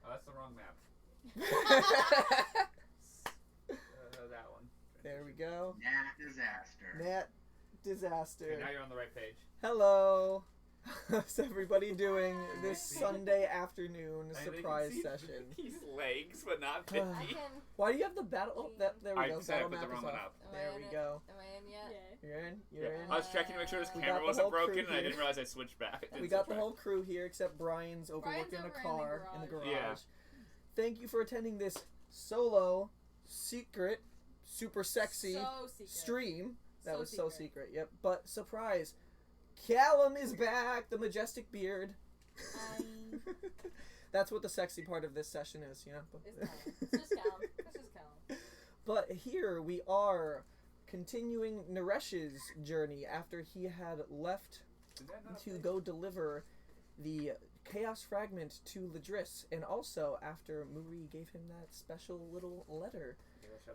Oh, that's the wrong map. That one. There we go. Nat Disaster. Nat Disaster. Okay, now you're on the right page. Hello. How's everybody doing this Sunday afternoon surprise session? He's legs, but not 50. Why do you have the battle? Oh, there we go. I said I Battle put the map wrong is one off. up. There we go. Am I in yet? Yeah. You're in. I was checking to make sure this We camera got the wasn't whole crew broken, and I here. didn't realize I switched back. We got the whole crew here, except Brian's overlooking a over car in the garage. Yeah. Thank you for attending this solo, secret, super sexy stream. That was so secret. Yep. But surprise, Callum is back. The majestic beard. That's what the sexy part of this session is, you know. It's just Callum. It's just Callum. But here we are, continuing Naresh's journey after he had left to go deliver the Chaos Fragment to Ladris, and also after Muri gave him that special little letter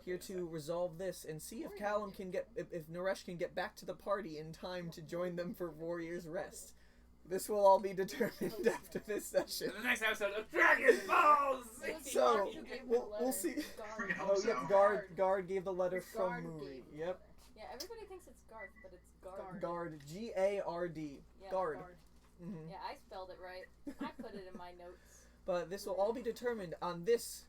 here to resolve this and see if Callum can get, if Naresh can get back to the party in time to join them for Warrior's Rest. This will all be determined after this session. In the next episode of Dragon Balls! So, we'll see. Oh, yep, Guard gave the letter from Muri. Yep. Yeah, everybody thinks it's Garth, but it's Guard. Guard. G-A-R-D. Yeah, Guard. Mm-hmm. Yeah, I spelled it right. I put it in my notes. But this will all be determined on this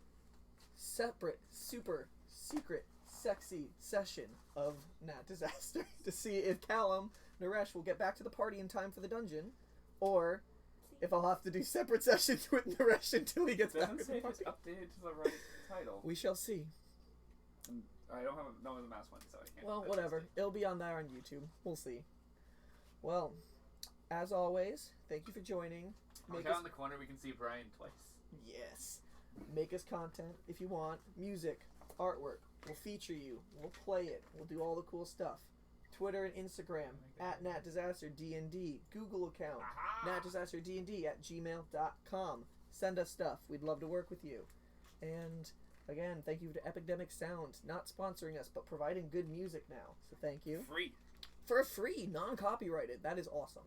separate, super, secret, sexy session of Nat Disaster to see if Callum, Naresh, will get back to the party in time for the dungeon, or if I'll have to do separate sessions with Naresh until he gets back to the party. It's updated to the right title. We shall see. I don't have no the mouse one, so I can't. Well, whatever. It'll be on there on YouTube. We'll see. Well, as always, thank you for joining. Look out in the corner, we can see Brian twice. Yes. Make us content if you want. Music, artwork. We'll feature you. We'll play it. We'll do all the cool stuff. Twitter and Instagram at @NatDisasterDND. Google account NatDisasterDND @gmail.com. Send us stuff. We'd love to work with you. And again, thank you to Epidemic Sound, not sponsoring us, but providing good music now. So thank you. Free. For free, non-copyrighted. That is awesome.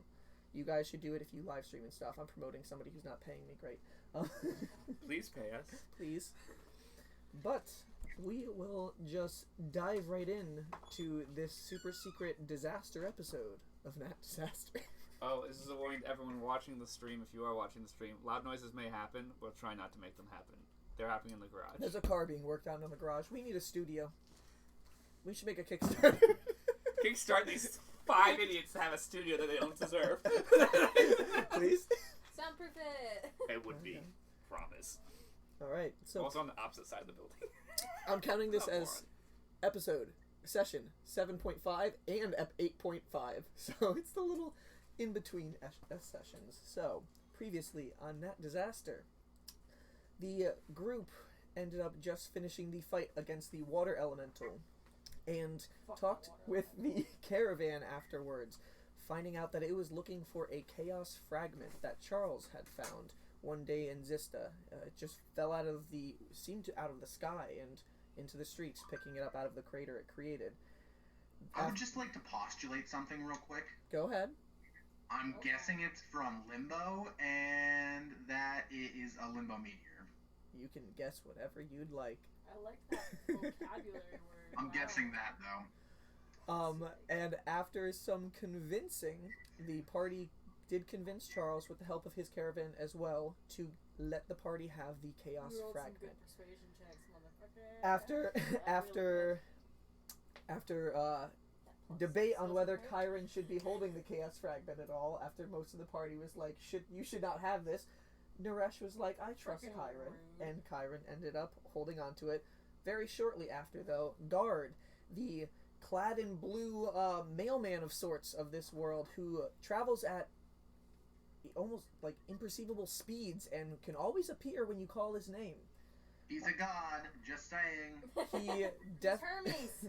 You guys should do it if you live stream and stuff. I'm promoting somebody who's not paying me. Great. Please pay us. Please. But we will just dive right in to this super secret disaster episode of Nat Disaster. Oh, this is a warning to everyone watching the stream. If you are watching the stream, loud noises may happen. We'll try not to make them happen. They're happening in the garage. There's a car being worked on in the garage. We need a studio. We should make a Kickstarter. Kickstart these 5 idiots to have a studio that they don't deserve. Please? Soundproof it! It would be. Promise. Alright, so Also on the opposite side of the building. I'm counting this as episode, session 7.5 and 8.5. So it's the little in-between sessions. So, previously on Nat Disaster, the group ended up just finishing the fight against the water elemental and talked with the caravan afterwards, finding out that it was looking for a chaos fragment that Charles had found one day in Zista. It just fell out of the sky and into the streets, picking it up out of the crater it created. I would just like to postulate something real quick. Go ahead. I'm guessing it's from Limbo, and that it is a Limbo meteor. You can guess whatever you'd like. I like that vocabulary word. I'm guessing that, though. And after some convincing, the party did convince Charles, with the help of his caravan as well, to let the party have the chaos fragment. Some good persuasion checks, motherfucker. After debate on whether Kyron should be holding the chaos fragment at all, after most of the party was like, you should not have this, Naresh was like, I trust Kyron, and Kyron ended up holding on to it. Very shortly after, though, Guard, the clad in blue mailman of sorts of this world, who travels at almost like imperceivable speeds and can always appear when you call his name. He's a god, just saying. Hermes!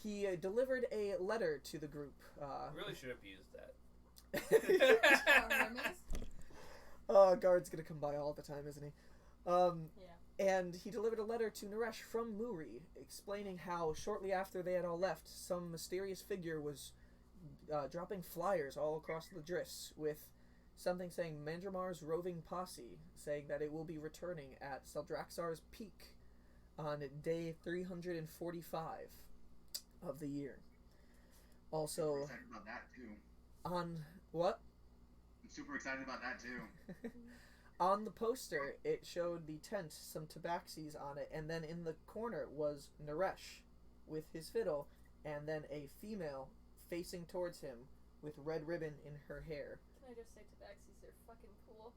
He delivered a letter to the group. Really should have used that. Hermes? Guard's gonna come by all the time, isn't he? Yeah. And he delivered a letter to Naresh from Muri, explaining how shortly after they had all left, some mysterious figure was dropping flyers all across Ladris with something saying Mandramar's roving posse, saying that it will be returning at Seldraxar's Peak on day 345 of the year. Also, I'm excited about that too. on what? I'm super excited about that too. On the poster, it showed the tent, some tabaxis on it, and then in the corner was Naresh with his fiddle, and then a female facing towards him with red ribbon in her hair. Can I just say tabaxis are fucking cool?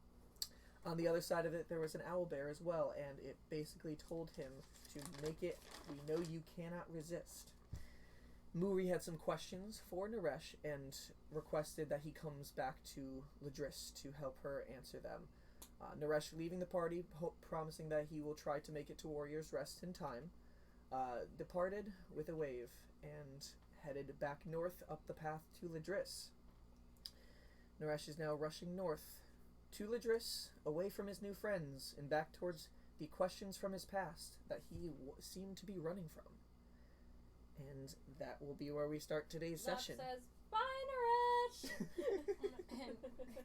On the other side of it, there was an owlbear as well, and it basically told him to make it, we know you cannot resist. Muri had some questions for Naresh and requested that he comes back to Ladris to help her answer them. Naresh leaving the party, promising that he will try to make it to Warrior's Rest in time, departed with a wave and headed back north up the path to Ladris. Naresh is now rushing north to Ladris, away from his new friends, and back towards the questions from his past that he seemed to be running from. And that will be where we start today's session. Says, bye, Naresh! And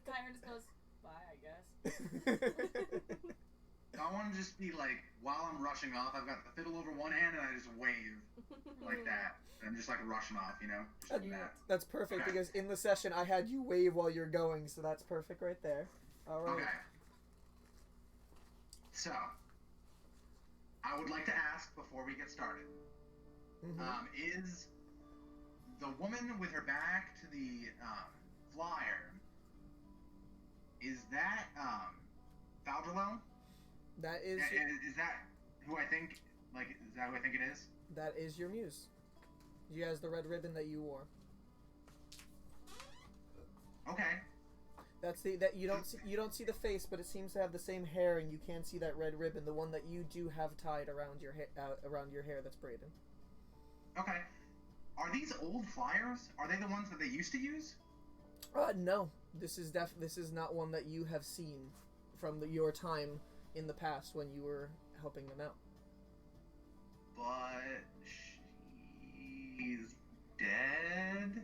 Kyron just goes, bye, I guess. I want to just be like, while I'm rushing off, I've got the fiddle over one hand and I just wave like that. I'm just like rushing off, you know? Just like that. That's perfect, Okay. because in the session I had you wave while you're going, so that's perfect right there. Alright. Okay. So, I would like to ask before we get started, is the woman with her back to the flyer, is that Valdrelo? That is Is that who I think, like, is that who I think it is? that is your muse. She has the red ribbon that you wore. Okay. That's that you don't see the face, but it seems to have the same hair, and you can see that red ribbon, the one that you do have tied around your hair that's braided. Okay. Are these old flyers? Are they the ones that they used to use? No. This is not one that you have seen from your time in the past when you were helping them out. But she's dead?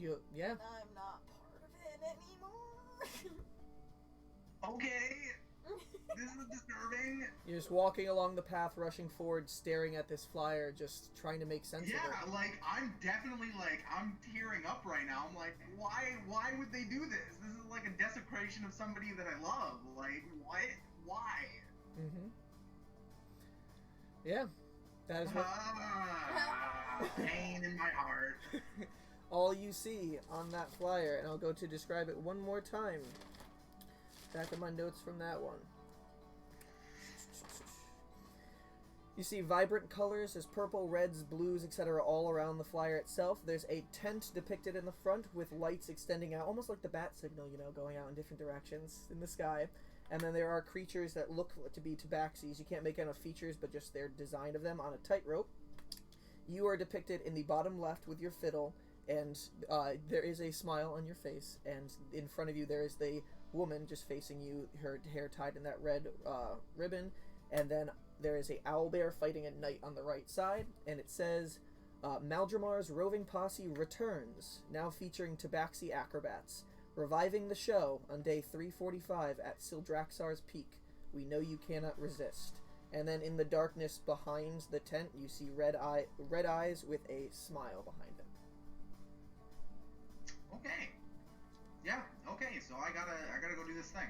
Yeah. I'm not part of it anymore. Okay. This is disturbing. You're just walking along the path, rushing forward, staring at this flyer, just trying to make sense of it. Yeah, like, I'm definitely, like, I'm tearing up right now. I'm like, why would they do this? This is like a desecration of somebody that I love. Like, what? Why? Mm-hmm. Yeah. That is what... Pain in my heart. all you see on that flyer, and I'll go to describe it one more time. Back of my notes from that one. You see vibrant colors as purple, reds, blues, etc. all around the flyer itself. There's a tent depicted in the front with lights extending out, almost like the bat signal, you know, going out in different directions in the sky. And then there are creatures that look to be tabaxis. You can't make out features, but just their design of them on a tightrope. You are depicted in the bottom left with your fiddle, and there is a smile on your face, and in front of you there is the woman just facing you, her hair tied in that red ribbon, and then there is a owlbear fighting at night on the right side, and it says, Maldramar's roving posse returns, now featuring tabaxi acrobats, reviving the show on day 345 at Seldraxar's Peak. We know you cannot resist. And then in the darkness behind the tent, you see red eyes with a smile behind them. Okay. Yeah. Okay. So I gotta go do this thing.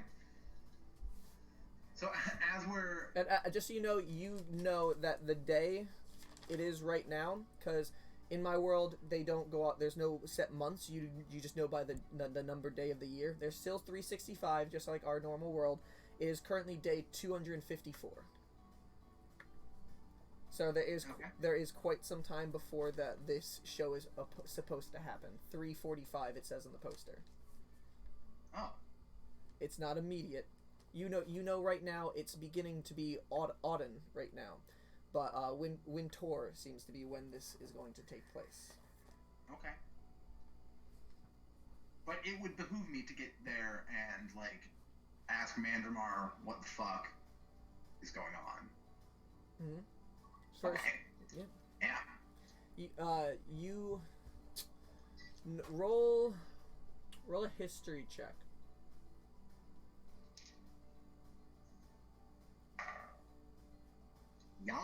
So as we're And just so you know that the day it is right now, because in my world they don't go out. There's no set months. You just know by the number day of the year. There's still 365, just like our normal world. It is currently day 254. So there is quite some time before that this show is supposed to happen. 3:45 it says on the poster. Oh. It's not immediate. You know right now it's beginning to be autumn right now, but winter seems to be when this is going to take place. Okay. But it would behoove me to get there and like ask Mandramar what the fuck is going on. Mm-hmm. First, okay. Yeah. You roll Roll a history check. Yas,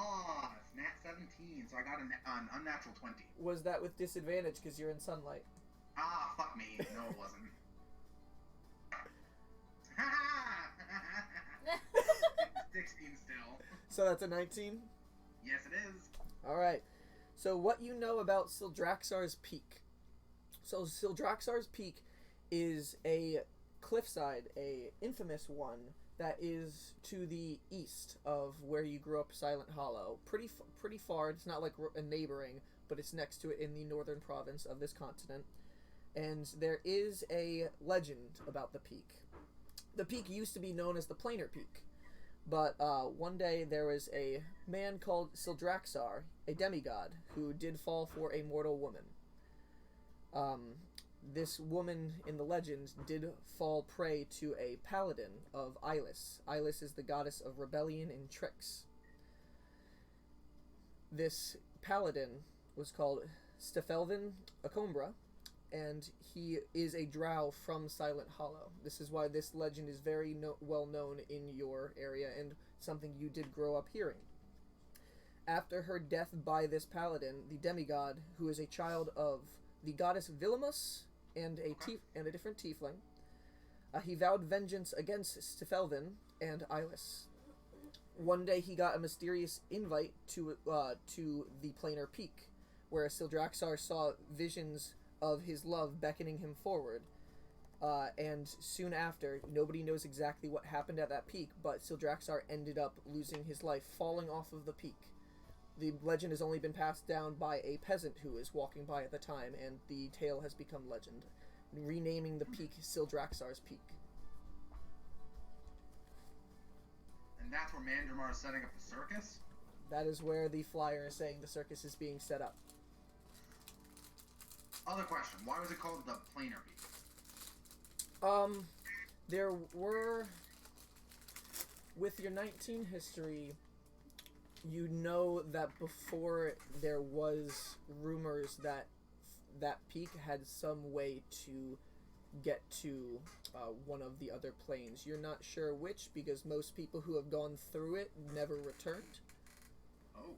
nat 17, so I got an unnatural 20. Was that with disadvantage because you're in sunlight? Ah, fuck me. No, it wasn't. 16 still. So that's a 19? Yes, it is. Alright. So what you know about Sildraxar's Peak. So Sildraxar's Peak is a cliffside, a infamous one, that is to the east of where you grew up, Silent Hollow. Pretty far. It's not like a neighboring, but it's next to it in the northern province of this continent. And there is a legend about the peak. The peak used to be known as the Planar Peak. But one day there was a man called Sildraxar, a demigod, who did fall for a mortal woman. This woman in the legend did fall prey to a paladin of Ilis. Ilis is the goddess of rebellion and tricks. This paladin was called Stefelvin Acombra, and he is a drow from Silent Hollow. This is why this legend is very well known in your area and something you did grow up hearing. After her death by this paladin, the demigod, who is a child of the goddess Villimus and a different tiefling, he vowed vengeance against Stefelvin and Ilis. One day he got a mysterious invite to the Planar Peak, where Sildraxar saw visions of his love beckoning him forward. And soon after, nobody knows exactly what happened at that peak, but Sildraxar ended up losing his life, falling off of the peak. The legend has only been passed down by a peasant who was walking by at the time, and the tale has become legend, renaming the peak Sildraxar's Peak. And that's where Mandramar is setting up the circus? That is where the flyer is saying the circus is being set up. Other question, why was it called the Planar Peak? There were... With your 19 history, you know that before there was rumors that that peak had some way to get to one of the other planes. You're not sure which, because most people who have gone through it never returned. Oh.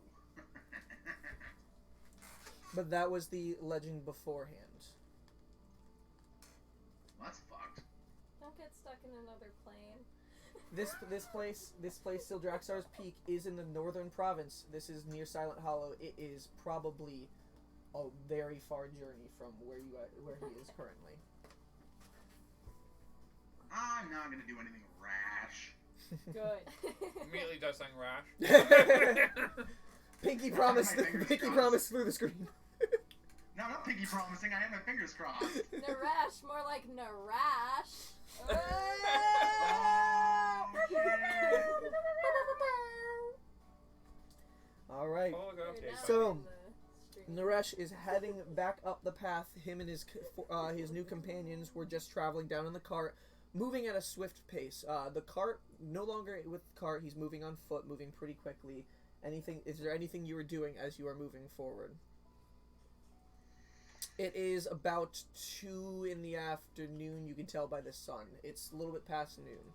But that was the legend beforehand. That's fucked. Don't get stuck in another plane. This place, Sildraxar's Peak, is in the northern province. This is near Silent Hollow. It is probably a very far journey from where he is currently. I'm not gonna do anything rash. Good. Immediately does something rash. Pinky promise through the screen. No, I'm not pinky promising. I have my fingers crossed. Naresh, more like Narash. Oh, shit. All right. Oh, okay. So, Naresh is heading back up the path. Him and his new companions were just traveling down in the cart, moving at a swift pace. The cart, no longer with the cart, he's moving on foot, moving pretty quickly. Is there anything you were doing as you are moving forward? It is about 2 in the afternoon, you can tell by the sun. It's a little bit past noon.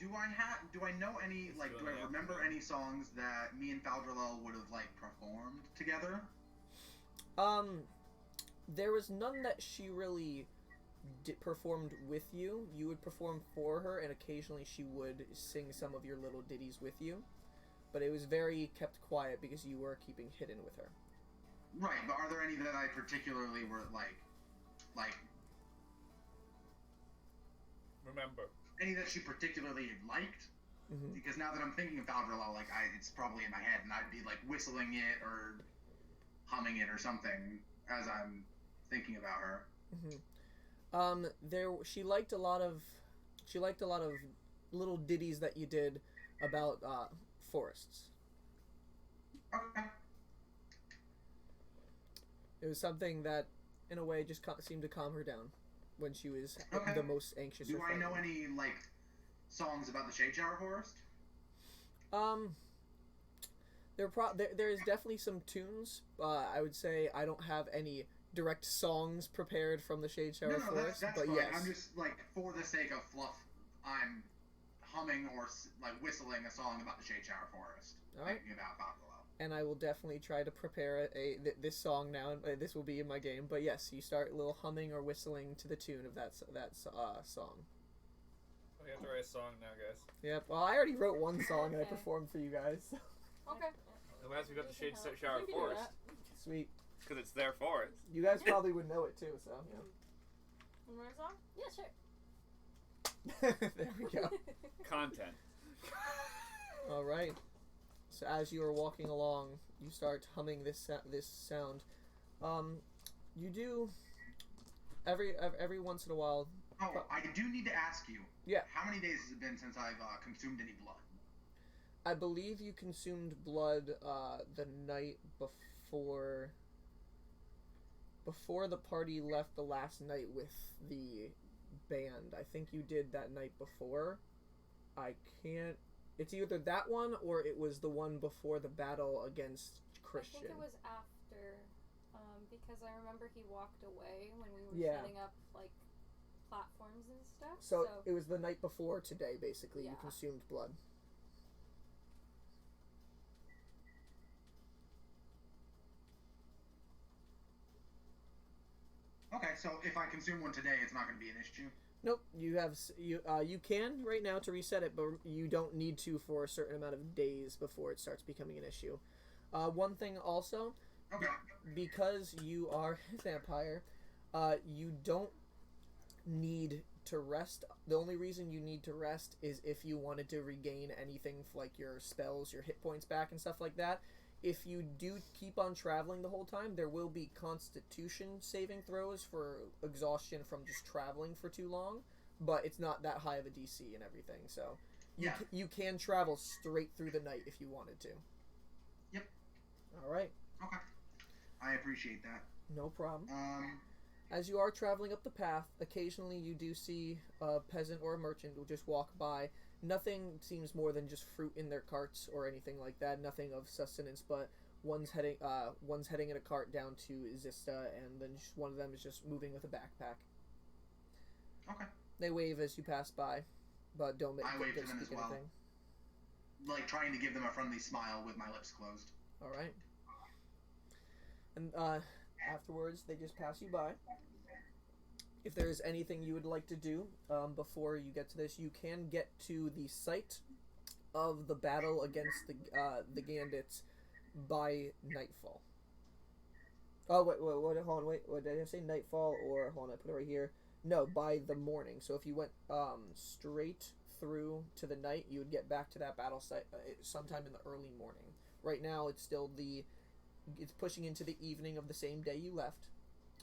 Do I know any, like, do I remember any songs that me and Faldrelel would have, like, performed together? There was none that she really performed with you. You would perform for her, and occasionally she would sing some of your little ditties with you. But it was very kept quiet because you were keeping hidden with her. Right, but are there any that I particularly were, like... Remember. Any that she particularly liked? Mm-hmm. Because now that I'm thinking of Faldrelel, like, it's probably in my head, and I'd be, like, whistling it or humming it or something as I'm thinking about her. Mm-hmm. She liked a lot of little ditties that you did about forests. Okay. It was something that, in a way, just seemed to calm her down when she was the most anxious. Do I know any, like, songs about the Shade Shower Forest? There is definitely some tunes. I would say I don't have any direct songs prepared from the Shade Shower No, Forest, that's but fine. yes. I'm just like, for the sake of fluff, I'm humming or like whistling a song about the Shade Shower Forest. All right. Thinking about Buffalo. And I will definitely try to prepare this song now, and this will be in my game. But yes, you start a little humming or whistling to the tune of that song. We have to write a song now, guys. Yep. Well, I already wrote one song and I Okay. performed for you guys. So. Okay. Unless we got the Shade We can help. Shower We can do Forest. that. Sweet. Because it's their forest. You guys probably would know it too, so You want a song? Yeah, sure. yeah. There we go. Content. All right. So as you are walking along, you start humming this sound. You do every once in a while. Oh, I do need to ask you. Yeah. How many days has it been since I've consumed any blood? I believe you consumed blood the night before the party left the last night with the band. I think you did that night before. I can't... It's either that one or it was the one before the battle against Christian. I think it was after, because I remember he walked away when we were Yeah. setting up, like, platforms and stuff. So it was the night before today, basically. You Yeah. consumed blood. Okay, so if I consume one today, it's not going to be an issue. Nope, you can right now to reset it, but you don't need to for a certain amount of days before it starts becoming an issue. One thing also, Okay. because you are a vampire, you don't need to rest. The only reason you need to rest is if you wanted to regain anything like your spells, your hit points back and stuff like that. If you do keep on traveling the whole time, there will be constitution saving throws for exhaustion from just traveling for too long, but it's not that high of a DC and everything, so you can travel straight through the night if you wanted to. Yep. All right. Okay. I appreciate that. No problem. As you are traveling up the path, occasionally you do see a peasant or a merchant will just walk by. Nothing seems more than just fruit in their carts or anything like that. Nothing of sustenance, but one's heading in a cart down to Zista, and then just one of them is just moving with a backpack. Okay. They wave as you pass by, but don't I wave to them speak as well. anything. Like, trying to give them a friendly smile with my lips closed. All right. And afterwards, they just pass you by. If there is anything you would like to do before you get to this, you can get to the site of the battle against the Gandits by nightfall. Oh, wait, hold on, wait, what did I say? Nightfall, or, hold on, I put it right here. No, by the morning. So if you went straight through to the night, you would get back to that battle site sometime in the early morning. Right now, it's still it's pushing into the evening of the same day you left.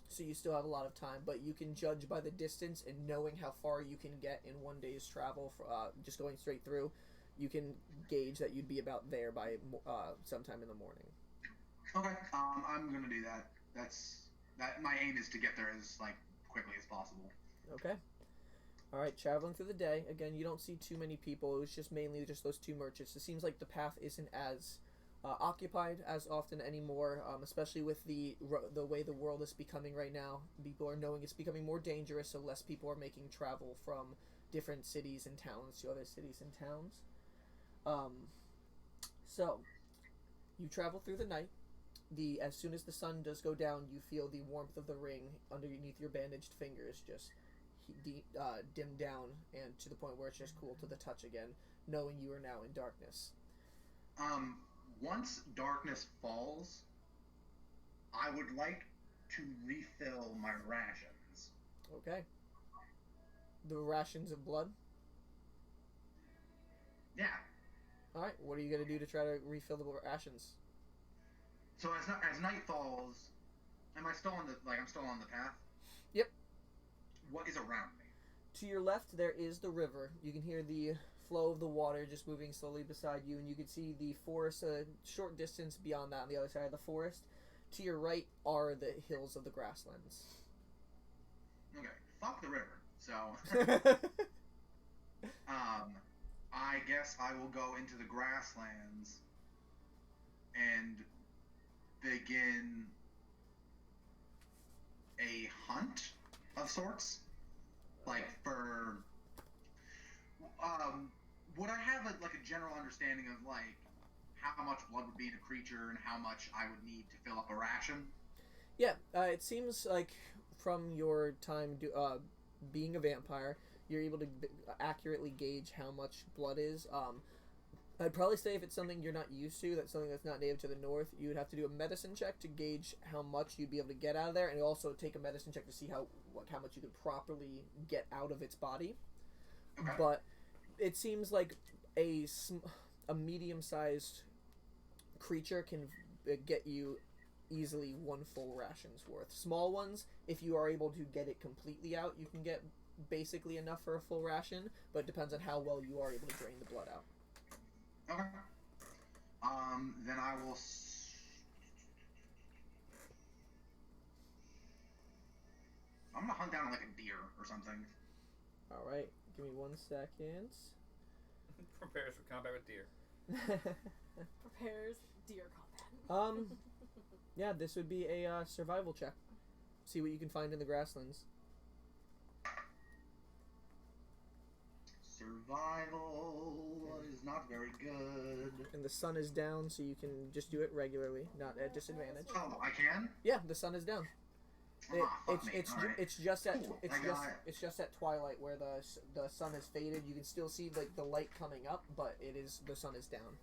So you still have a lot of time, but you can judge by the distance and knowing how far you can get in one day's travel, for, just going straight through, you can gauge that you'd be about there by sometime in the morning. Okay. I'm gonna do that. My aim is to get there as quickly as possible. Okay. All right, traveling through the day. Again, you don't see too many people. It was just mainly just those two merchants. It seems like the path isn't as occupied as often anymore, especially with the way the world is becoming right now. People are knowing it's becoming more dangerous, so less people are making travel from different cities and towns to other cities and towns. So you travel through the night. As soon as the sun does go down, you feel the warmth of the ring underneath your bandaged fingers just dim down, and to the point where it's just cool to the touch again, knowing you are now in darkness. Once darkness falls, I would like to refill my rations. Okay. The rations of blood? Yeah. Alright, what are you going to do to try to refill the rations? So as night falls, am I still I'm still on the path? Yep. What is around me? To your left, there is the river. You can hear the flow of the water just moving slowly beside you, and you can see the forest a short distance beyond that on the other side of the forest. To your right are the hills of the grasslands. Okay, fuck the river. So, I guess I will go into the grasslands and begin a hunt of sorts? Like for, would I have a general understanding of like how much blood would be in a creature and how much I would need to fill up a ration? Yeah, it seems like from your time being a vampire, you're able to accurately gauge how much blood is. I'd probably say if it's something you're not used to, that's something that's not native to the north, you would have to do a medicine check to gauge how much you'd be able to get out of there, and also take a medicine check to see how much you could properly get out of its body. Okay. But it seems like a medium-sized creature can get you easily one full ration's worth. Small ones, if you are able to get it completely out, you can get basically enough for a full ration, but it depends on how well you are able to drain the blood out. Okay. Then I will. I'm gonna hunt down like a deer or something. All right, give me 1 second. Prepares for combat with deer. Prepares deer combat. Yeah, this would be a survival check. See what you can find in the grasslands. Survival is not very good. And the sun is down, so you can just do it regularly, not at disadvantage. Oh, I can? Yeah, the sun is down. It's just at Cool. it's just at twilight where the sun has faded. You can still see like the light coming up, but the sun is down.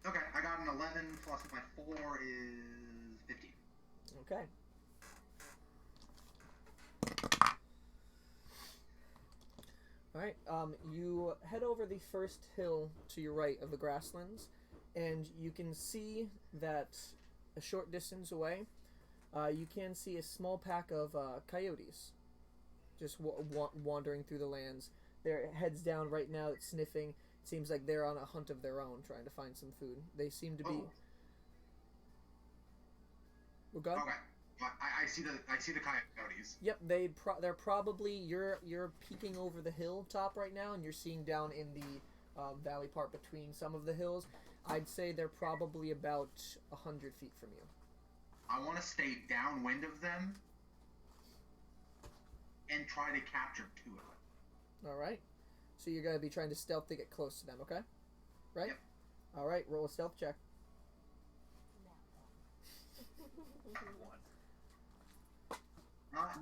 Okay, I got an 11 plus my 4 is 15. Okay. Alright, you head over the first hill to your right of the grasslands, and you can see that a short distance away, you can see a small pack of coyotes just wandering through the lands. Their heads down right now, it's sniffing. It seems like they're on a hunt of their own, trying to find some food. They seem to be... Well, go ahead. Okay. I see the coyotes. Yep, they're probably you're peeking over the hilltop right now, and you're seeing down in the valley part between some of the hills. I'd say they're probably about 100 feet from you. I want to stay downwind of them and try to capture 2 of them. All right. So you're gonna be trying to stealth to get close to them, okay? Right. Yep. All right. Roll a stealth check.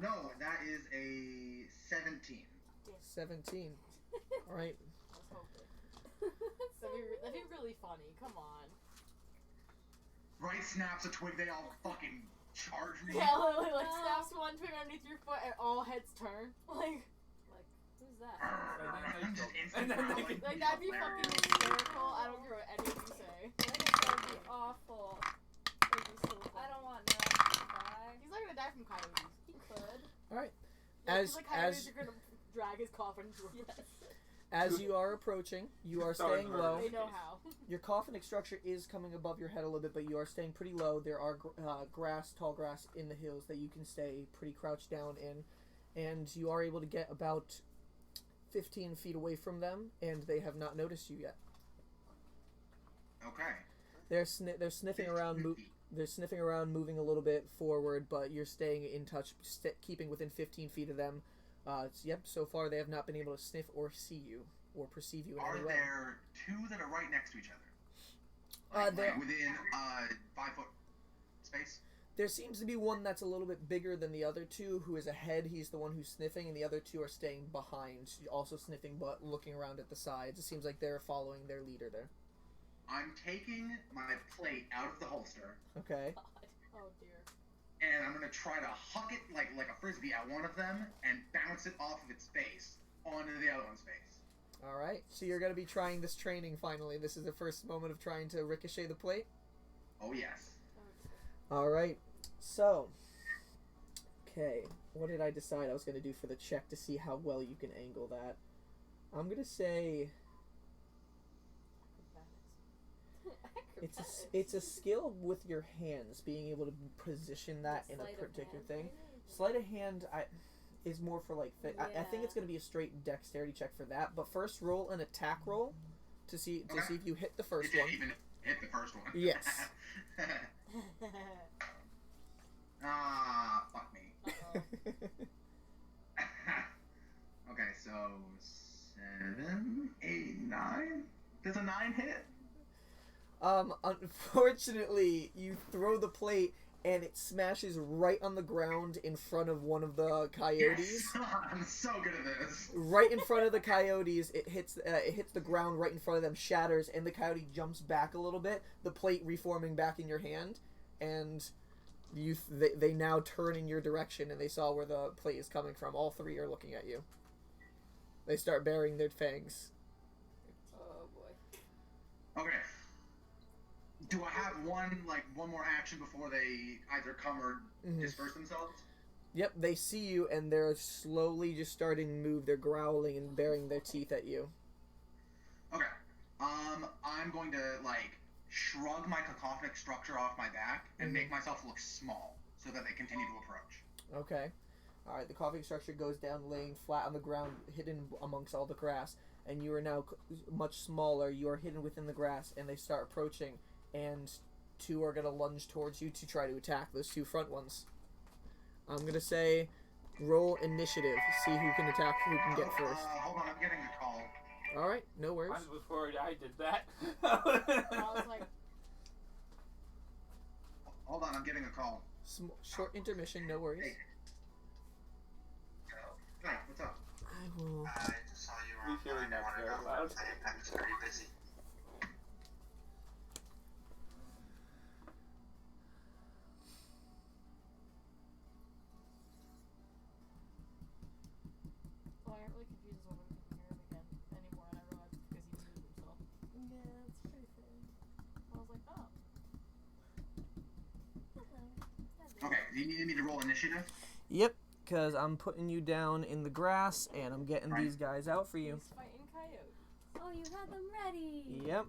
No, that is a 17. 17. All right. I was hoping. That'd be really funny. Come on. Right snaps a twig, they all fucking charge me. Yeah, literally, like snaps one twig underneath your foot and all heads turn. Like Who's that? I'm just And then they instantly can- that'd be fucking hysterical. I don't care what any of you say. That would be awful. It'd be so I funny. don't want Naresh to die. He's not gonna die from coyotes. He could. All right. Yeah, As- 'cause the coyotes as- are gonna drag his coffin into a Yes. As you are approaching, you are Sorry, staying low. They know how. Your coffin structure is coming above your head a little bit, but you are staying pretty low. There are tall grass in the hills that you can stay pretty crouched down in, and you are able to get about 15 feet away from them, and they have not noticed you yet. Okay. They're sniffing around. They're sniffing around, moving a little bit forward, but you're staying in touch, keeping within 15 feet of them. Yep, so far they have not been able to sniff or see you or perceive you in Are any way. there 2 that are right next to each other? There- Within 5-foot space? There seems to be one that's a little bit bigger than the other 2, who is ahead. He's the one who's sniffing, and the other 2 are staying behind, also sniffing but looking around at the sides. It seems like they're following their leader there. I'm taking my plate out of the holster, Okay. Oh dear. and I'm gonna try to huck it like a frisbee at one of them and bounce it off of its face onto the other one's face. All right. So you're going to be trying this training finally. This is the first moment of trying to ricochet the plate. Oh yes. All right. So, okay. What did I decide I was going to do for the check to see how well you can angle that? I'm going to say it's a skill with your hands, being able to position that in a Sleight of particular hand, thing. maybe? Sleight of hand is more for like I think it's Yeah. going to be a straight dexterity check for that. But first, roll an attack roll to see Okay. if you hit the first It didn't one. even hit the first one. Yes. Ah, fuck me. Okay, so 7, 8, 9. Does a 9 hit? Unfortunately, you throw the plate and it smashes right on the ground in front of one of the coyotes. Yes! I'm so good at this. Right in front of the coyotes, it hits the ground right in front of them, shatters, and the coyote jumps back a little bit. The plate reforming back in your hand, and they now turn in your direction, and they saw where the plate is coming from. All three are looking at you. They start baring their fangs. Oh boy. Okay. Do I have one more action before they either come or disperse themselves? Yep, they see you, and they're slowly just starting to move. They're growling and baring their teeth at you. Okay. I'm going to, shrug my cacophonic structure off my back and make myself look small so that they continue to approach. Okay. Alright, the cacophonic structure goes down, laying flat on the ground, hidden amongst all the grass, and you are now much smaller. You are hidden within the grass, and they start approaching, and two are going to lunge towards you to try to attack those two front ones. I'm going to say roll initiative. See who can attack, who can get first. Hold on, I'm getting a call. Alright, no worries. Once before I did that. I was like, Hold on, I'm getting a call. Short intermission, no worries. Hey. Hi, what's up? I will... I just saw you We were hear online. that I wanted very to know loud. if I'm very busy. well, I got really confused as whether we can hear him again anymore, and I realized it's because he muted himself. Yeah, it's pretty fair. I was like, oh. Okay, do you need me to roll initiative? Yep, because I'm putting you down in the grass, and I'm getting Right. these guys out for you. He's fighting coyotes. Oh, you had them ready. Yep.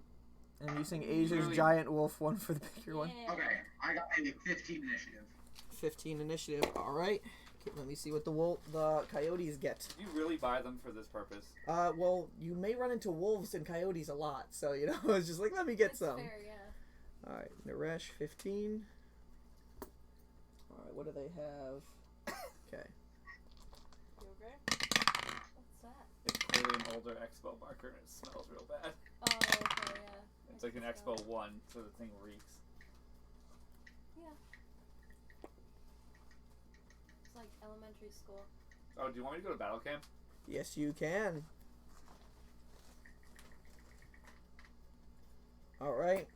I'm using Asia's Really? giant wolf one for the bigger one. Yeah. Okay, I got a 15 initiative. 15 initiative. Alright. Okay, let me see what the coyotes get. Did you really buy them for this purpose? Well, you may run into wolves and coyotes a lot, so, it's just like, let me get That's some. fair, yeah. Alright, Naresh, 15. Alright, what do they have? Okay. You okay? What's that? It's clearly an older Expo marker and it smells real bad. Oh, okay, yeah. It's like an Expo 1, so the thing reeks. Yeah. It's like elementary school. Oh, do you want me to go to battle camp? Yes, you can. Alright.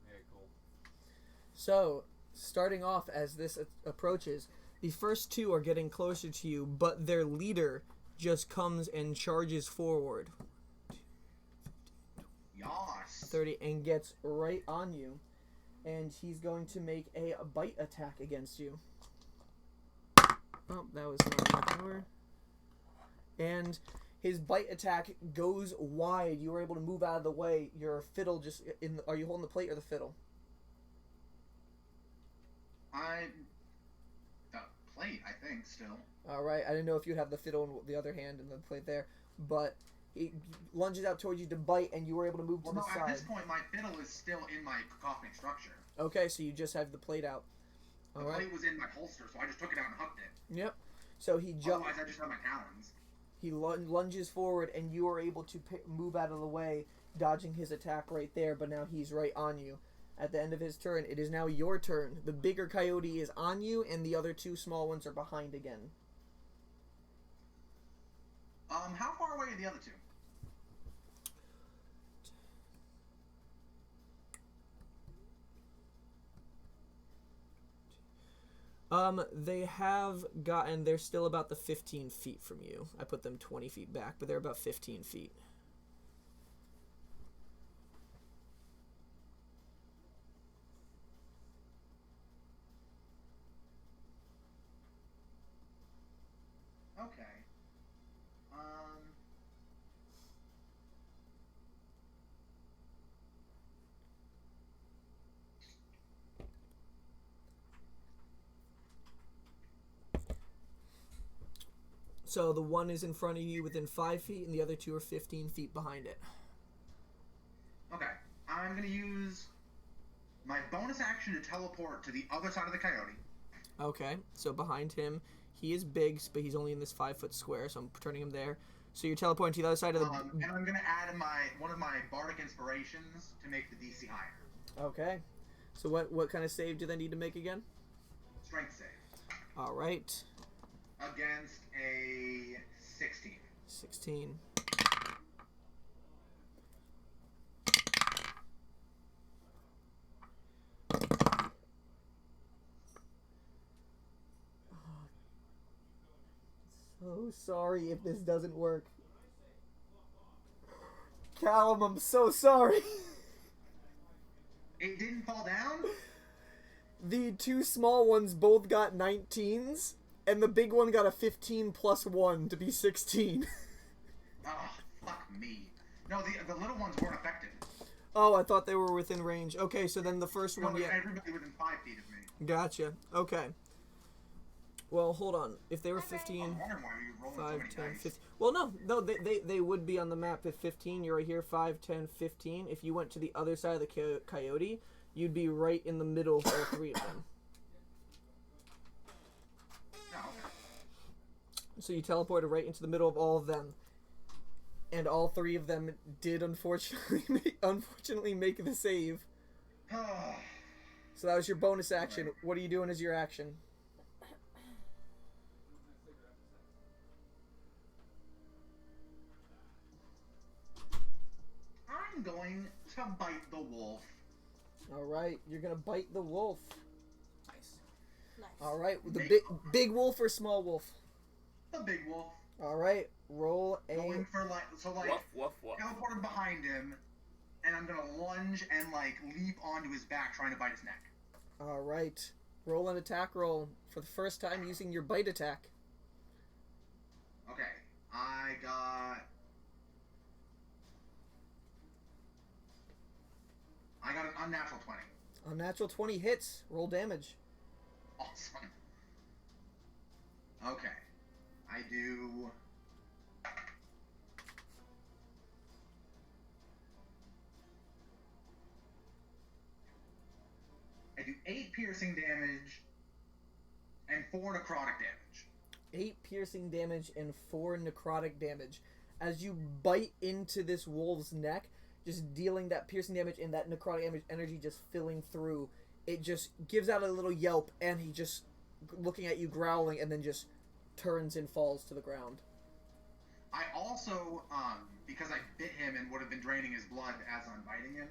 Okay, cool. So, starting off as this approaches, the first two are getting closer to you, but their leader just comes and charges forward. Yas. 30 and gets right on you. And he's going to make a bite attack against you. Oh, that was not enough power. And his bite attack goes wide. You were able to move out of the way. Your fiddle just... are you holding the plate or the fiddle? The plate, I think, still. Alright, I didn't know if you have the fiddle in the other hand and the plate there. But he lunges out towards you to bite, and you were able to move to Well, the no, side. at this point, my fiddle is still in my cacophonic structure. Okay, so you just have the plate out. The Alright. plate was in my holster, so I just took it out and hooked it. Yep. So he jumps. Otherwise, I just have my talons. He lunges forward, and you are able to move out of the way, dodging his attack right there, but now he's right on you. At the end of his turn, it is now your turn. The bigger coyote is on you, and the other two small ones are behind again. How far away are the other two? They have gotten, they're still about the 15 feet from you. I put them 20 feet back, but they're about 15 feet. Okay. So the one is in front of you within 5 feet, and the other two are 15 feet behind it. Okay. I'm gonna use my bonus action to teleport to the other side of the coyote. Okay, so behind him, he is big, but he's only in this 5-foot square, so I'm turning him there. So you're teleporting to the other side of the... And I'm going to add one of my bardic inspirations to make the DC higher. Okay. So what kind of save do they need to make again? Strength save. All right. Against a 16. 16. So sorry if this doesn't work. Callum, I'm so sorry. It didn't fall down? The two small ones both got 19s, and the big one got a 15 plus 1 to be 16. Oh, fuck me. No, the little ones weren't affected. Oh, I thought they were within range. Okay, so then the first one, yeah. Everybody within 5 feet of me. Gotcha. Okay. Well, hold on. If they were 15, I'm wondering why you're rolling 5, so many 10, dice. 15. Well, no, they would be on the map at 15. You're right here, 5, 10, 15. If you went to the other side of the coyote, you'd be right in the middle of all three of them. Oh, okay. So you teleported right into the middle of all of them. And all three of them did unfortunately make the save. So that was your bonus action. Right. What are you doing as your action? I'm going to bite the wolf. Alright, you're gonna bite the wolf. Nice. Nice. Alright, the Make- big wolf or small wolf? The big wolf. Alright, roll a... Going for Woof, woof, woof. teleported behind him, and I'm gonna lunge and leap onto his back, trying to bite his neck. Alright, roll an attack roll for the first time using your bite attack. Okay, I got an unnatural 20. Unnatural 20 hits, roll damage. Awesome. Okay, I do. I do 8 piercing damage and 4 necrotic damage. 8 piercing damage and 4 necrotic damage. As you bite into this wolf's neck, just dealing that piercing damage and that necrotic damage energy just filling through, it just gives out a little yelp, and he just looking at you growling, and then just turns and falls to the ground. I also, because I bit him and would have been draining his blood as I'm biting him,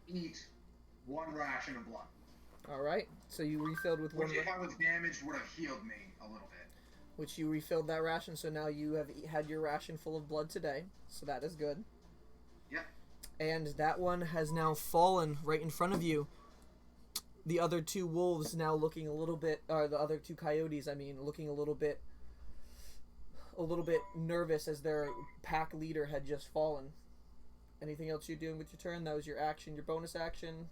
eat 1 ration of blood. Alright, so you refilled with one... Which, if I was damaged, would have healed me a little bit. Which you refilled that ration, so now you have had your ration full of blood today. So that is good. Yep. And that one has now fallen right in front of you. The other two wolves now looking a little bit, or the other two coyotes, I mean, looking a little bit nervous as their pack leader had just fallen. Anything else you're doing with your turn? That was your action, your bonus action.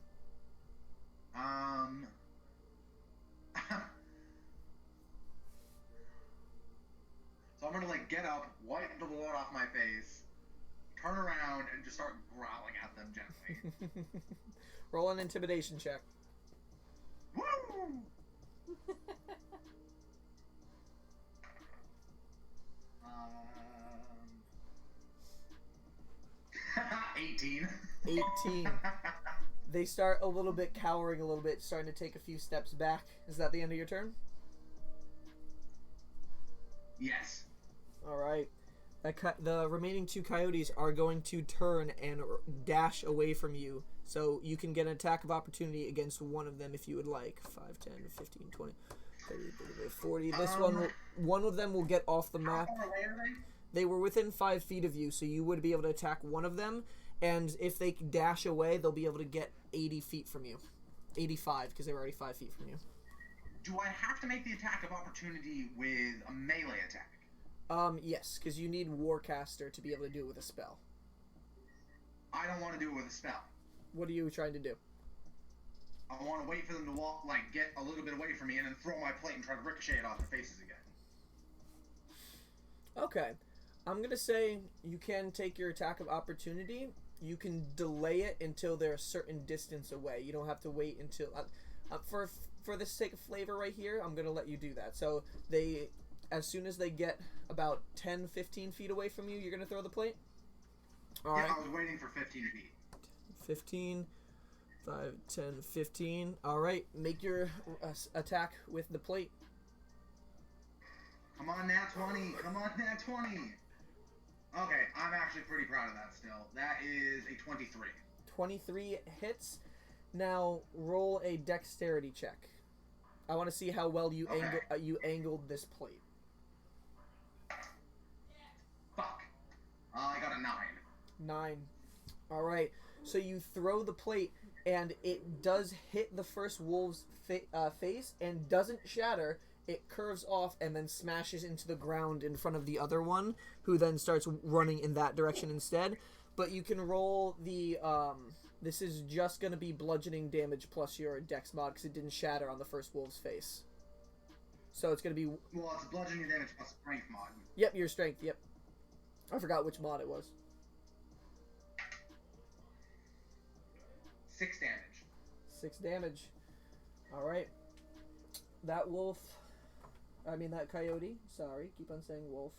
So I'm gonna get up, wipe the blood off my face, turn around, and just start growling at them gently. Roll an intimidation check. Woo! 18. 18. They start a little bit cowering a little bit, starting to take a few steps back. Is that the end of your turn? Yes. Alright. The remaining two coyotes are going to turn and dash away from you. So you can get an attack of opportunity against one of them if you would like. 5, 10, 15, 20, 30, 40. This one of them will get off the map. How far away are They were within 5 feet of you, so you would be able to attack one of them. And if they dash away, they'll be able to get 80 feet from you. 85, because they were already 5 feet from you. Do I have to make the attack of opportunity with a melee attack? Yes, because you need Warcaster to be able to do it with a spell. I don't want to do it with a spell. What are you trying to do? I want to wait for them to walk, get a little bit away from me and then throw my plate and try to ricochet it off their faces again. Okay. I'm going to say you can take your attack of opportunity. You can delay it until they're a certain distance away. You don't have to wait until... For the sake of flavor right here, I'm gonna let you do that. So as soon as they get about 10, 15 feet away from you, you're gonna throw the plate. All right. I was waiting for 15 feet. 15, 5, 10, 15. All right, make your attack with the plate. Come on, Nat 20. Come on, Nat 20. Okay, I'm actually pretty proud of that still. That is a 23. 23 hits. Now roll a dexterity check. I want to see how well you angled this plate. Fuck. I got a 9. 9. All right. So you throw the plate, and it does hit the first wolf's face and doesn't shatter. It curves off and then smashes into the ground in front of the other one, who then starts running in that direction instead. But you can roll the... this is just going to be bludgeoning damage plus your dex mod, because it didn't shatter on the first wolf's face. So it's going to be... Well, it's bludgeoning damage plus strength mod. Yep, your strength, yep. I forgot which mod it was. 6 damage. 6 damage. Alright. That coyote, sorry, keep on saying wolf.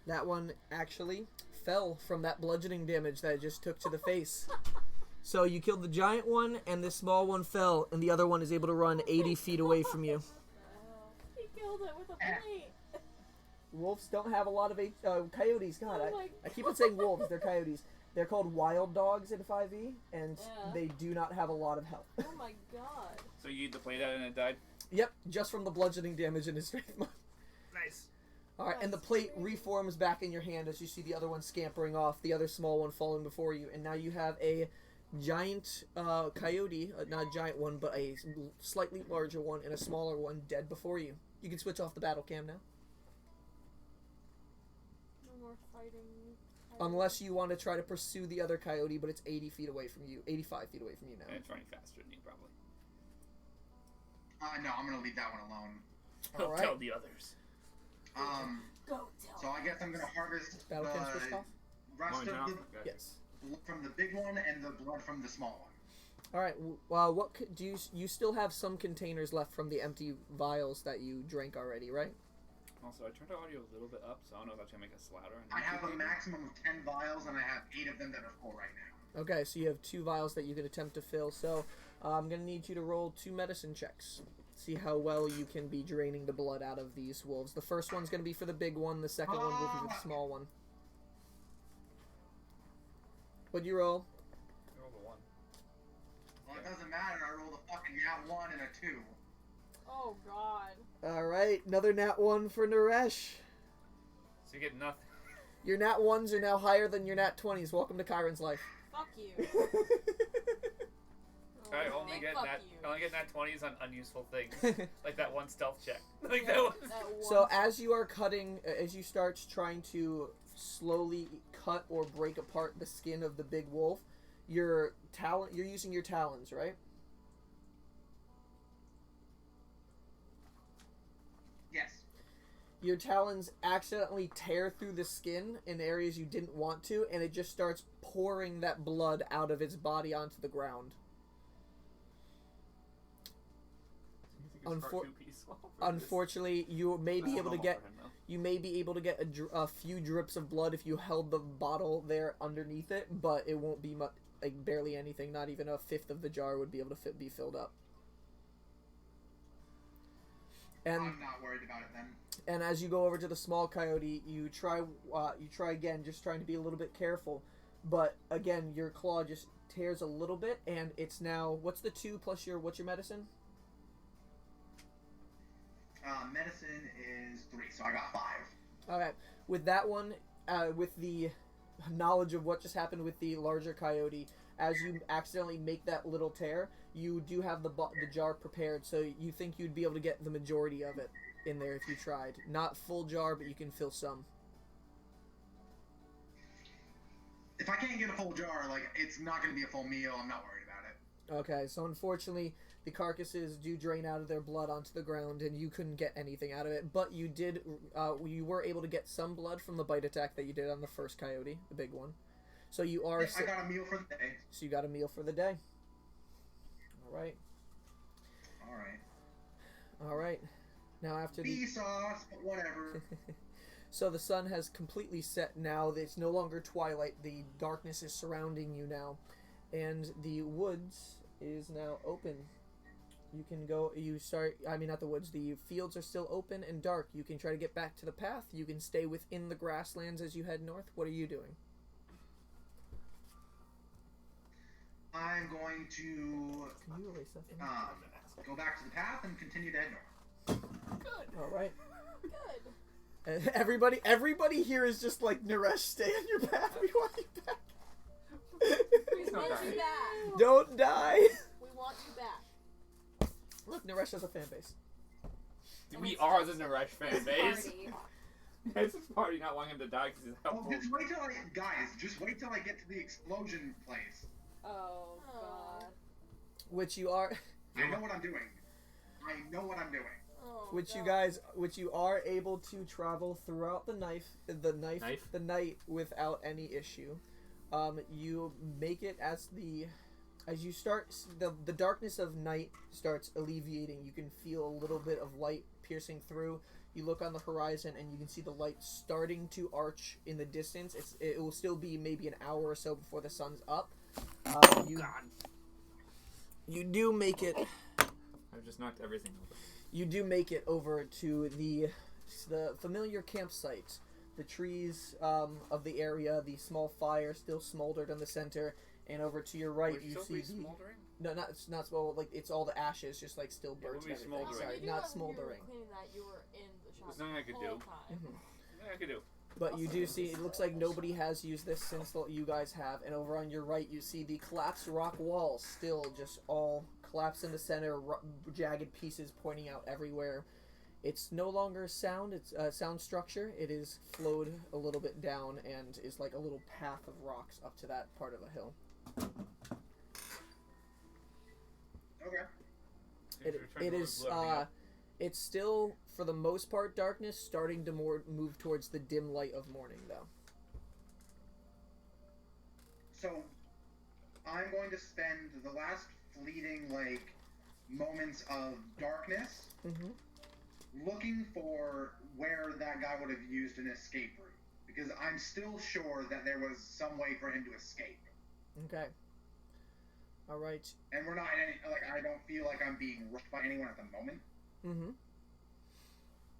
That one actually fell from that bludgeoning damage that it just took to the face. So you killed the giant one, and this small one fell, and the other one is able to run 80 feet away from you. He killed it with a plate. Wolves don't have a lot of coyotes. God, I keep on saying wolves. They're coyotes. They're called wild dogs in 5e, and they do not have a lot of health. Oh my god. So you eat the plate out and it died? Yep, just from the bludgeoning damage in his strength mod. Nice. Alright, and the plate reforms back in your hand as you see the other one scampering off, the other small one falling before you, and now you have a giant coyote, not a giant one, but a slightly larger one and a smaller one dead before you. You can switch off the battle cam now. No more fighting. Unless you want to try to pursue the other coyote, but it's 80 feet away from you, 85 feet away from you now. And it's running faster than you, probably. No, I'm gonna leave that one alone. I'll Alright. tell the others. Go tell. So I guess I'm gonna harvest Battle cam switched off? rest of the Okay. Yes. blood from the big one and the blood from the small one. Alright, what do you still have some containers left from the empty vials that you drank already, right? Also, I turned the audio a little bit up, so I don't know if that's going to make us louder. I have a maximum of 10 vials, and I have 8 of them that are full right now. Okay, so you have 2 vials that you can attempt to fill, so I'm going to need you to roll 2 medicine checks. See how well you can be draining the blood out of these wolves. The first one's going to be for the big one, the second one will be for the small one. What'd you roll? I rolled a 1. Well, it doesn't matter. I rolled a fucking nat 1 and a 2. Oh god. Alright, another nat 1 for Naresh. So you get nothing. Your nat 1s are now higher than your nat 20s. Welcome to Kyron's life. Fuck you. I Oh, only big get fuck nat you. 20s on unuseful things. Like that one stealth check. Like that one. That So one- as you are cutting, as you start trying to slowly cut or break apart the skin of the big wolf, you're using your talons, right? Yes. Your talons accidentally tear through the skin in areas you didn't want to, and it just starts pouring that blood out of its body onto the ground. Unfortunately, you may be able to get a few drips of blood if you held the bottle there underneath it, but it won't be much, like barely anything. Not even a fifth of the jar would be able to be filled up. And I'm not worried about it then. and as you go over to the small coyote, you try again, just trying to be a little bit careful, but again, your claw just tears a little bit, and it's now what's the 2 plus what's your medicine? Medicine is 3, so I got 5. Okay, with that one, with the knowledge of what just happened with the larger coyote, as you accidentally make that little tear, you do have the jar prepared, so you think you'd be able to get the majority of it in there if you tried. Not full jar, but you can fill some. If I can't get a full jar, like, it's not going to be a full meal. I'm not worried about it. Okay, so unfortunately, the carcasses do drain out of their blood onto the ground, and you couldn't get anything out of it. But you did, you were able to get some blood from the bite attack that you did on the first coyote, the big one. So you are. I got a meal for the day. So you got a meal for the day. All right. All right. Now after the Vsauce, but whatever. so the sun has completely set now. It's no longer twilight. The darkness is surrounding you now, and the woods is now open. You can go. You start. I mean, not the woods. The fields are still open and dark. You can try to get back to the path. You can stay within the grasslands as you head north. What are you doing? I'm going to Can you erase that? go back to the path and continue to head north. Good. All right. Good. Everybody here is just like, Naresh, stay on your path. We want you back. Please We don't want you die. back. Don't die. We want you back. Look, Naresh has a fan base. We are the Naresh fan base. Party. It's his party not wanting him to die because he's Oh, helpful. just wait till just wait till I get to the explosion place. Oh, God. Which you are, I know what I'm doing. Oh, which you God. guys, which you are able to travel throughout the night without any issue. You make it as you start, the darkness of night starts alleviating. You can feel a little bit of light piercing through. You look on the horizon and you can see the light starting to arch in the distance. It will still be maybe an hour or so before the sun's up. God. You do make it. I've just knocked everything over. You do make it over to the familiar campsite. The trees of the area, the small fire still smoldered in the center, and over to your right you see the smoldering? no, it's not smoldered. Like it's all the ashes, just like still burnt. would be and everything. smoldering. Sorry, You do not that when you were smoldering. cleaning that, you were in the shop There's nothing I could the do. whole time. Yeah, I could do. But you do see, it looks like nobody has used this since you guys have. And over on your right, you see the collapsed rock walls still just all collapsed in the center, jagged pieces pointing out everywhere. It's no longer sound, it's sound structure. It is flowed a little bit down and is like a little path of rocks up to that part of a hill. Okay. It is, it's still, for the most part, darkness, starting to move towards the dim light of morning, though. So, I'm going to spend the last fleeting, moments of darkness Mm-hmm. looking for where that guy would have used an escape route. Because I'm still sure that there was some way for him to escape. Okay. All right. And we're not in any, I don't feel like I'm being rushed by anyone at the moment. Mm-hmm.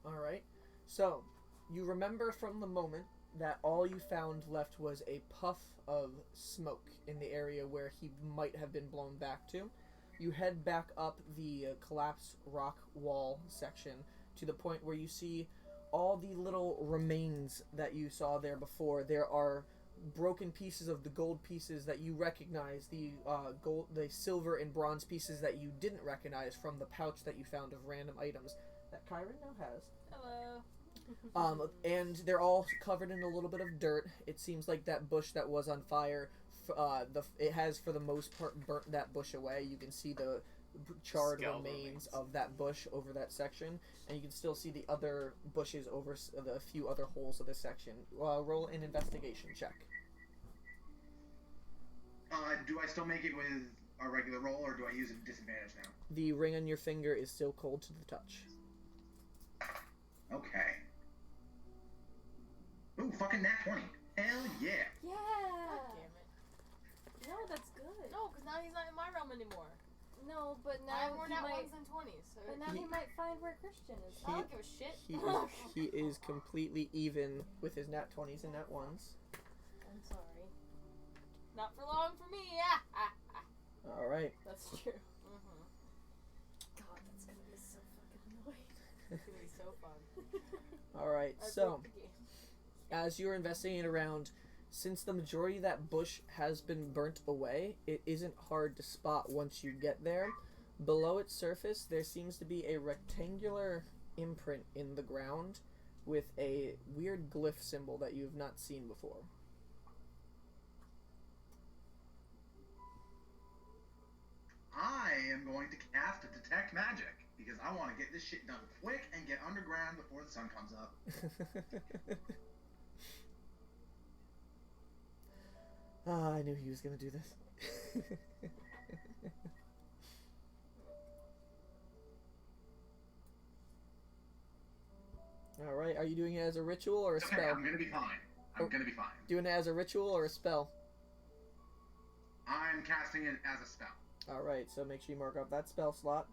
All right. So, you remember from the moment that all you found left was a puff of smoke in the area where he might have been blown back to. You head back up the collapsed rock wall section to the point where you see all the little remains that you saw there before. There are broken pieces of the gold pieces that you recognize, the silver and bronze pieces that you didn't recognize from the pouch that you found of random items that Kyron now has. Hello. And they're all covered in a little bit of dirt. It seems like that bush that was on fire, it has for the most part burnt that bush away. You can see the charred remains of that bush over that section, and you can still see the other bushes over the few other holes of this section. Roll an investigation check. Do I still make it with a regular roll, or do I use a disadvantage now? The ring on your finger is still cold to the touch. Okay. Ooh, fucking nat 20. Hell yeah. Yeah. God damn it. No, that's good. No, because now he's not in my realm anymore. No, but I have now more he nat might. 1s than 20s. So But now he might find where Christian is. I don't give a shit. He is completely even with his nat 20s and nat 1s. I'm sorry. Not for long for me. All right. That's true. God, that's gonna be so fucking annoying. It's gonna be so fun. All right. I So, broke the game. as you're investigating around, since the majority of that bush has been burnt away, it isn't hard to spot once you get there. Below its surface, there seems to be a rectangular imprint in the ground with a weird glyph symbol that you have not seen before. I am going to cast a detect magic because I want to get this shit done quick and get underground before the sun comes up. I knew he was going to do this. All right. Are you doing it as a ritual or a It's okay, spell? I'm gonna be fine. I'm gonna be fine. Doing it as a ritual or a spell? I'm casting it as a spell. All right. So make sure you mark off that spell slot.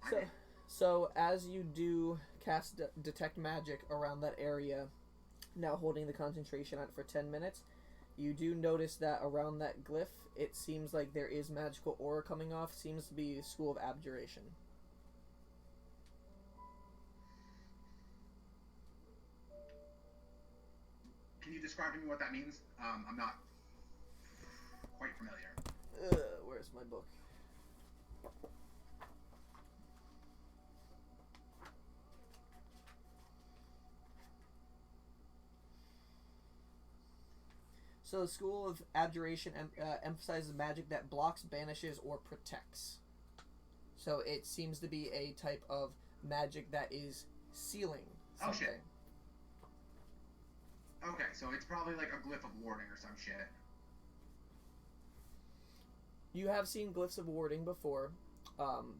I So, did. so as you do cast detect magic around that area, now holding the concentration on it for 10 minutes, you do notice that around that glyph, it seems like there is magical aura coming off. Seems to be a school of abjuration. Can you describe to me what that means? I'm not quite familiar. Where's my book? So the school of abjuration emphasizes magic that blocks, banishes, or protects. So it seems to be a type of magic that is sealing something. Oh, shit. Okay, so it's probably like a glyph of warding or some shit. You have seen glyphs of warding before.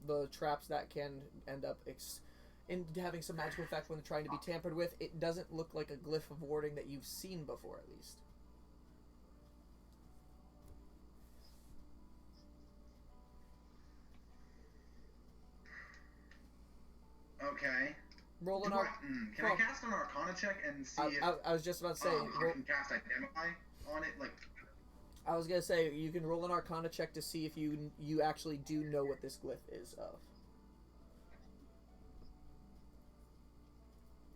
The traps that can end up in having some magical effect when they're trying to be tampered with. It doesn't look like a glyph of warding that you've seen before, at least. Okay. Roll an Can Well, I cast an Arcana check and see if I was just about to say. I can cast Identify on it? Like, I was gonna say you can roll an Arcana check to see if you actually do know what this glyph is of.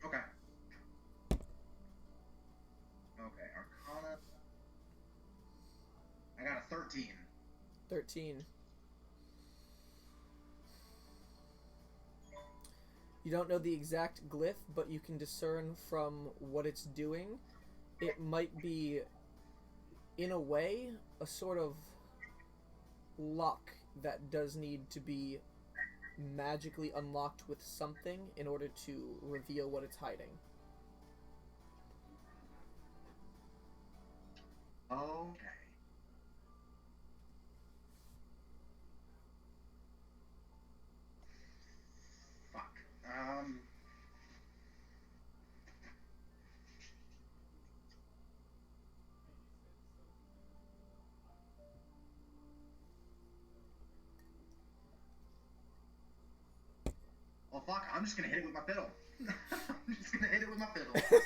okay. Okay, Arcana. I got a 13. 13. You don't know the exact glyph, but you can discern from what it's doing. It might be, in a way, a sort of lock that does need to be magically unlocked with something in order to reveal what it's hiding. Okay. Fuck. Well, fuck. I'm just gonna hit it with my fiddle. I'm just gonna hit it with my fiddle.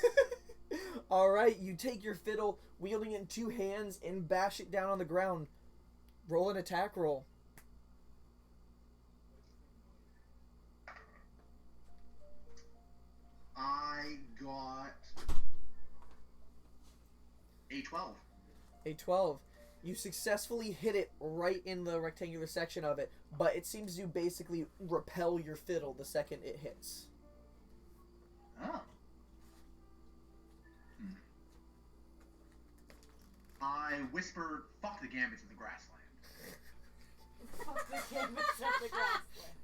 Alright, you take your fiddle, wielding it in two hands, and bash it down on the ground. Roll an attack roll. I got a 12. A 12. You successfully hit it right in the rectangular section of it, but it seems to basically repel your fiddle the second it hits. Oh. I whisper, fuck the gambits of the grassland. Fuck the gambits of the grassland.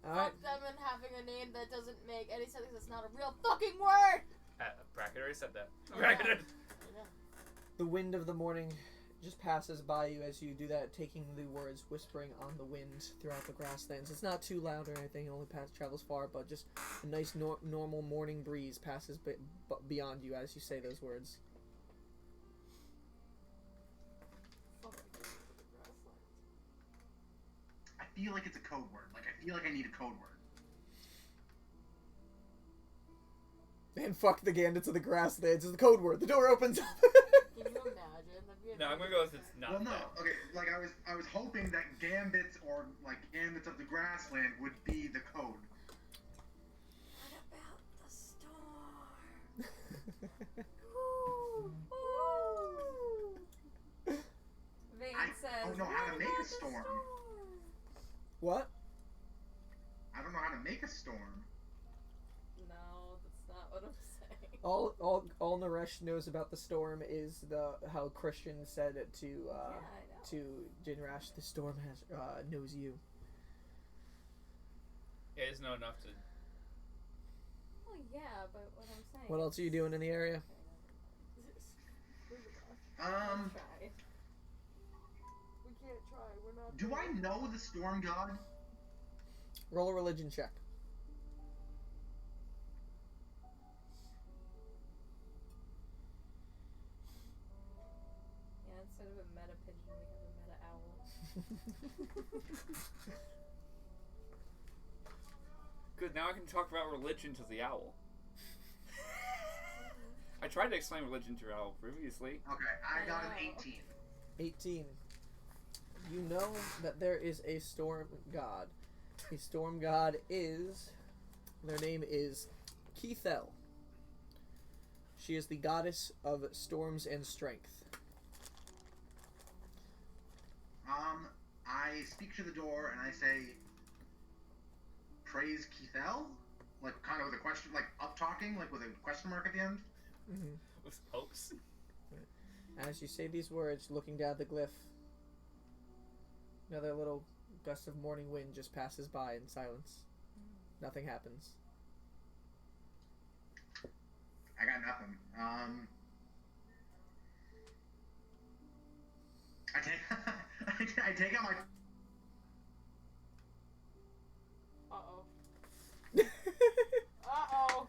Alright. Fuck them and having a name that doesn't make any sense because it's not a real fucking word! Bracket already said that. Yeah. Bracket. The wind of the morning just passes by you as you do that, taking the words whispering on the wind throughout the grasslands. It's not too loud or anything, it only travels far, but just a nice normal morning breeze passes beyond you as you say those words. Fuck the gambits of the grassland. I feel like it's a code word. Like, I feel like I need a code word. And fuck the gambits of the grasslands is the code word. The door opens up. Can you imagine? That'd be No, I'm gonna go with it's not. Well, no. that. Okay, like, I was hoping that gambits or, like, gambits of the grassland would be the code. What about the storm? Vane I says, don't know how to make a storm. What? I don't know how to make a storm. No, that's not what I'm saying. All Naresh knows about the storm is how Christian said it to Yeah, I know. to Jinrash. The storm knows you. Yeah, it's not enough to. Well, yeah, but what I'm saying. What else are you doing in the area? Try. We can't try. We're not. Do I know the storm god? Roll a religion check. Good, now I can talk about religion to the owl. I tried to explain religion to your owl previously. Okay, I got an 18. 18. You know that there is a storm god. A storm god is... Their name is Keithel. She is the goddess of storms and strength. I speak to the door and I say, praise Keithel? Like, kind of with a question, like, up-talking, like, with a question mark at the end? Mm-hmm. With hopes. As you say these words, looking down the glyph, another little gust of morning wind just passes by in silence. Nothing happens. I got nothing. I take out my... Uh-oh. Uh-oh.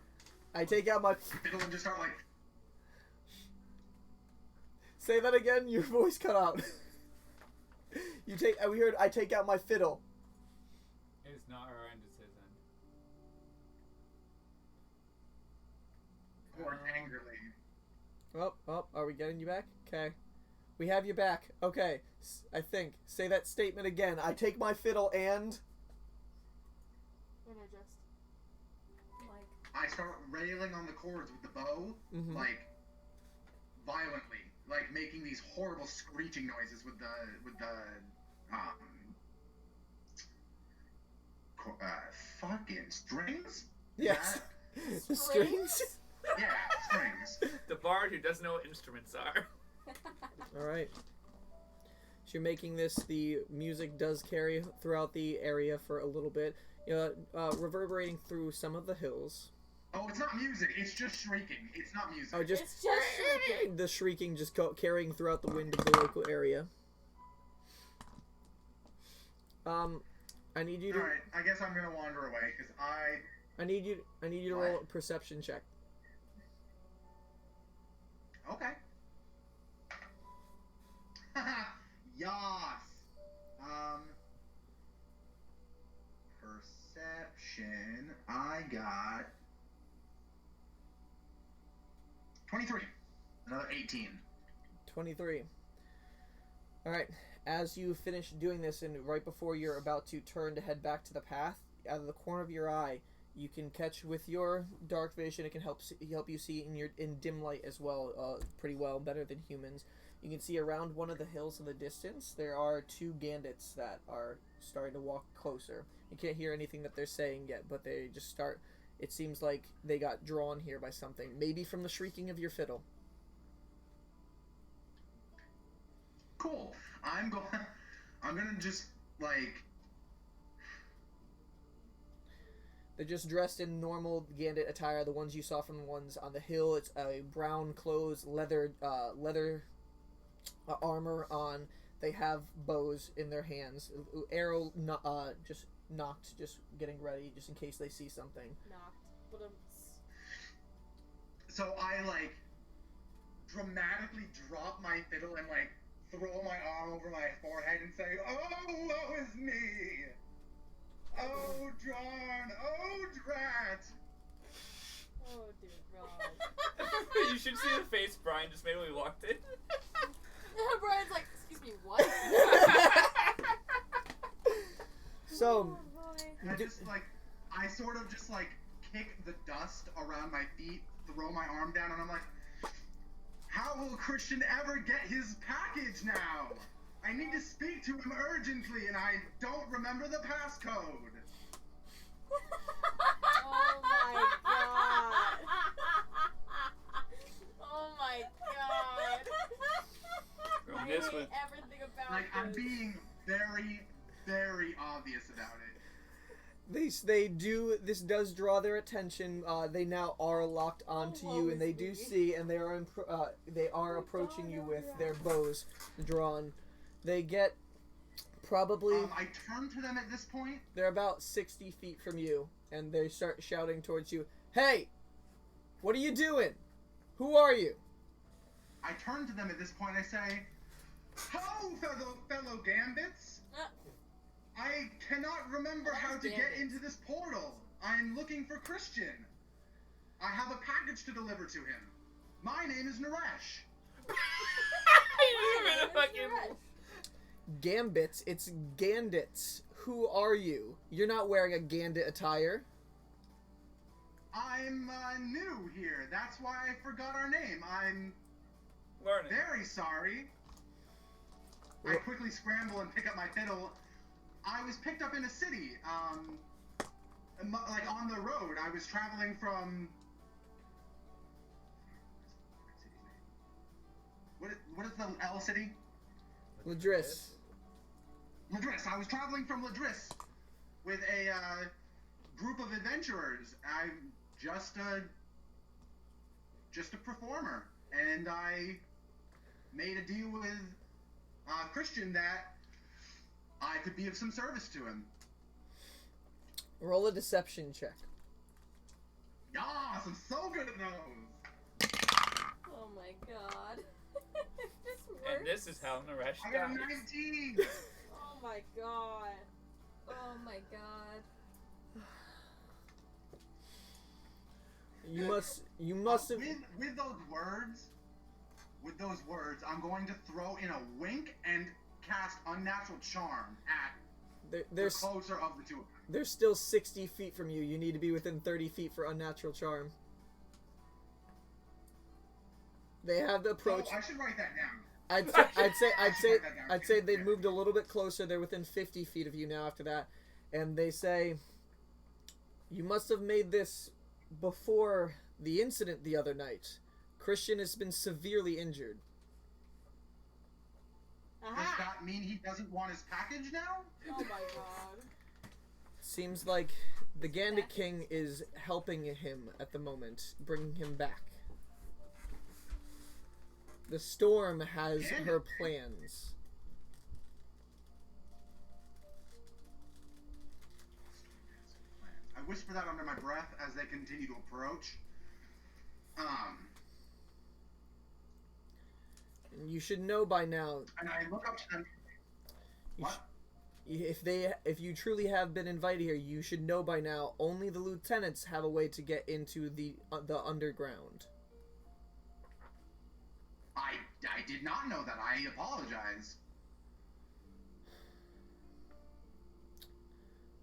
I take out my... fiddle and just start, like... Say that again, your voice cut out. You take... We heard, I take out my fiddle. It's not our end, it's his end. Or angrily. Oh, are we getting you back? Okay. We have you back. Okay. I think. Say that statement again. I take my fiddle and... Interjust. Like, I start railing on the chords with the bow, Mhm. like, violently. Like, making these horrible screeching noises with the fucking strings? Yes. That- The strings? yeah, strings. The bard who doesn't know what instruments are. Alright. So you're making this, the music does carry throughout the area for a little bit, reverberating through some of the hills. Oh, it's not music, it's just shrieking. It's not music. Oh, just It's just shrieking. the shrieking just carrying throughout the wind of the local area. I need you to... Alright, I guess I'm gonna wander away, because I need you to roll a perception check. Okay. Yas. Perception. I got 23. Another 18. 23. Alright, as you finish doing this and right before you're about to turn to head back to the path, out of the corner of your eye, you can catch with your dark vision. It can help you see in dim light as well, pretty well, better than humans. You can see around one of the hills in the distance, there are two bandits that are starting to walk closer. You can't hear anything that they're saying yet, but they just start... It seems like they got drawn here by something. Maybe from the shrieking of your fiddle. Cool. I'm gonna just, like... They're just dressed in normal bandit attire, the ones you saw from the ones on the hill. It's a brown clothes, leather armor on. They have bows in their hands. Arrow just knocked, just getting ready, just in case they see something. Knocked. But So I, like, dramatically drop my fiddle and, like, throw my arm over my forehead and say, "Oh, woe is me! Oh, darn! Oh, drat!" oh dear God. You should see the face Brian just made when we walked in. Brian's like, excuse me, what? So, I just, like, I sort of just, like, kick the dust around my feet, throw my arm down, and I'm like, how will Christian ever get his package now? I need to speak to him urgently, and I don't remember the passcode. Oh my God. Oh my God. I This hate was everything about Like, I'm this. being very, very obvious about it. This does draw their attention. They now are locked onto you, and they do see, and they are approaching you with their bows drawn. They get probably... I turn to them at this point. They're about 60 feet from you, and they start shouting towards you, "Hey! What are you doing? Who are you?" I turn to them at this point. I say, Ho, fellow Gambits! Ah, I cannot remember how to get Gambits. into this portal. I'm looking for Christian. I have a package to deliver to him. My name is Naresh. You fucking... Gambits, it's Gandits. Who are you? You're not wearing a Gandit attire. I'm new here. That's why I forgot our name. I'm Learning. very sorry. I quickly scramble and pick up my fiddle. I was picked up in a city, like on the road. I was traveling from... What is the L city? Ladris. Ladris. I was traveling from Ladris with a group of adventurers. I'm just a performer, and I made a deal with Christian that I could be of some service to him. Roll a deception check. Yas, I'm so good at those. Oh my god. This works. And this is how Naresh I got a dies. 19. oh my god. Oh my god. You must have. With those words, I'm going to throw in a wink and cast Unnatural Charm at the There's closer of the two of them. They're still 60 feet from you. You need to be within 30 feet for Unnatural Charm. They have the approach. Oh, I should write that down. I'd say they've moved a little bit closer. They're within 50 feet of you now after that. And they say, you must have made this before the incident the other night. Christian has been severely injured. Does Aha! that mean he doesn't want his package now? Oh my god. Seems like the Gandit King is helping him at the moment, bringing him back. The Storm has her plans. I whisper that under my breath as they continue to approach. You should know by now. And I look up to them. What? If you truly have been invited here, you should know by now. Only the lieutenants have a way to get into the underground. I did not know that. I apologize.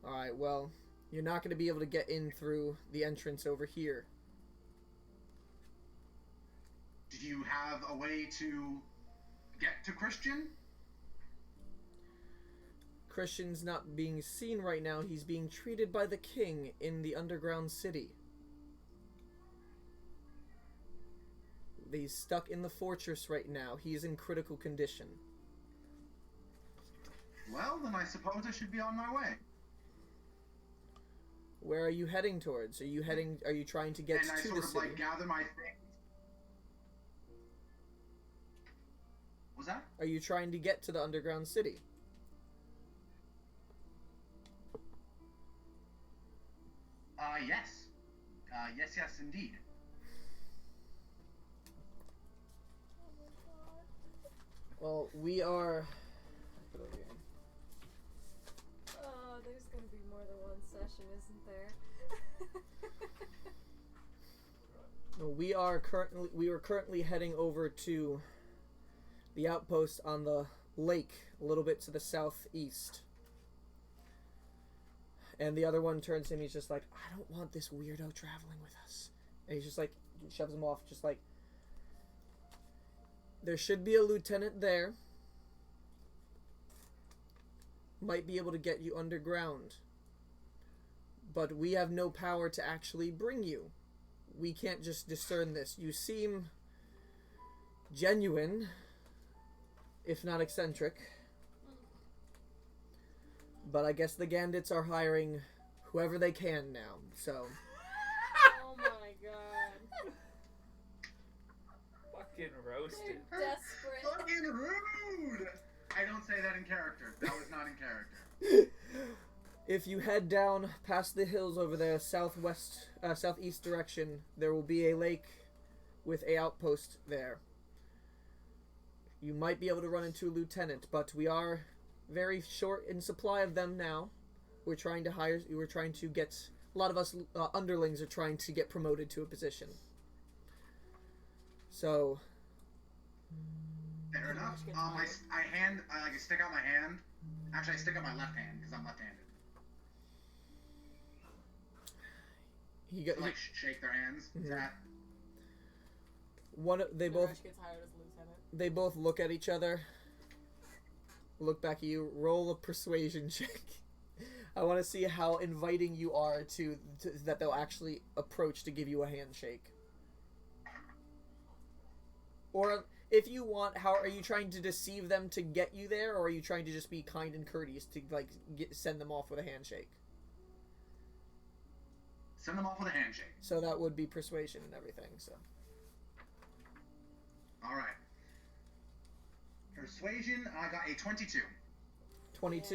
Alright, well, you're not going to be able to get in through the entrance over here. Do you have a way to get to Christian? Christian's not being seen right now. He's being treated by the king in the underground city. He's stuck in the fortress right now. He's in critical condition. Well, then I suppose I should be on my way. Where are you heading towards? Are you trying to get And I to sort the of city? like gather my things. Was that? Are you trying to get to the underground city? Yes. Yes, indeed. Well, we are... Oh, there's gonna be more than one session, isn't there? We are currently heading over to the outpost on the lake, a little bit to the southeast. And the other one turns to him. He's just like, I don't want this weirdo traveling with us. And he's just like, shoves him off, just like, there should be a lieutenant there. Might be able to get you underground. But we have no power to actually bring you. We can't just discern this. You seem genuine, if not eccentric. But I guess the Gandits are hiring whoever they can now, so... Oh my god. Fucking roasted. Desperate. Fucking rude! I don't say that in character. That was not in character. If you head down past the hills over there, southeast direction, there will be a lake with a outpost there. You might be able to run into a lieutenant, but we are very short in supply of them now. We're trying to get... A lot of us underlings are trying to get promoted to a position. So... Fair enough. I stick out my hand. Actually, I stick out my left hand because I'm left-handed. Shake their hands. Mm-hmm. Is that... Naresh gets hired as lieutenant. They both look at each other. Look back at you. Roll a persuasion check. I want to see how inviting you are to that they'll actually approach to give you a handshake. Or if you want, how are you trying to deceive them to get you there, or are you trying to just be kind and courteous to send them off with a handshake? Send them off with a handshake. So that would be persuasion and everything. So. All right. Persuasion. I got a 22. 22.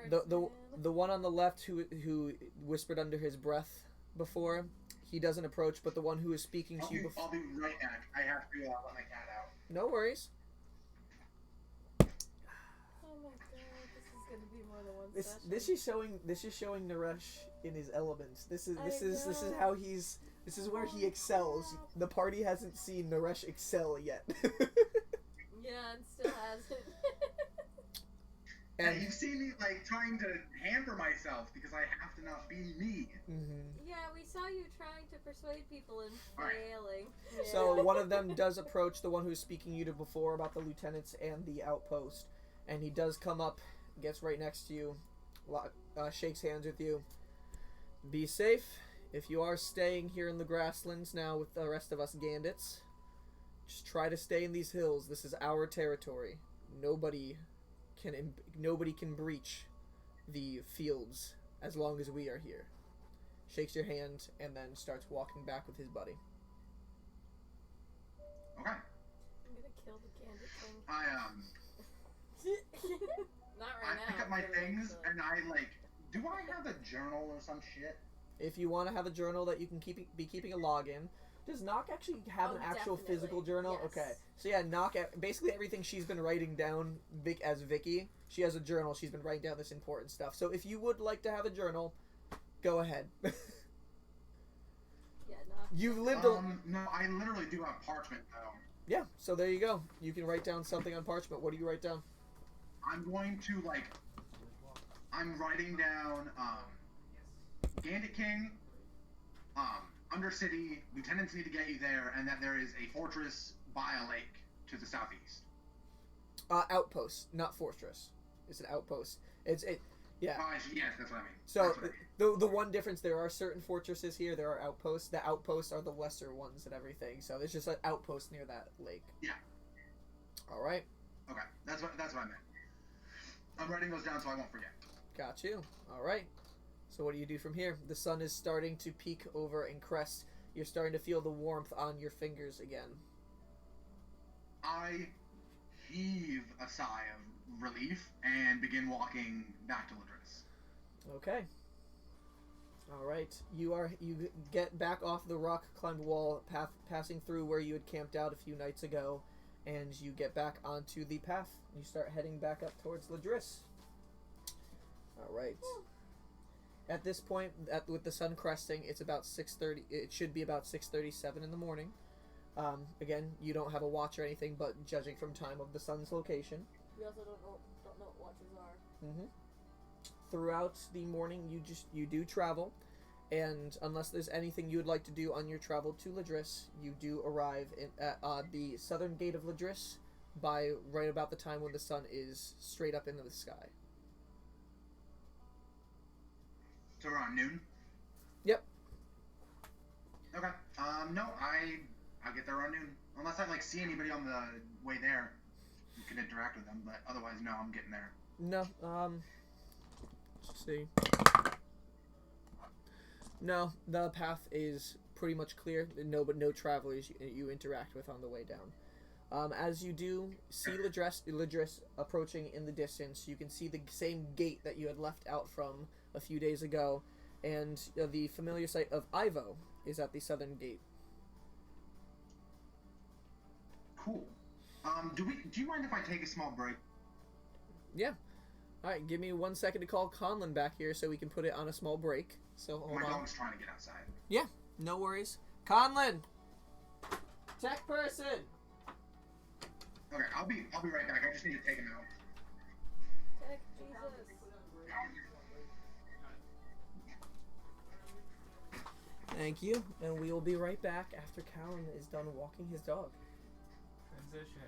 Yeah. The one on the left who whispered under his breath before, he doesn't approach, but the one who is speaking to you before... I'll be right back. I have to let my cat out. No worries. Oh my god, this is gonna be more than one session. This is showing Naresh in his elements. This is how he's... This is where he excels. The party hasn't seen Naresh excel yet. Yeah, and still hasn't. And you've seen me trying to hamper myself because I have to not be me. Mm-hmm. Yeah, we saw you trying to persuade people and Right. failing. Yeah. So one of them does approach the one who was speaking to you before about the lieutenants and the outpost, and he does come up, gets right next to you, shakes hands with you. Be safe. If you are staying here in the grasslands now with the rest of us Gandits, just try to stay in these hills. This is our territory. Nobody can breach the fields as long as we are here. Shakes your hand and then starts walking back with his buddy. Okay. I'm gonna kill the Gandit thing. Not I right now. pick up my but things eventually. and I do I have a journal or some shit? If you want to have a journal that you can be keeping a log in. Does Nock actually have an actual definitely. physical journal? Yes. Okay. So yeah, Nock, basically everything she's been writing down as Vicky, she has a journal. She's been writing down this important stuff. So if you would like to have a journal, go ahead. Yeah, not. You've lived No, I literally do have parchment though. Yeah, so there you go. You can write down something on parchment. What do you write down? I'm going to I'm writing down Gandit King, Undercity, lieutenants need to get you there, and that there is a fortress by a lake to the southeast. Outpost, not fortress. It's an outpost. Yeah. Yes, that's what I mean. So That's what I mean. the one difference, there are certain fortresses here. There are outposts. The outposts are the lesser ones and everything. So there's just an outpost near that lake. Yeah. All right. Okay, that's what I meant. I'm writing those down so I won't forget. Got you. All right. So what do you do from here? The sun is starting to peak over and crest. You're starting to feel the warmth on your fingers again. I heave a sigh of relief and begin walking back to Ladris. Okay. All right. You get back off the rock-climbed wall path, passing through where you had camped out a few nights ago, and you get back onto the path. You start heading back up towards Ladris. All right. At this point, with the sun cresting, it's about 6:30. It should be about 6:37 in the morning. Again, you don't have a watch or anything, but judging from time of the sun's location. We also don't know what watches are. Mm-hmm. Throughout the morning, you do travel, and unless there's anything you would like to do on your travel to Ladris, you do arrive at the southern gate of Ladris by right about the time when the sun is straight up into the sky. So around noon? Yep. Okay. No, I get there around noon. Unless I see anybody on the way there, you can interact with them. But otherwise, no, I'm getting there. No. Let's see. No, the path is pretty much clear. No travelers you interact with on the way down. As you do see Ladris approaching in the distance, you can see the same gate that you had left out from a few days ago, and the familiar sight of Ivo is at the southern gate. Cool. Do you mind if I take a small break? Yeah. All right, give me 1 second to call Conlon back here so we can put it on a small break. So hold My on. dog's trying to get outside. Yeah, no worries. Conlon, tech person. Okay, I'll be right back. I just need to take him out. Tech Jesus. Thank you, and we will be right back after Callan is done walking his dog. Transition.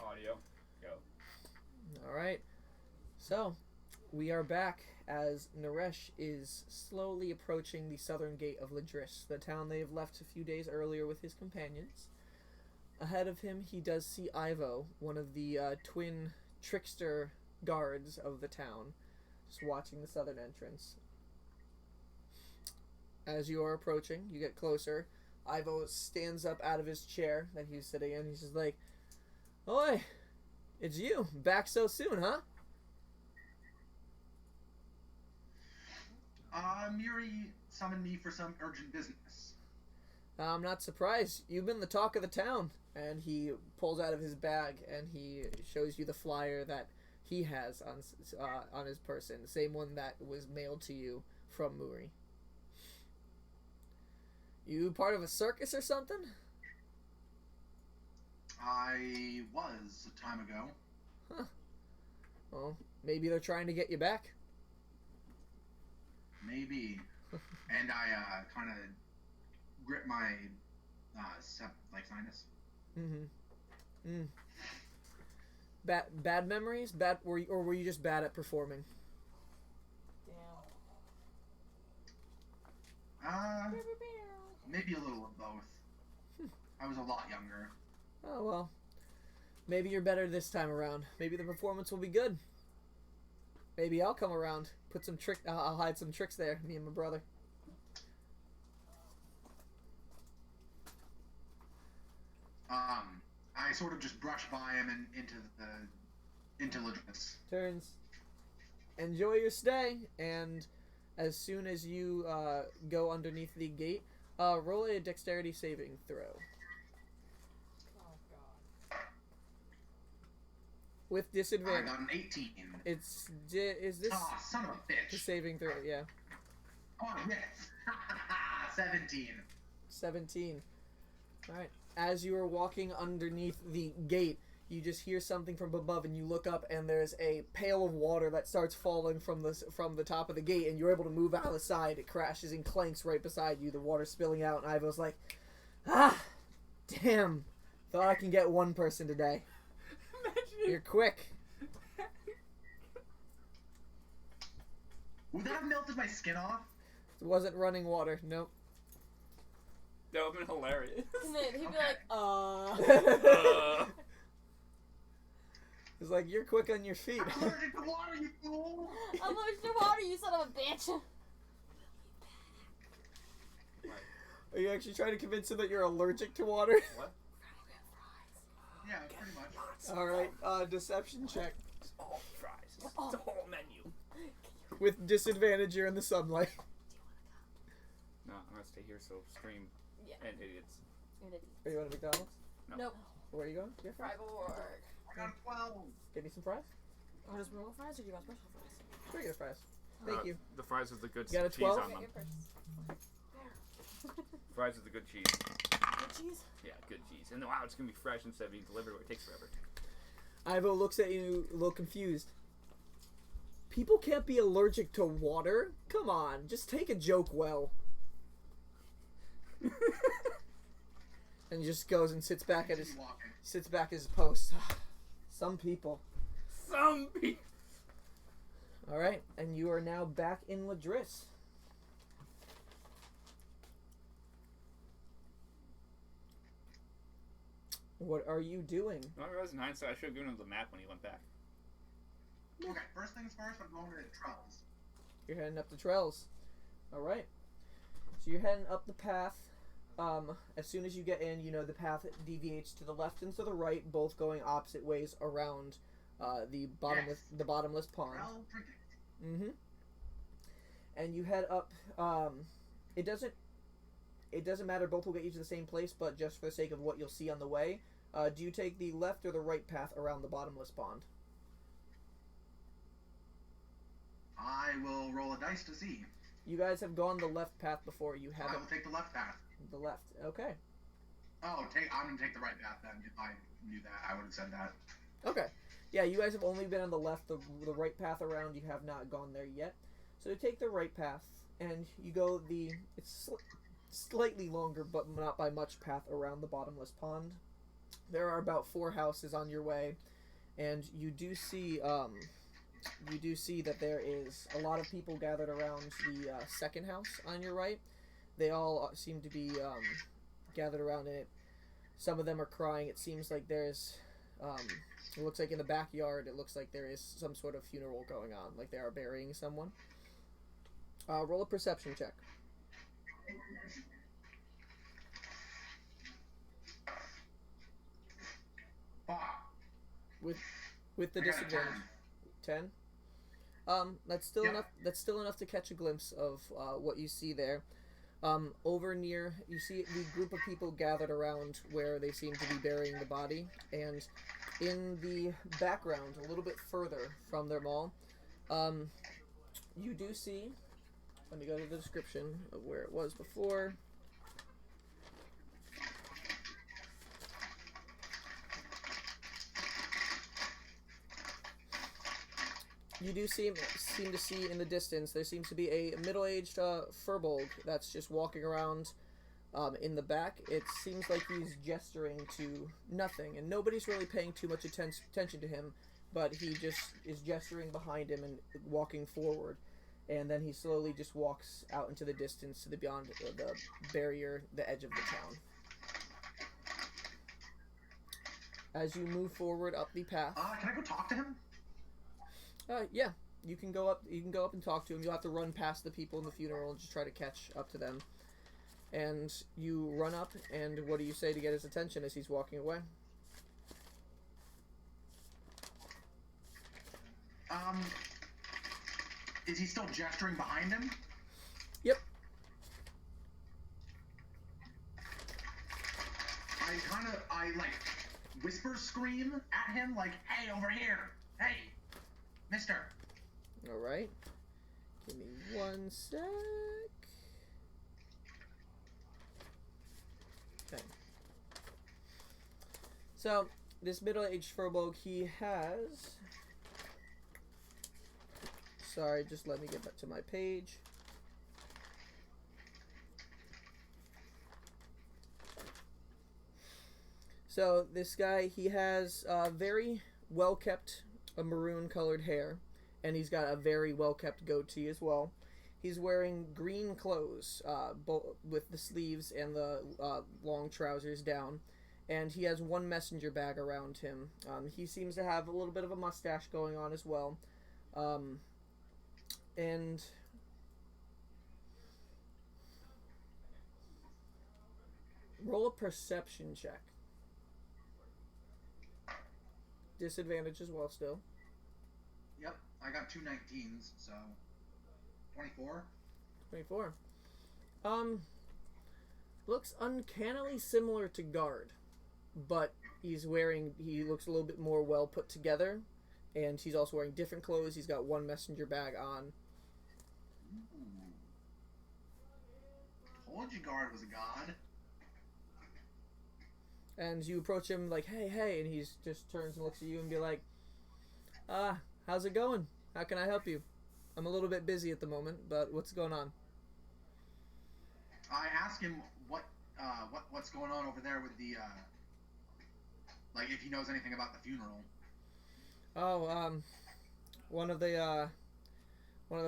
audio. Go. All right. So, we are back as Naresh is slowly approaching the southern gate of Ladris, the town they have left a few days earlier with his companions. Ahead of him, he does see Ivo, one of the twin trickster guards of the town, just watching the southern entrance. As you are approaching, you get closer. Ivo stands up out of his chair that he's sitting in. He's just like, "Oi, it's you. Back so soon, huh?" Muri summoned me for some urgent business. I'm not surprised. You've been the talk of the town. And he pulls out of his bag and he shows you the flyer that he has on his person, the same one that was mailed to you from Muri. You part of a circus or something? I was a time ago. Huh. Well, maybe they're trying to get you back. Maybe. And I kind of grip my sinus. Mm-hmm. Bad memories? Were you just bad at performing? Damn. Maybe a little of both. I was a lot younger. Oh well. Maybe you're better this time around. Maybe the performance will be good. Maybe I'll come around. I'll hide some tricks there, me and my brother. I sort of just brush by him and into Ladris. Turns. Enjoy your stay, and as soon as you go underneath the gate, roll a dexterity saving throw. Oh god. With I disadvantage. got an 18. Is this Son of a the bitch. saving throw? Yeah. Oh, yes. 17. 17. Alright. As you are walking underneath the gate, you just hear something from above, and you look up, and there's a pail of water that starts falling from the top of the gate, and you're able to move out of the side. It crashes and clanks right beside you, the water spilling out, and Ivo's like, damn, thought I can get one person today. You're quick. Would that have melted my skin off? It wasn't running water, nope. That would have been hilarious. And then he'd be like, It's like, you're quick on your feet. I'm allergic to water, you fool! I'm allergic to water, you son of a bitch. Are you actually trying to convince him that you're allergic to water? What? Yeah, pretty much. Alright, deception check. It's all fries. It's a whole menu. With disadvantage, you're in the sunlight. No, I'm gonna stay here so stream and idiots. Are you going to McDonald's? No. Nope. Where are you going? Yeah, Fry board. I got a 12. Get me some fries? Want just normal fries or do you want special fries? Regular fries. Thank you. The fries with the good You got a cheese 12? on Okay, them. your purchase. Fries with the good cheese. Good cheese? Yeah, good cheese. And wow, it's gonna be fresh instead of being delivered where it takes forever. Ivo looks at you a little confused. People can't be allergic to water? Come on, just take a joke well. And just goes and sits back at his post. Some people. Some people. All right, and you are now back in Ladris. What are you doing? I realized in hindsight I should have given him the map when he went back. Okay, first things first, I'm going to Trells. You're heading up the trails. All right. So you're heading up the path. As soon as you get in, you know the path deviates to the left and to the right, both going opposite ways around the bottomless pond. Trell drinking. Mm-hmm. And you head up. It doesn't matter. Both will get you to the same place, but just for the sake of what you'll see on the way, do you take the left or the right path around the bottomless pond? I will roll a dice to see. You guys have gone the left path before. You I haven't will take the left path. the left. Okay. Oh, I'm going to take the right path then. If I knew that, I would have said that. Okay. Yeah, you guys have only been on the left, the right path around. You have not gone there yet. So you take the right path, and you go it's slightly longer, but not by much path around the bottomless pond. there are about 4 houses on your way, and you do see that there is a lot of people gathered around the second house on your right. They all seem to be gathered around it. Some of them are crying. It seems like there's, it looks like in the backyard, it looks like there is some sort of funeral going on, like they are burying someone. Roll a perception check. With the disadvantage. 10. That's still enough. That's still enough to catch a glimpse of what you see there. Over near, you see the group of people gathered around where they seem to be burying the body, and in the background, a little bit further from them all, you do see. Let me go to the description of where it was before. You do seem to see in the distance, there seems to be a middle-aged furbolg that's just walking around in the back. It seems like he's gesturing to nothing, and nobody's really paying too much attention to him, but he just is gesturing behind him and walking forward, and then he slowly just walks out into the distance to the beyond the barrier, the edge of the town. As you move forward up the path... Can I go talk to him? Yeah, you can go up. You can go up and talk to him. You'll have to run past the people in the funeral and just try to catch up to them. And you run up, and what do you say to get his attention as he's walking away? Is he still gesturing behind him? Yep. I whisper scream at him, like, hey, over here, hey. Mister. Alright. Give me 1 sec. Okay. So, this middle-aged furbolg, he has... Sorry, just let me get back to my page. So, this guy, he has very well-kept... a maroon-colored hair, and he's got a very well-kept goatee as well. He's wearing green clothes, with the sleeves and the long trousers down, and he has one messenger bag around him. He seems to have a little bit of a mustache going on as well, and roll a perception check. Disadvantage as well still. Yep, I got 2 19s, so 24. 24. Looks uncannily similar to Guard, but he looks a little bit more well put together, and he's also wearing different clothes. He's got one messenger bag on. Ooh. Told you Guard was a god. And you approach him like, hey, and he just turns and looks at you and be like, how's it going? How can I help you? I'm a little bit busy at the moment, but what's going on? I ask him what's going on over there with the, if he knows anything about the funeral. Oh, one of the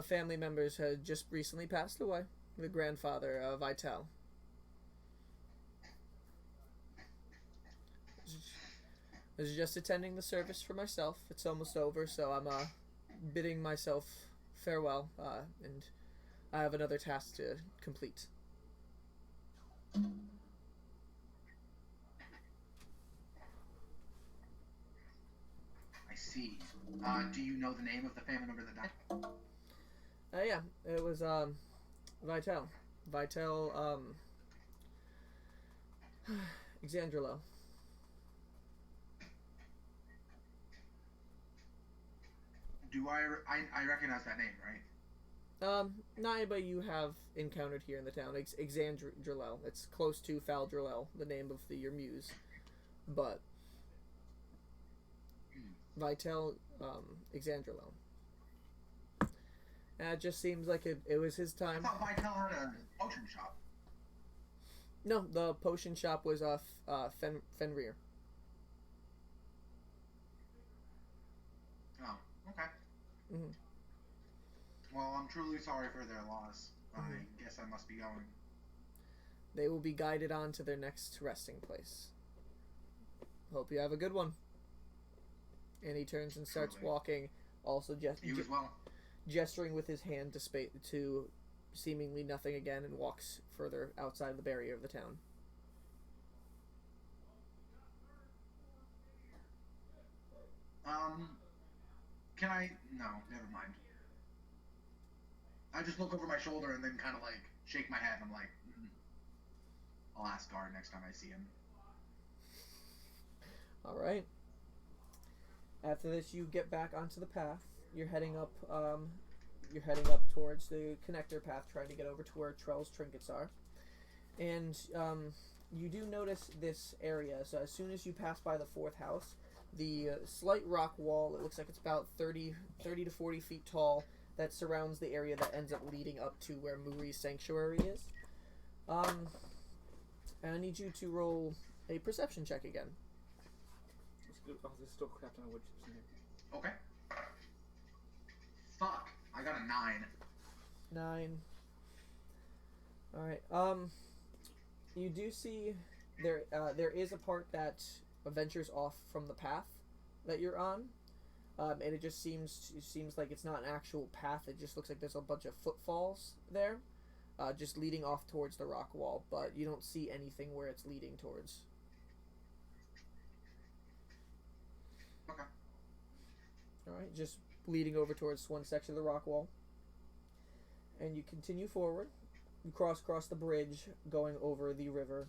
family members had just recently passed away. The grandfather, Vital. I was just attending the service for myself. It's almost over, so I'm bidding myself farewell, and I have another task to complete. I see. Do you know the name of the family member that died? Yeah, it was Vital. Vital, Exandrilo. Do I recognize that name, right? Not anybody you have encountered here in the town. Exandrilo. It's close to Faldrillel, the name of your muse. But Vital, Exandrilo. And it just seems like it was his time. I thought Vital had a potion shop. No, the potion shop was Fenrir. Mhm. Well, I'm truly sorry for their loss. I guess I must be going. They will be guided on to their next resting place. Hope you have a good one. And he turns and starts Truly. walking, also You as well. gesturing with his hand to seemingly nothing again, and walks further outside the barrier of the town. Can I? No, never mind. I just look over my shoulder and then kind of like shake my head. I'm like, I'll ask Guard next time I see him. All right. After this, you get back onto the path. You're heading up. You're heading up towards the connector path, trying to get over to where Trell's trinkets are. And you do notice this area. So as soon as you pass by the fourth house, the slight rock wall, it looks like it's about 30 to 40 feet tall, that surrounds the area that ends up leading up to where Muri's sanctuary is. And I need you to roll a perception check again. It's good. Oh, there's still crap on wood chips in here. Okay. Fuck. I got a 9. 9. Alright, you do see there is a part that ventures off from the path that you're on, and it just seems like it's not an actual path. It just looks like there's a bunch of footfalls there, just leading off towards the rock wall, but you don't see anything where it's leading towards. Okay. Alright, just leading over towards one section of the rock wall. And you continue forward. You cross the bridge going over the river,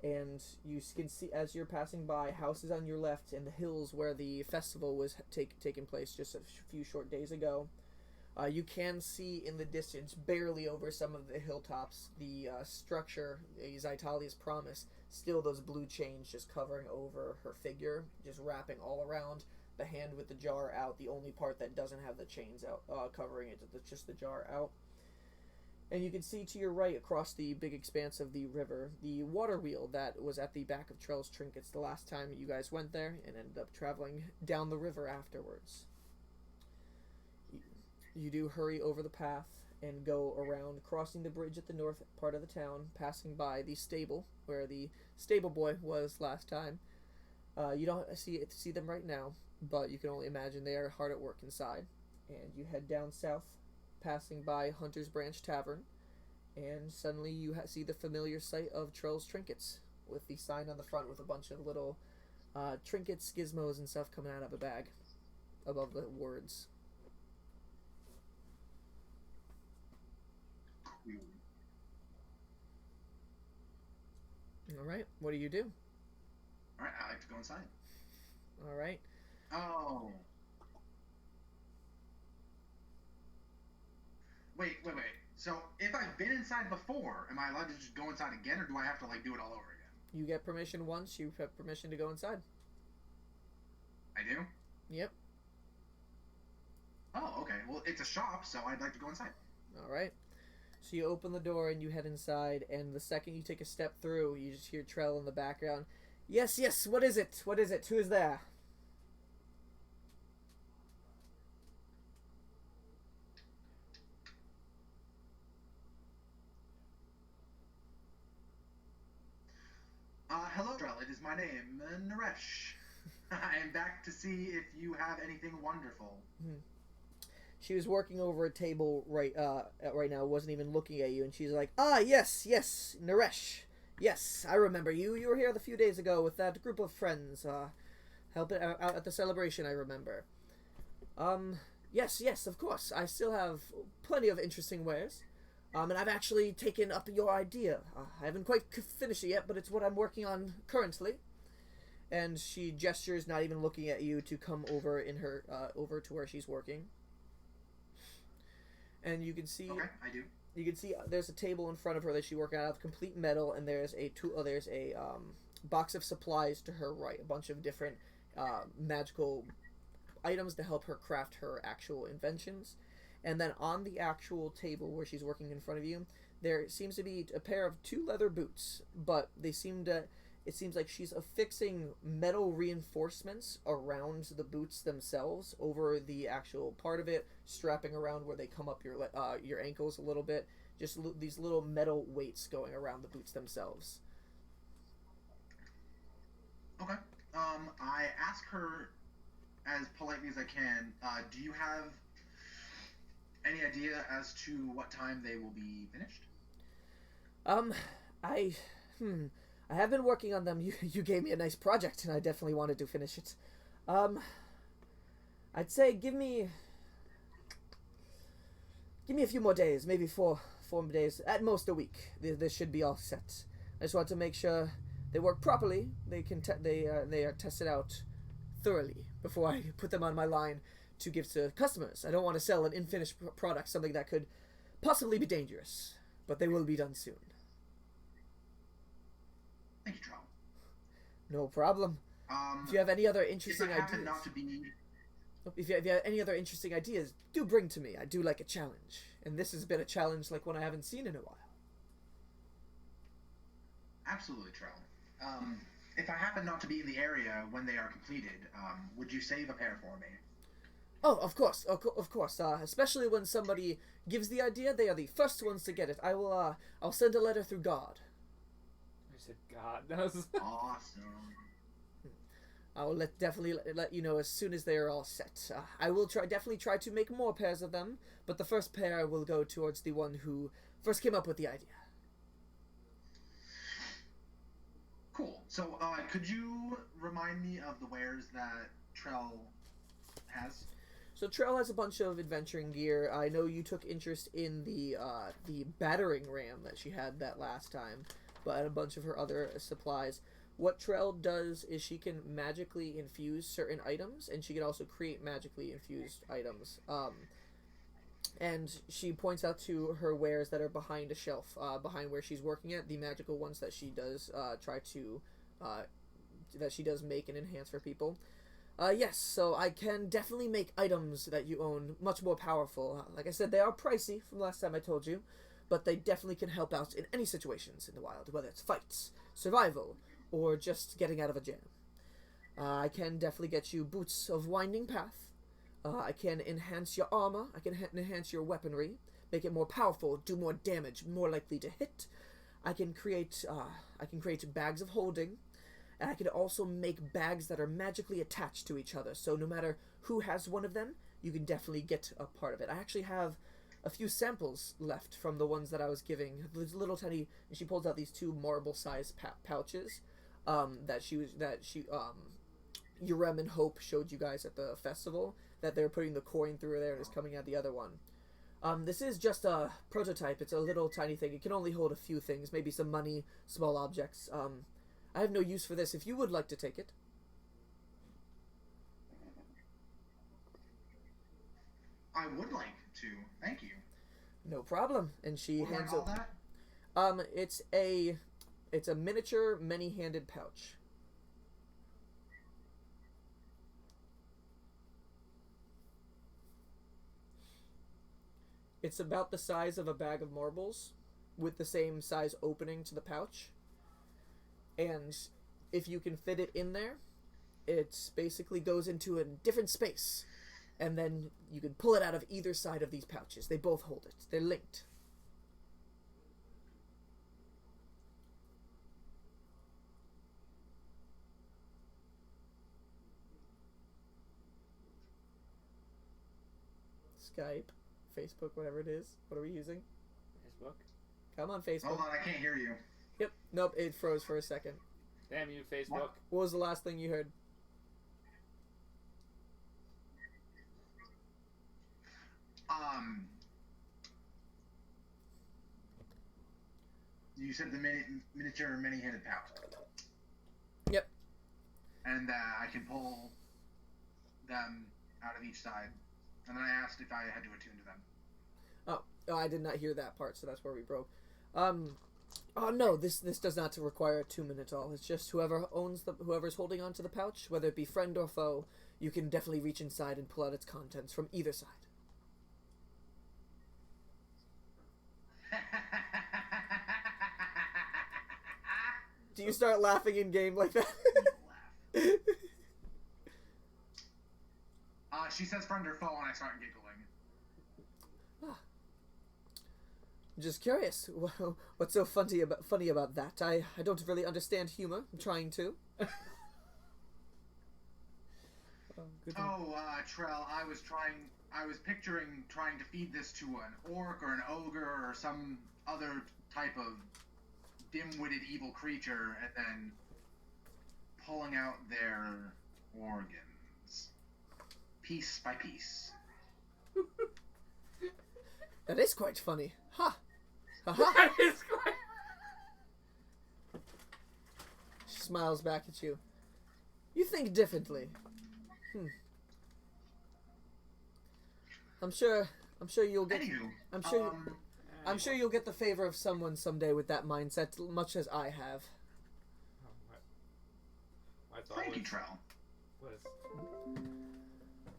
and you can see, as you're passing by, houses on your left and the hills where the festival was taking place just a few short days ago. You can see in the distance, barely over some of the hilltops, the structure, Zytalia's promise, still those blue chains just covering over her figure, just wrapping all around. The hand with the jar out, the only part that doesn't have the chains out covering it, just the jar out. And you can see to your right, across the big expanse of the river, the water wheel that was at the back of Trell's trinkets the last time you guys went there, and ended up traveling down the river afterwards. You do hurry over the path and go around, crossing the bridge at the north part of the town, passing by the stable, where the stable boy was last time. You don't see them right now, but you can only imagine they are hard at work inside. And you head down south, passing by Hunter's Branch Tavern, and suddenly you see the familiar sight of Trell's trinkets, with the sign on the front with a bunch of little trinkets, gizmos, and stuff coming out of a bag above the words. Alright, what do you do? Alright, I like to go inside. Alright. Oh. Wait. So, if I've been inside before, am I allowed to just go inside again, or do I have to, like, do it all over again? You get permission once, you have permission to go inside. I do? Yep. Oh, okay. Well, it's a shop, so I'd like to go inside. Alright. So you open the door and you head inside, and the second you take a step through, you just hear Trell in the background. Yes, what is it? What is it? Who is there? Hello, Trell. It is my name, Naresh. I am back to see if you have anything wonderful. She was working over a table right now, wasn't even looking at you, and she's like, yes, Naresh. Yes, I remember you. You were here a few days ago with that group of friends, helping out at the celebration, I remember. Yes, of course. I still have plenty of interesting wares. And I've actually taken up your idea. I haven't quite finished it yet, but it's what I'm working on currently. And she gestures, not even looking at you, to come over over to where she's working. And you can see. Okay, I do. You can see there's a table in front of her that she's working out of complete metal, and there's a box of supplies to her right, a bunch of different magical items to help her craft her actual inventions. And then on the actual table where she's working in front of you, there seems to be a pair of 2 leather boots, but they seem to, it seems like she's affixing metal reinforcements around the boots themselves over the actual part of it, strapping around where they come up your ankles a little bit. Just these little metal weights going around the boots themselves. Okay. I ask her as politely as I can, do you have any idea as to what time they will be finished? I have been working on them. You gave me a nice project, and I definitely wanted to finish it. I'd say give me a few more days, maybe four days, at most a week. This should be all set. I just want to make sure they work properly. They are tested out thoroughly before I put them on my line to give to customers. I don't want to sell an unfinished product, something that could possibly be dangerous, but they will be done soon. Thank you, Trell. No problem. If you have any other interesting ideas, if you have any other interesting ideas, do bring to me. I do like a challenge, and this has been a challenge like one I haven't seen in a while. Absolutely, Trell. If I happen not to be in the area when they are completed, would you save a pair for me? Oh, of course. Especially when somebody gives the idea, they are the first ones to get it. I'll send a letter through God. I said God. That was Awesome. I will definitely let you know as soon as they are all set. I will definitely try to make more pairs of them, but the first pair will go towards the one who first came up with the idea. Cool. So, could you remind me of the wares that Trell has? So Trell has a bunch of adventuring gear. I know you took interest in the battering ram that she had that last time, but a bunch of her other supplies. What Trell does is she can magically infuse certain items, and she can also create magically infused items. And she points out to her wares that are behind a shelf, behind where she's working at, the magical ones that she does make and enhance for people. Yes, so I can definitely make items that you own much more powerful. Like I said, they are pricey from last time I told you, but they definitely can help out in any situations in the wild, whether it's fights, survival, or just getting out of a jam. I can definitely get you boots of winding path. I can enhance your armor. I can enhance your weaponry, make it more powerful, do more damage, more likely to hit. I can create bags of holding, and I can also make bags that are magically attached to each other. So no matter who has one of them, you can definitely get a part of it. I actually have a few samples left from the ones that I was giving. These little tiny, and she pulls out these two marble-sized pouches that Urem and Hope showed you guys at the festival, that they're putting the coin through there and it's coming out the other one. This is just a prototype. It's a little tiny thing. It can only hold a few things, maybe some money, small objects. I have no use for this if you would like to take it. I would like to. Thank you. No problem. And she What do I hands call it. that? It's a miniature many-handed pouch. It's about the size of a bag of marbles, with the same size opening to the pouch. And if you can fit it in there, it basically goes into a different space. And then you can pull it out of either side of these pouches. They both hold it. They're linked. Skype, Facebook, whatever it is. What are we using? Facebook. Come on, Facebook. Hold on, I can't hear you. Yep. Nope, it froze for a second. Damn you, Facebook. What was the last thing you heard? You said the miniature many-handed pouch. Yep. And I can pull them out of each side. And then I asked if I had to attune to them. Oh, I did not hear that part, so that's where we broke. Oh no, this does not require attunement at all. It's just whoever's holding onto the pouch, whether it be friend or foe, you can definitely reach inside and pull out its contents from either side. Do you start laughing in game like that? She says friend or foe, and I start giggling. Just curious. What's so funny about that? I don't really understand humor. I'm trying to. Trell, I was picturing trying to feed this to an orc or an ogre or some other type of dim-witted evil creature, and then pulling out their organs, piece by piece. That is quite funny. Ha! Ha That is quite... She smiles back at you. You think differently. I'm sure you'll get. Anywho, I'm sure you'll get the favor of someone someday with that mindset, much as I have. My thought thank you, Trell.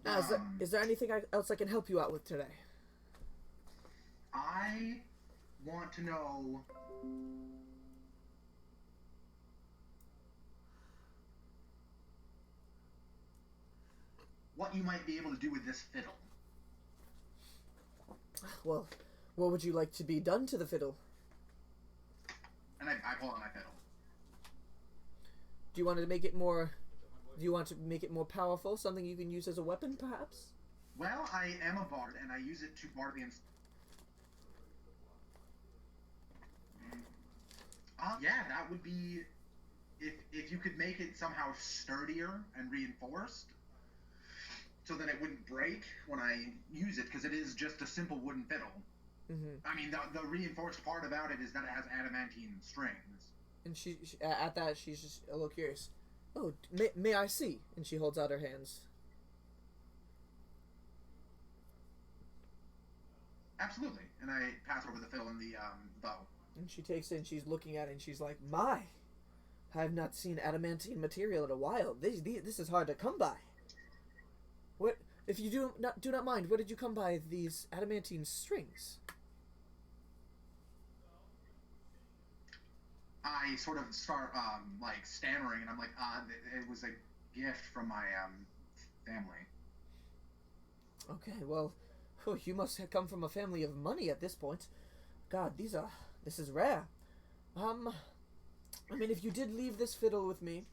was Is there anything else I can help you out with today? I want to know what you might be able to do with this fiddle. Well, what would you like to be done to the fiddle? And I pull out my fiddle. Do you want to make it more powerful? Something you can use as a weapon, perhaps? Well, I am a bard, and I use it to bard against. Yeah, that would be if you could make it somehow sturdier and reinforced, so that it wouldn't break when I use it, because it is just a simple wooden fiddle. Mm-hmm. I mean, the reinforced part about it is that it has adamantine strings. And she at that she's just a little curious. Oh, may I see? And she holds out her hands. Absolutely. And I pass over the fiddle and the bow. And she takes it and she's looking at it and she's like, my, I have not seen adamantine material in a while. This is hard to come by. What, if you do not mind, where did you come by these adamantine strings? I sort of start, like, stammering, and I'm like, it was a gift from my, family. Okay, well, you must have come from a family of money at this point. God, this is rare. I mean, if you did leave this fiddle with me,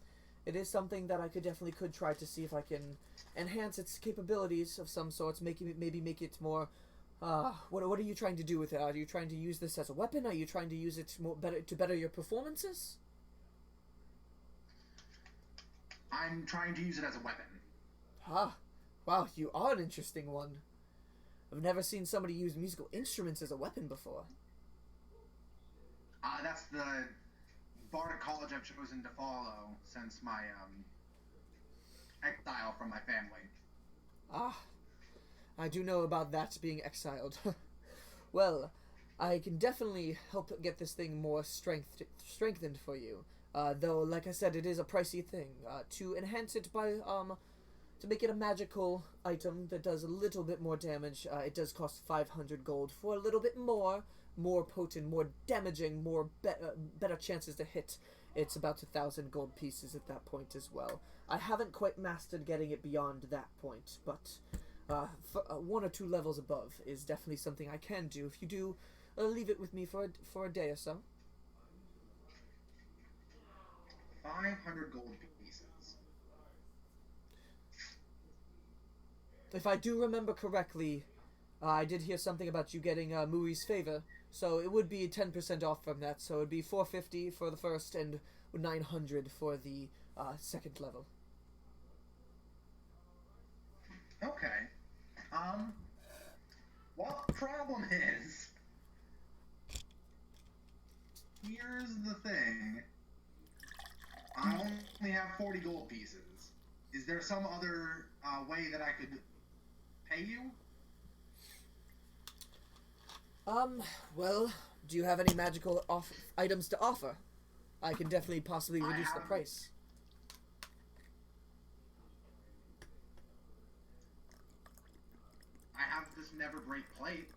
it is something that I definitely could try to see if I can enhance its capabilities of some sorts, maybe make it more. What are you trying to do with it? Are you trying to use this as a weapon? Are you trying to use it to better your performances? I'm trying to use it as a weapon. Wow, you are an interesting one. I've never seen somebody use musical instruments as a weapon before. That's the bardic college I've chosen to follow since my, exile from my family. I do know about that, being exiled. Well, I can definitely help get this thing more strengthened for you. Though, like I said, it is a pricey thing. To enhance it by, to make it a magical item that does a little bit more damage, it does cost 500 gold. For a little bit more potent, more damaging, better chances to hit, it's about 1,000 gold pieces at that point as well. I haven't quite mastered getting it beyond that point, but one or two levels above is definitely something I can do if you do leave it with me for a day or so. 500 gold pieces. If I do remember correctly, I did hear something about you getting Muri's favor, so it would be 10% off from that. So it would be 450 for the first and 900 for the second level. Okay. Well, the problem is, here's the thing. I only have 40 gold pieces. Is there some other way that I could pay you? Well, do you have any magical items to offer? I can definitely possibly reduce the price. I have this never break plate.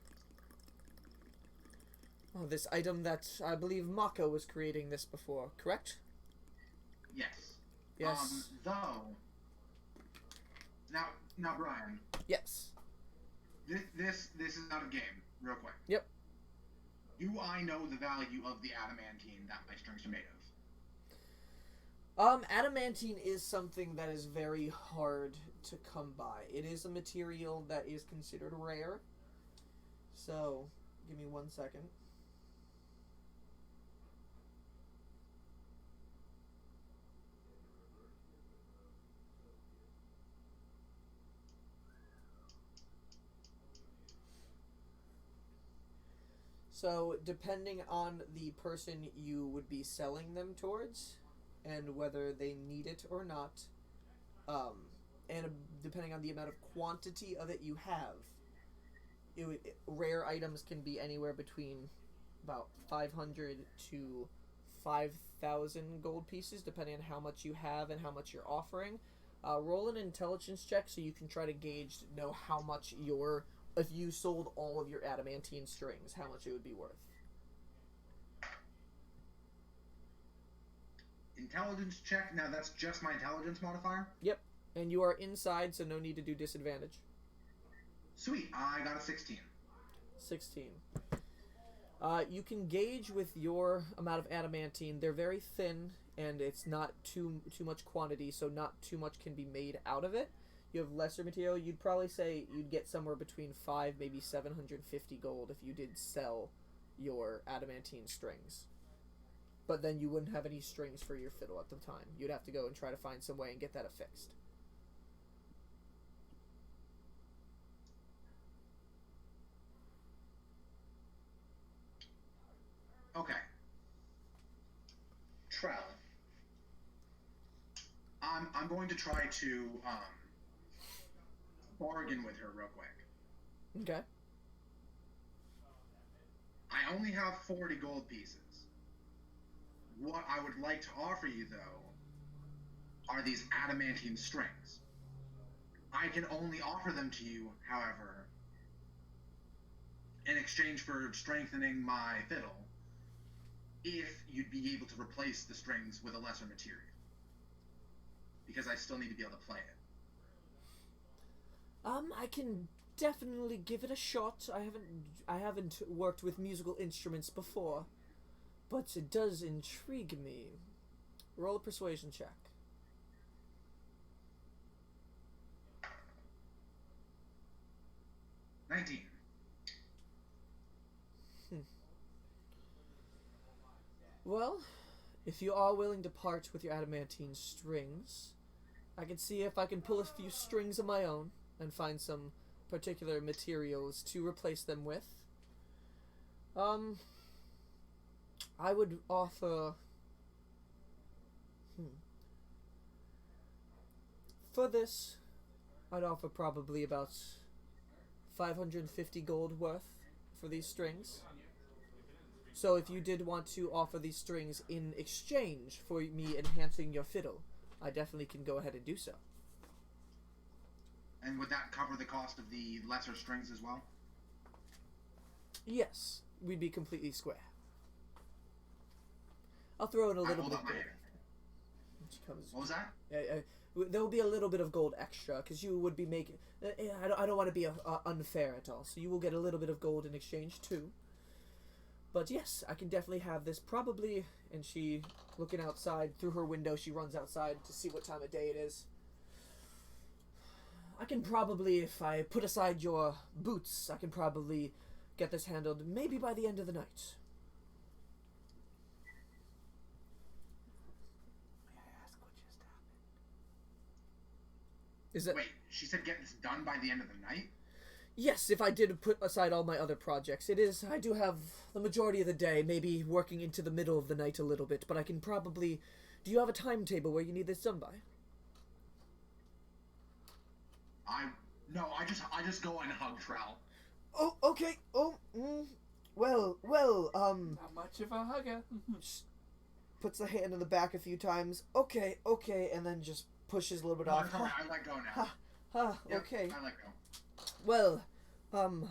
Oh, this item that I believe Mako was creating this before, correct? Yes. Yes. Though. Now, Brian. Yes. This is out of game, real quick. Yep. Do I know the value of the adamantine that my strings are made of? Adamantine is something that is very hard to come by. It is a material that is considered rare. So, give me 1 second. So, depending on the person you would be selling them towards, and whether they need it or not, and depending on the amount of quantity of it you have, rare items can be anywhere between about 500 to 5,000 gold pieces, depending on how much you have and how much you're offering. Roll an intelligence check so you can try to know how much if you sold all of your adamantine strings, how much it would be worth. Intelligence check. Now that's just my intelligence modifier? Yep. And you are inside, so no need to do disadvantage. Sweet. I got a 16. 16. You can gauge with your amount of adamantine. They're very thin, and it's not too much quantity, so not too much can be made out of it. You have lesser material. You'd probably say you'd get somewhere between 5, maybe 750 gold if you did sell your adamantine strings. But then you wouldn't have any strings for your fiddle at the time. You'd have to go and try to find some way and get that affixed. Okay. Trell. I'm going to try to bargain with her real quick. Okay. I only have 40 gold pieces. What I would like to offer you, though, are these adamantine strings. I can only offer them to you, however, in exchange for strengthening my fiddle, if you'd be able to replace the strings with a lesser material. Because I still need to be able to play it. I can definitely give it a shot. I haven't worked with musical instruments before, but it does intrigue me. Roll a persuasion check. $19. Well, if you are willing to part with your adamantine strings, I can see if I can pull a few strings of my own and find some particular materials to replace them with. I would offer... For this, I'd offer probably about 550 gold worth for these strings. So if you did want to offer these strings in exchange for me enhancing your fiddle, I definitely can go ahead and do so. And would that cover the cost of the lesser strings as well? Yes, we'd be completely square. I'll throw in a little bit of gold. What was that? There will be a little bit of gold extra, because you would be making... I don't want to be unfair at all, so you will get a little bit of gold in exchange too. But yes, I can definitely have this probably... And she, looking outside through her window, she runs outside to see what time of day it is. I can probably, if I put aside your boots, I can probably get this handled maybe by the end of the night. May I ask what just happened? Is that... Wait, she said get this done by the end of the night? Yes, if I did put aside all my other projects. I do have the majority of the day, maybe working into the middle of the night a little bit, but I can probably... Do you have a timetable where you need this done by? No, I just go and hug Trell. Oh, okay. Oh, well, Not much of a hugger. puts the hand on the back a few times. Okay, and then just pushes a little bit off. I let go now. Yep, okay. I let go. Well,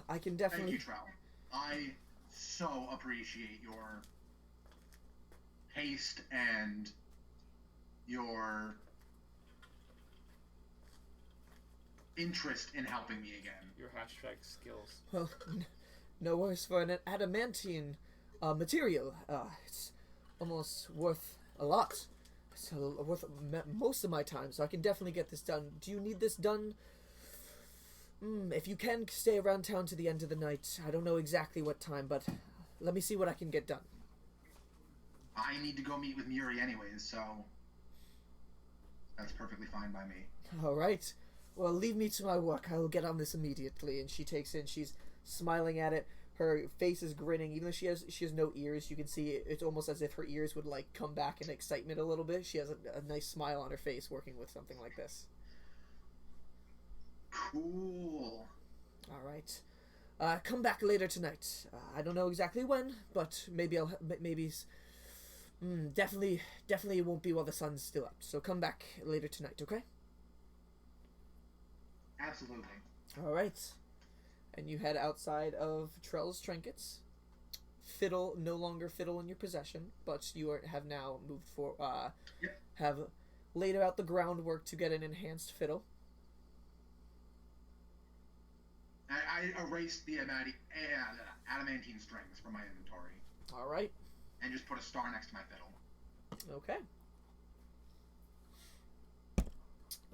I can definitely... Thank you, Trell. I so appreciate your haste and your interest in helping me again. Your hashtag skills. Well, no worse for an adamantine material. It's almost worth a lot. It's worth most of my time, so I can definitely get this done. Do you need this done? If you can stay around town to the end of the night, I don't know exactly what time, but let me see what I can get done. I need to go meet with Muri anyways, so that's perfectly fine by me. All right. Well, leave me to my work. I will get on this immediately. And she takes it, and she's smiling at it. Her face is grinning, even though she has no ears. You can see it's almost as if her ears would like come back in excitement a little bit. She has a nice smile on her face working with something like this. Cool. All right. Come back later tonight. I don't know exactly when, but maybe definitely it won't be while the sun's still up. So come back later tonight, okay? Absolutely. All right. And you head outside of Trell's Trinkets. Fiddle, no longer fiddle in your possession, but you have now moved for, have laid out the groundwork to get an enhanced fiddle. I erased the adamantine strings from my inventory. All right. And just put a star next to my fiddle. Okay.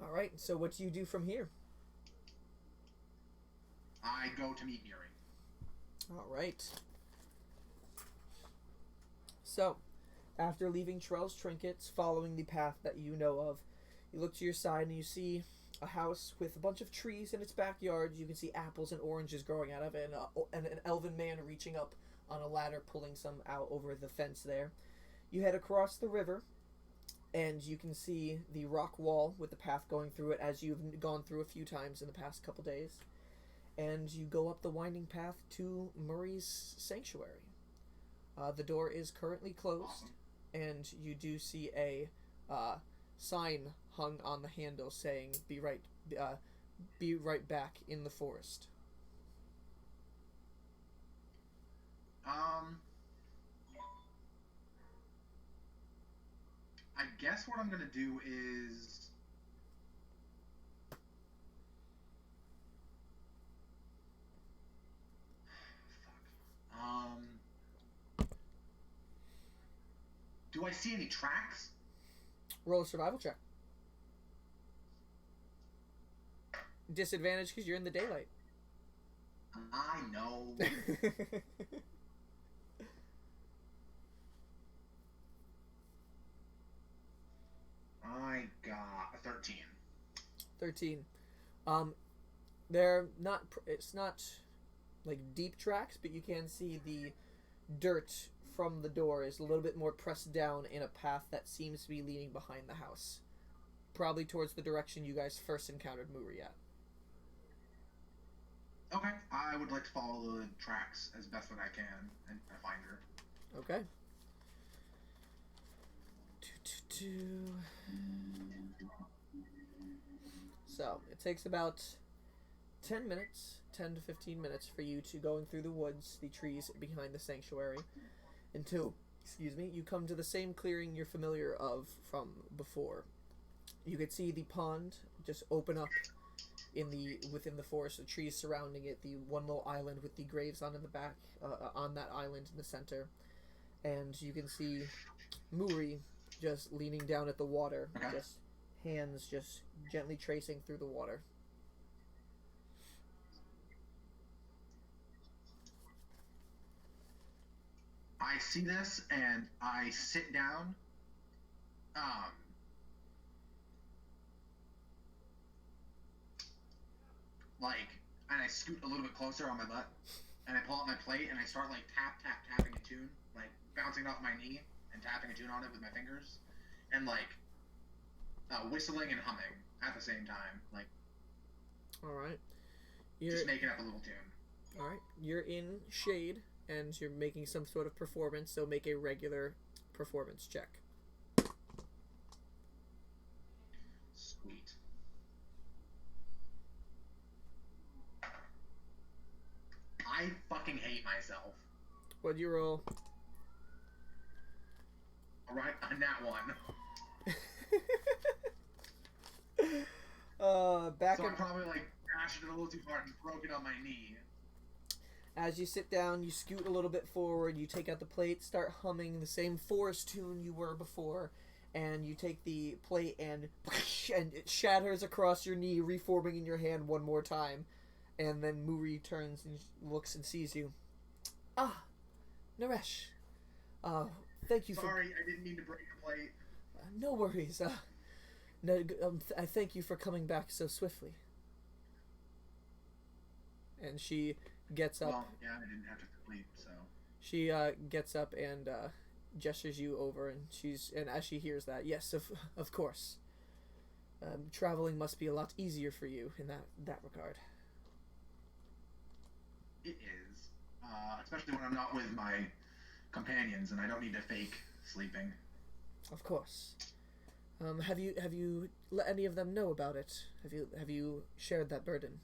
All right. So what do you do from here? I go to meet Muri. All right. So, after leaving Trell's Trinkets, following the path that you know of, you look to your side and you see a house with a bunch of trees in its backyard. You can see apples and oranges growing out of it, and an elven man reaching up on a ladder, pulling some out over the fence there. You head across the river, and you can see the rock wall with the path going through it, as you've gone through a few times in the past couple days. And you go up the winding path to Muri's sanctuary. The door is currently closed, and you do see a sign hung on the handle saying, be right back in the forest. I guess what I'm gonna do is do I see any tracks? Roll a survival check. Disadvantage because you're in the daylight. I know. I got a 13. 13. They're not. It's not like deep tracks, but you can see the dirt from the door is a little bit more pressed down in a path that seems to be leading behind the house, probably towards the direction you guys first encountered Muri at. Okay, I would like to follow the tracks as best that I can and find her. Okay. So, it takes about 10 minutes, 10 to 15 minutes for you to going through the woods, the trees behind the sanctuary, until, you come to the same clearing you're familiar of from before. You could see the pond just open up within the forest, the trees surrounding it, the one little island with the graves on in the back, on that island in the center, and you can see Muri just leaning down at the water, just hands just gently tracing through the water. I see this and I sit down. And I scoot a little bit closer on my butt, and I pull out my plate and I start tapping a tune, bouncing off my knee and tapping a tune on it with my fingers, and whistling and humming at the same time, All right. Just making up a little tune. All right. You're in shade, and you're making some sort of performance, so make a regular performance check. Sweet. I fucking hate myself. What'd you roll? Alright, a nat 1. Back So I in, probably like crashed it a little too hard and broke it on my knee. as you sit down, you scoot a little bit forward, you take out the plate, start humming the same forest tune you were before, and you take the plate and it shatters across your knee, reforming in your hand one more time. And then Muri turns and looks and sees you. Ah, Naresh. Thank you Sorry, I didn't mean to break the plate. no worries. I thank you for coming back so swiftly. And she gets up. Well, yeah, I didn't have to sleep, so. She gets up and gestures you over, and as she hears that, yes, of course. Traveling must be a lot easier for you in that regard. It is. Especially when I'm not with my companions and I don't need to fake sleeping. Of course. Have you let any of them know about it? Have you shared that burden?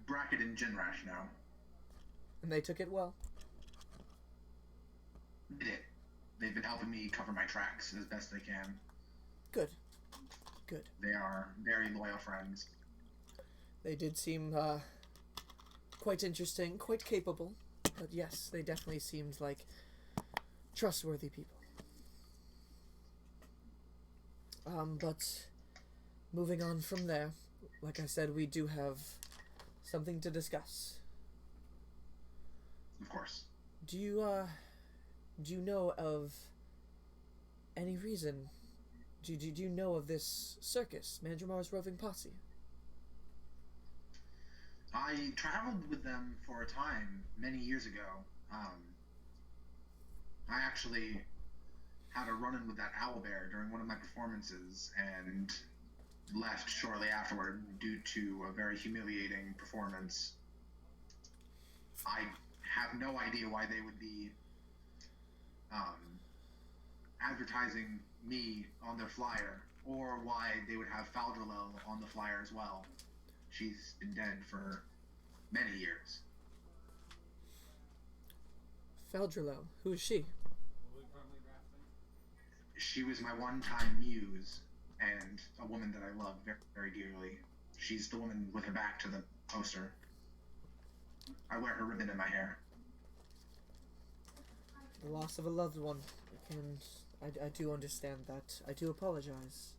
Bracket and Jinrash now. And they took it well? They did. They've been helping me cover my tracks as best they can. Good. They are very loyal friends. They did seem quite interesting, quite capable. But yes, they definitely seemed like trustworthy people. But moving on from there, like I said, we do have something to discuss. Of course. Do you know of any reason? Do you know of this circus, Mandramar's Roving Posse? I traveled with them for a time many years ago. I actually had a run-in with that owlbear during one of my performances and left shortly afterward due to a very humiliating performance. I have no idea why they would be advertising me on their flyer, or why they would have Faldrelel on the flyer as well. She's been dead for many years. Faldrelel, who is she? She was my one-time muse, and a woman that I love very, very dearly. She's the woman with her back to the poster. I wear her ribbon in my hair. The loss of a loved one, and I do understand that. I do apologize.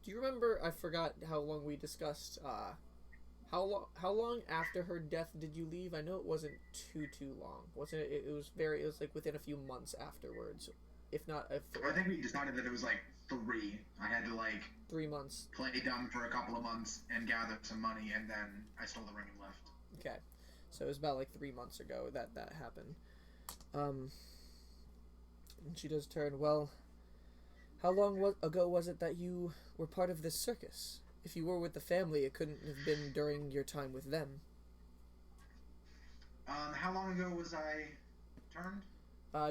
Do you remember? I forgot how long we discussed. How long after her death did you leave? I know it wasn't too long. Wasn't it? It was like within a few months afterwards, if not. I think we decided that it was like 3. I had to 3 months. play dumb for a couple of months and gather some money, and then I stole the ring and left. Okay, so it was about 3 months ago that happened. And she does turn. Well, how long ago was it that you were part of this circus? If you were with the family, it couldn't have been during your time with them. How long ago was I turned?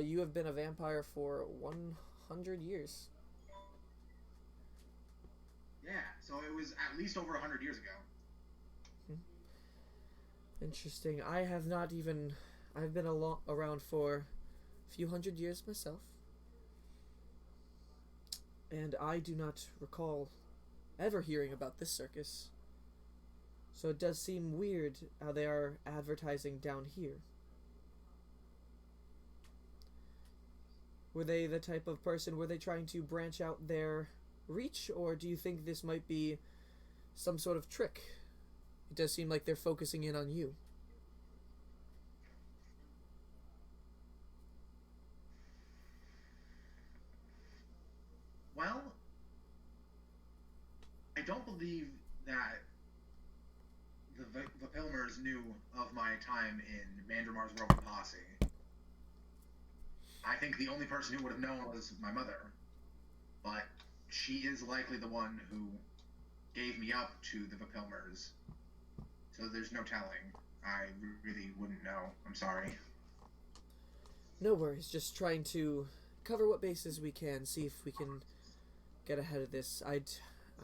You have been a vampire for 100 years. Yeah, so it was at least over 100 years ago. Interesting. I've been around for a few hundred years myself. And I do not recall ever hearing about this circus. So it does seem weird how they are advertising down here. Were they the type of person, were they trying to branch out their reach, or do you think this might be some sort of trick? It does seem like they're focusing in on you. Well, I don't believe that the Pilmers knew of my time in Mandramar's Roving Posse. I think the only person who would have known was my mother, but she is likely the one who gave me up to the Pilmers. So there's no telling. I really wouldn't know. I'm sorry. No worries, just trying to cover what bases we can, see if we can get ahead of this. I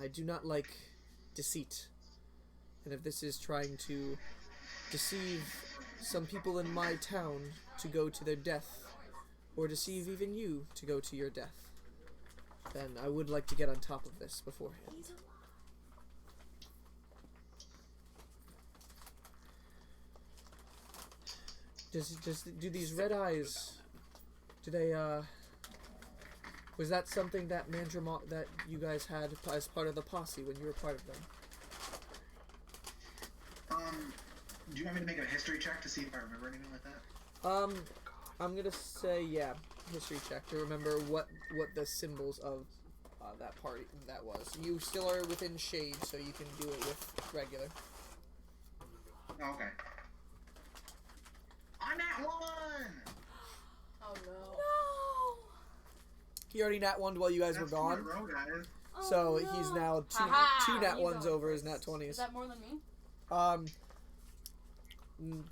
do not like deceit. And if this is trying to deceive some people in my town to go to their death, or deceive even you to go to your death, then I would like to get on top of this beforehand. Do these red eyes, do they, was that something that that you guys had as part of the posse when you were part of them? Do you want me to make a history check to see if I remember anything like that? I'm gonna say, yeah, history check to remember what the symbols of that party that was. You still are within shade, so you can do it with regular. Oh, okay. I'm at 1! Oh no. No! He already nat 1'd while you guys were gone. Row, guys. So Oh, he's no. now two nat You 1s go over his first. nat 20s. Is that more than me?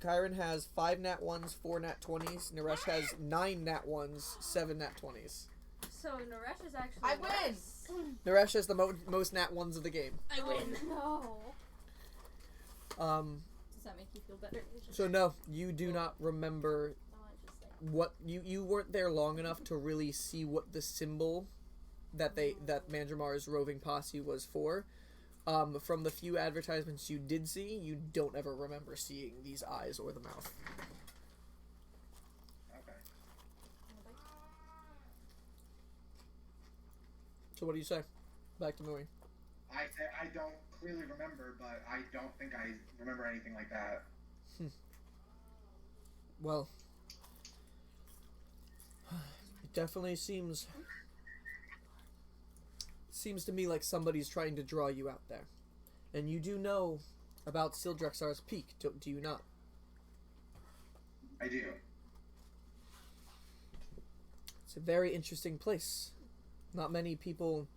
Kyron has 5 nat 1s, 4 nat 20s. Naresh has 9 nat 1s, 7 nat 20s. So Naresh is actually. I win! worse. Naresh has the most nat 1s of the game. I win. No. Does that make you feel better? So no, you do not remember No, I just like. what you weren't there long enough to really see what the symbol that Mandramar's roving posse was for. From the few advertisements you did see, you don't ever remember seeing these eyes or the mouth. Okay. So what do you say? Back to Muri. I don't clearly remember, but I don't think I remember anything like that. Well, it definitely seems to me like somebody's trying to draw you out there. And you do know about Sildrexar's Peak, do you not? I do. It's a very interesting place. Not many people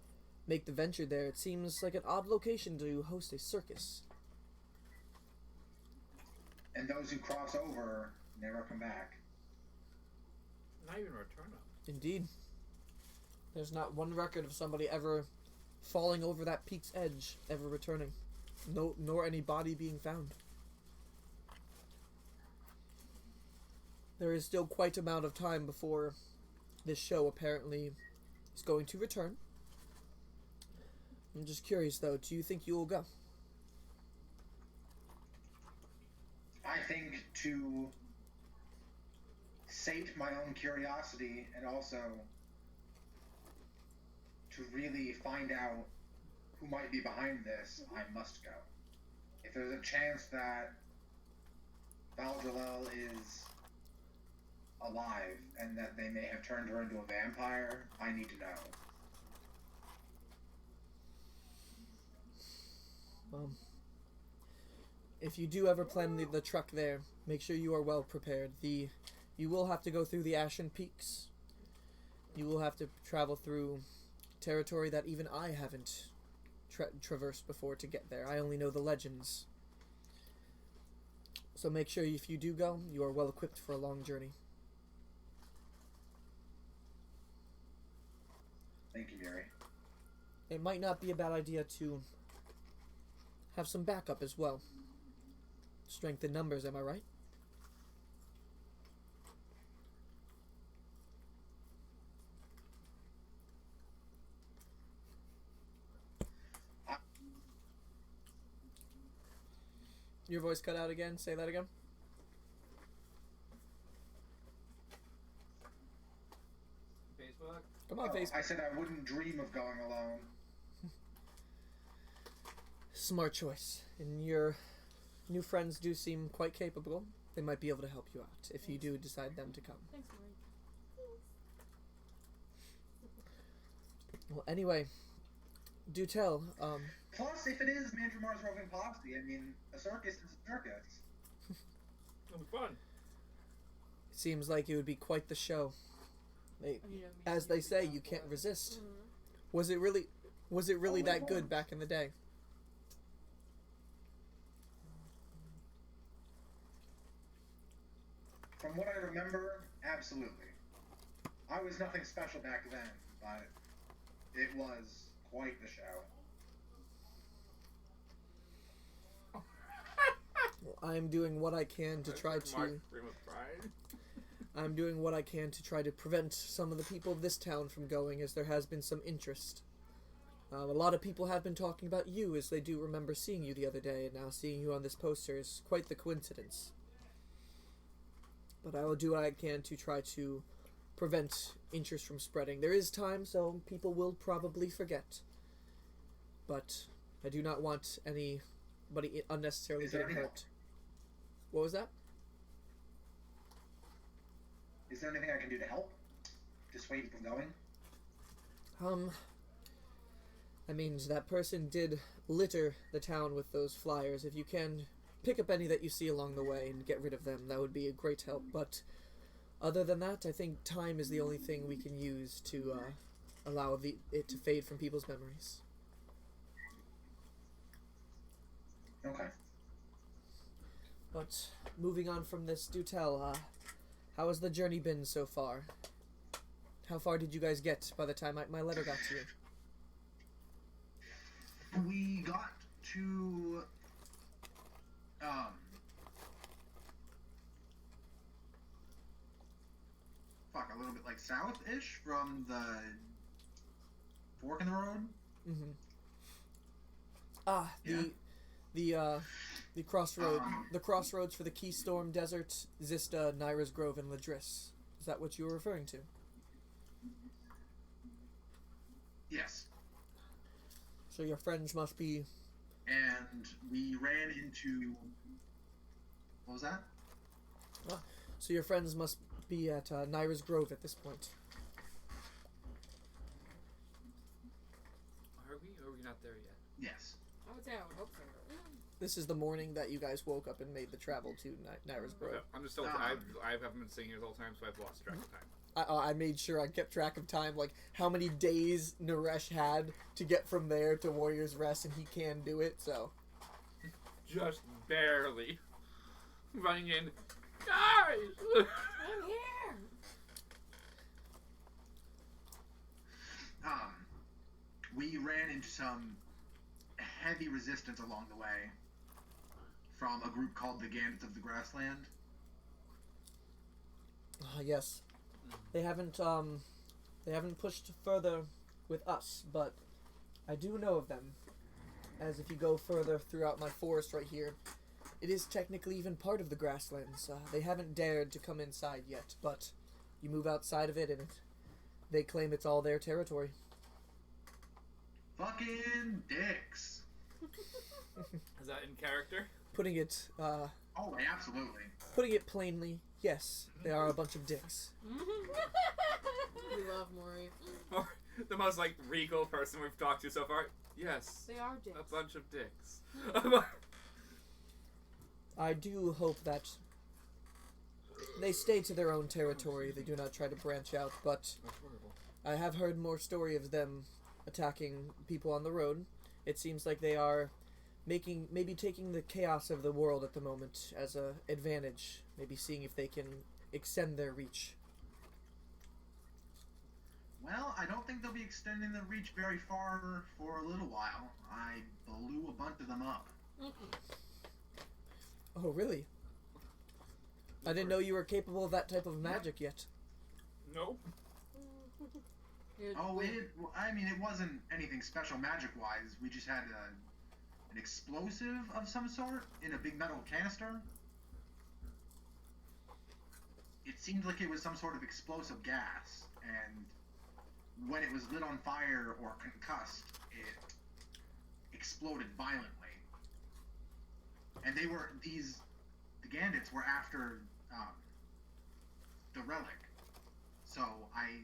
make the venture there. It seems like an odd location to host a circus. And those who cross over never come back. Not even return them. Indeed. There's not one record of somebody ever falling over that peak's edge, ever returning. No, nor any body being found. There is still quite amount of time before this show apparently is going to return. I'm just curious though, do you think you will go? I think to sate my own curiosity and also to really find out who might be behind this, I must go. If there's a chance that Valdrelel is alive and that they may have turned her into a vampire, I need to know. If you do ever plan the trek there, make sure you are well prepared. You will have to go through the Ashen Peaks. You will have to travel through territory that even I haven't traversed before to get there. I only know the legends. So make sure if you do go, you are well equipped for a long journey. Thank you, Gary. It might not be a bad idea to have some backup as well. Strength in numbers, am I right? Your voice cut out again. Say that again. Facebook? Come on, Facebook. I said I wouldn't dream of going alone. Smart choice. And your new friends do seem quite capable. They might be able to help you out if you do decide them to come. Thanks, Muri. Well, anyway, do tell. Plus, if it is Mandramar's roving posse, I mean, a circus is a circus. It'll be fun. It seems like it would be quite the show. They, Oh, you know me, as they say, you can't resist. Was it really that good back in the day? From what I remember, absolutely. I was nothing special back then, but it was quite the show. Well, I'm doing what I can to try to... I'm doing what I can to try to prevent some of the people of this town from going, as there has been some interest. A lot of people have been talking about you, as they do remember seeing you the other day, and now seeing you on this poster is quite the coincidence. But I will do what I can to try to prevent interest from spreading. There is time, so people will probably forget. But I do not want anybody unnecessarily getting hurt. What was that? Is there anything I can do to help? Dissuade from going? I mean, that person did litter the town with those flyers. If you can pick up any that you see along the way and get rid of them, that would be a great help. But other than that, I think time is the only thing we can use to allow it to fade from people's memories. Okay. But moving on from this, do tell, how has the journey been so far? How far did you guys get by the time my letter got to you? We got to, a little bit like south-ish from the fork in the road. Mm-hmm. The crossroads for the Keystorm Desert, Zista, Naira's Grove, and Ladris. Is that what you were referring to? Yes. So your friends must be... And we ran into... What was that? So your friends must be at Naira's Grove at this point. Are we not there yet? Yes. I would say I would hope so. This is the morning that you guys woke up and made the travel to Naira's Grove. I'm just still... I haven't been sitting here the whole time, so I've lost track of time. I made sure I kept track of time, like how many days Naresh had to get from there to Warrior's Rest, and he can do it, so. Just barely. Running in, guys! I'm here! We ran into some heavy resistance along the way from a group called the Gambits of the Grassland. Yes. They haven't pushed further with us, but I do know of them. As if you go further throughout my forest right here, it is technically even part of the grasslands. They haven't dared to come inside yet, but you move outside of it and they claim it's all their territory. Fucking dicks. Is that in character? Putting it, Oh, absolutely. Putting it plainly, yes, they are a bunch of dicks. We love Muri. Or the most, regal person we've talked to so far? Yes. They are dicks. A bunch of dicks. I do hope that they stay to their own territory. They do not try to branch out, but I have heard more story of them attacking people on the road. It seems like they are maybe taking the chaos of the world at the moment as a advantage. Maybe seeing if they can extend their reach. Well, I don't think they'll be extending their reach very far for a little while. I blew a bunch of them up. Oh, really? I didn't know you were capable of that type of magic yet. Nope. It wasn't anything special magic-wise. We just had an explosive of some sort in a big metal canister. It seemed like it was some sort of explosive gas, and when it was lit on fire or concussed, it exploded violently. And the Gandits were after the relic. So I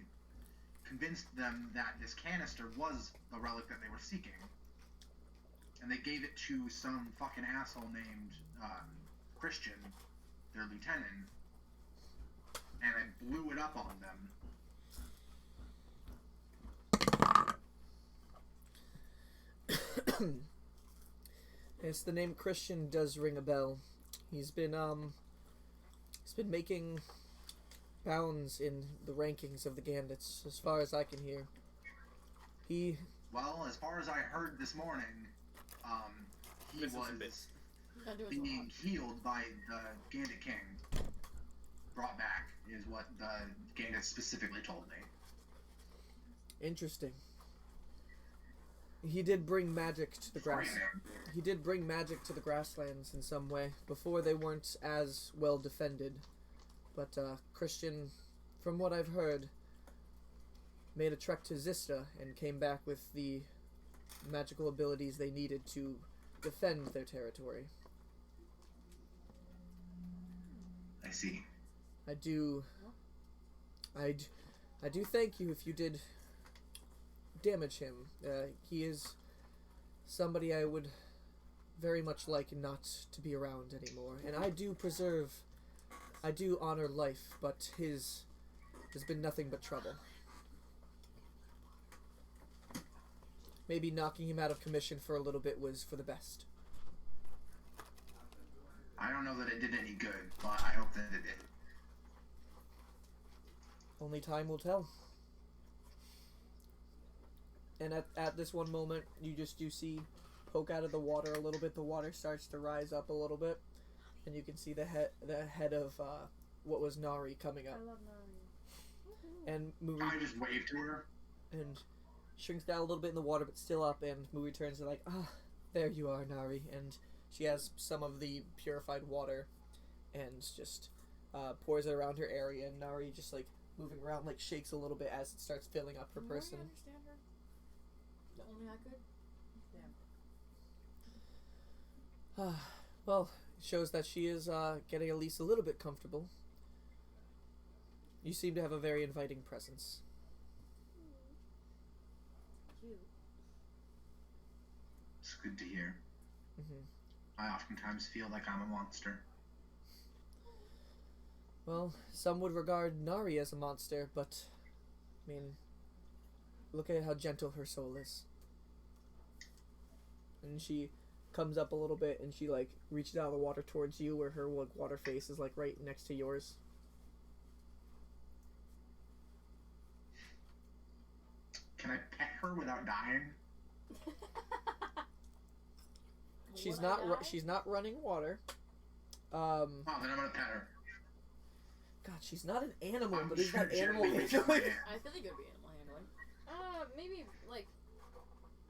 convinced them that this canister was the relic that they were seeking. And they gave it to some fucking asshole named Christian, their lieutenant. And I blew it up on them. Yes, the name Christian does ring a bell. He's been making bounds in the rankings of the Gambits, as far as I can hear. Well, as far as I heard this morning, he Missing was some bits. That dude was a being lot. healed by the Gambit King brought back is what the Gambit specifically told me. Interesting. He did bring magic to the grass. Frightening. He did bring magic to the grasslands in some way. Before they weren't as well defended. But Christian, from what I've heard, made a trek to Zista and came back with the magical abilities they needed to defend their territory. I see. I do thank you if you did damage him. He is somebody I would very much like not to be around anymore. And I do honor life, but his has been nothing but trouble. Maybe knocking him out of commission for a little bit was for the best. I don't know that it did any good, but I hope that it did. Only time will tell. And at this one moment, you see poke out of the water a little bit. The water starts to rise up a little bit, and you can see the head of what was Nari coming I up. love Nari. And Muri I just waved to her. and shrinks down a little bit in the water, but still up. And Muri turns and like, there you are, Nari. And she has some of the purified water, and just pours it around her area. And Nari just like moving around, like shakes a little bit as it starts filling up her person. I understand her. Only I could. Damn. Well, it shows that she is getting at least a little bit comfortable. You seem to have a very inviting presence. Cute. It's good to hear. Hmm. I oftentimes feel like I'm a monster. Well, some would regard Nari as a monster, but, I mean, look at how gentle her soul is. And she comes up a little bit, and she, like, reaches out of the water towards you, where her, like, water face is, like, right next to yours. Can I pet her without dying? She's Would not I ru- die? she's not running water. Oh, then I'm gonna pet her. God, she's not an animal, I'm but is that sure animal gently reach out my handling? hand. I feel like it would be animal handling. Maybe like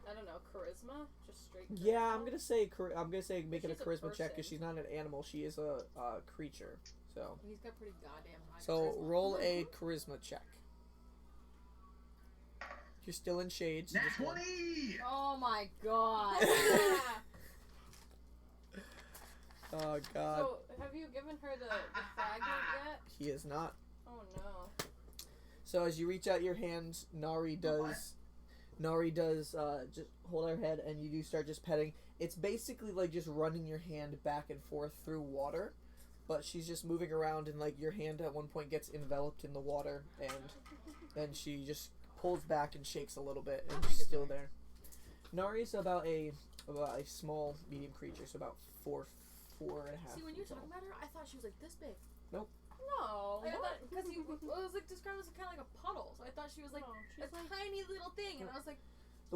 I don't know, charisma, just straight. Yeah, charisma? I'm gonna say make it a She's a charisma check because person. she's not an animal. She is a creature. So He's got pretty goddamn high. so charisma. roll a charisma check. You're still in shades. Nat just roll. 20! Oh my god. Oh God, So have you given her the fragment yet? he is not. Oh no. So as you reach out your hand, Nari does just hold her head, and you do start just petting. It's basically like just running your hand back and forth through water, but she's just moving around, and like your hand at one point gets enveloped in the water, and then she just pulls back and shakes a little bit, and How big she's is still Nari? there. Nari's about a small medium creature, so about four and a half. See, when you were feet talking tall. about her, I thought she was like this big. Nope. No. Like, I What? thought because you it was like described as kind of like a puddle, so I thought she was like No, a she's like tiny little thing, and I was like,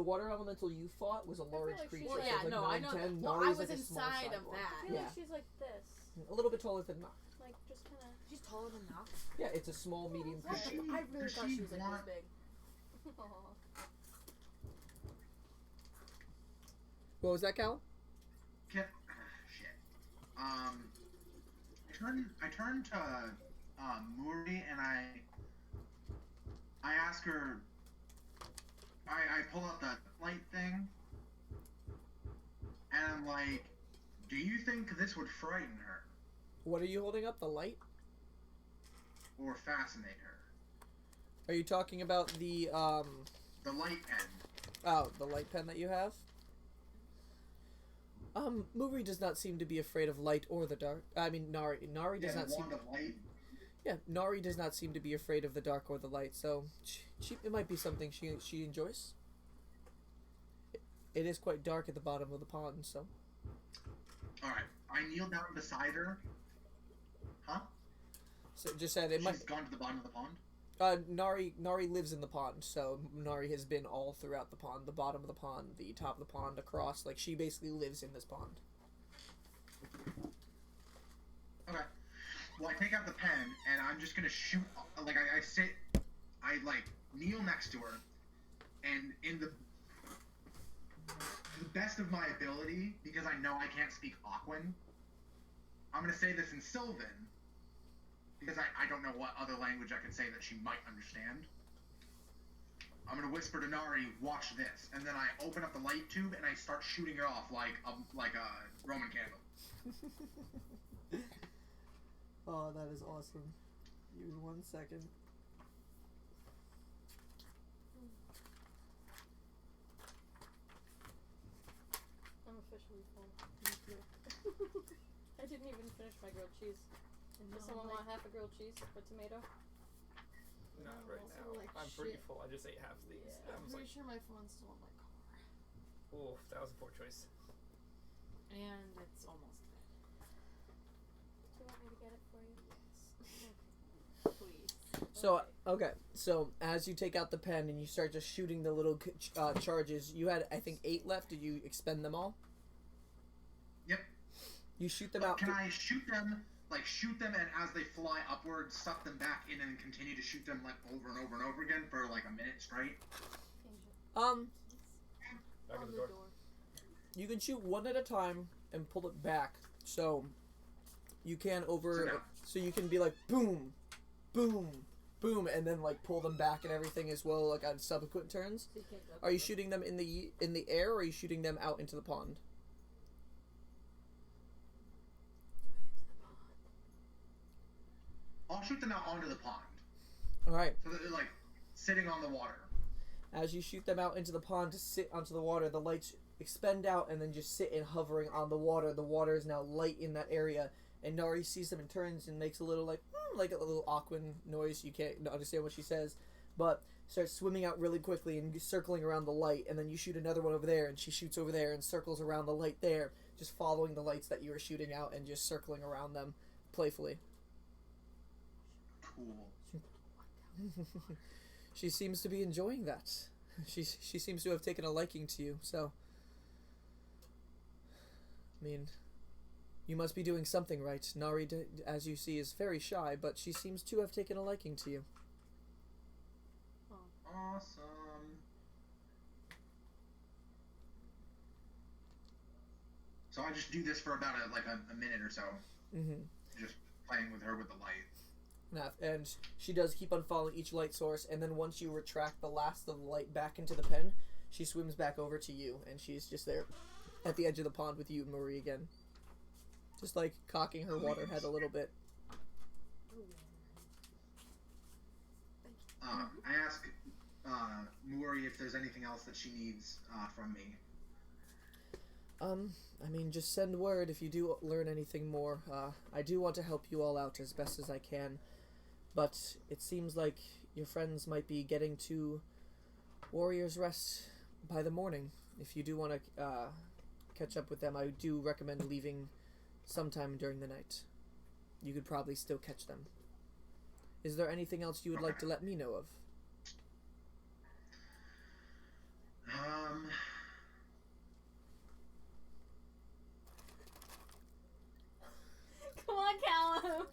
The water elemental you fought was a feel large like she's creature. well, so yeah, it's like no, I 9, know. 10. Well, I Nari's was like a small inside side of one. I that. feel Yeah. like she's like this. A little bit taller than Knock. Like just kind of. She's taller than Knox. Yeah, it's a small medium What? creature. I really Does thought she she was like want- this big. What was that, Cal? Shit. I turn to Muri and I ask her. I pull out the light thing, and I'm like, "Do you think this would frighten her What are you holding up? The light? or fascinate her?" Are you talking about the The light pen. the light pen that you have? Muri does not seem to be afraid of light or the dark. I mean, Nari does Yeah, not the seem. wand of light. Yeah, Nari does not seem to be afraid of the dark or the light. So, it might be something she enjoys. It is quite dark at the bottom of the pond, so. All right. I kneel down beside her. Huh? So just said it She's might. gone to the bottom of the pond. Nari lives in the pond, so Nari has been all throughout the pond, the bottom of the pond, the top of the pond, across. Like she basically lives in this pond. Okay. Well, I take out the pen, and I'm just gonna shoot, like, I kneel next to her, and in the best of my ability, because I know I can't speak Aquan, I'm gonna say this in Sylvan, because I don't know what other language I can say that she might understand. I'm gonna whisper to Nari, watch this, and then I open up the light tube and I start shooting it off like a Roman candle. Oh, that is awesome. Give me 1 second. I'm officially full. I didn't even finish my grilled cheese. Does someone want half a grilled cheese or tomato? Not right also now. like I'm pretty shit. full. I just ate half of these. Yeah, I I'm was pretty like, sure my phone's still in my car. ooh, that was a poor choice. And it's almost dead. Do you want me to get it for you? Yes. Please. So, okay. So, as you take out the pen and you start just shooting the little charges, you had, I think, 8 left. Did you expend them all? Yep. You shoot them But out. can I shoot them, and as they fly upwards, suck them back in and continue to shoot them, like, over and over and over again for, like, a minute straight? Back On in the the door. door. You can shoot one at a time and pull it back. So, you can so you can be like, boom, boom, boom, and then, like, pull them back and everything as well, like, on subsequent turns. So you can't go Are you shooting them in the air, or are you shooting them out into the pond? I'll shoot them out onto the pond. Alright. So that they're, like, sitting on the water. As you shoot them out into the pond to sit onto the water, the lights expend out and then just sit and hovering on the water. The water is now light in that area, and Nari sees them and turns and makes a little, like a little Aquan noise. You can't understand what she says, but starts swimming out really quickly and circling around the light, and then you shoot another one over there, and she shoots over there and circles around the light there, just following the lights that you were shooting out and just circling around them playfully. Cool. She seems to be enjoying that. She seems to have taken a liking to you, so... I mean, you must be doing something right. Nari, as you see, is very shy, but she seems to have taken a liking to you. Awesome. So I just do this for about a minute or so. Mm-hmm. Just playing with her with the light. And she does keep on following each light source, and then once you retract the last of the light back into the pen, she swims back over to you, and she's just there at the edge of the pond with you, Muri, again. Just, like, cocking her water head a little bit. I ask Muri if there's anything else that she needs from me. I mean, just send word if you do learn anything more. I do want to help you all out as best as I can, but it seems like your friends might be getting to Warrior's Rest by the morning. If you do want to catch up with them, I do recommend leaving sometime during the night. You could probably still catch them. Is there anything else you would like to let me know of? Come on, Callum.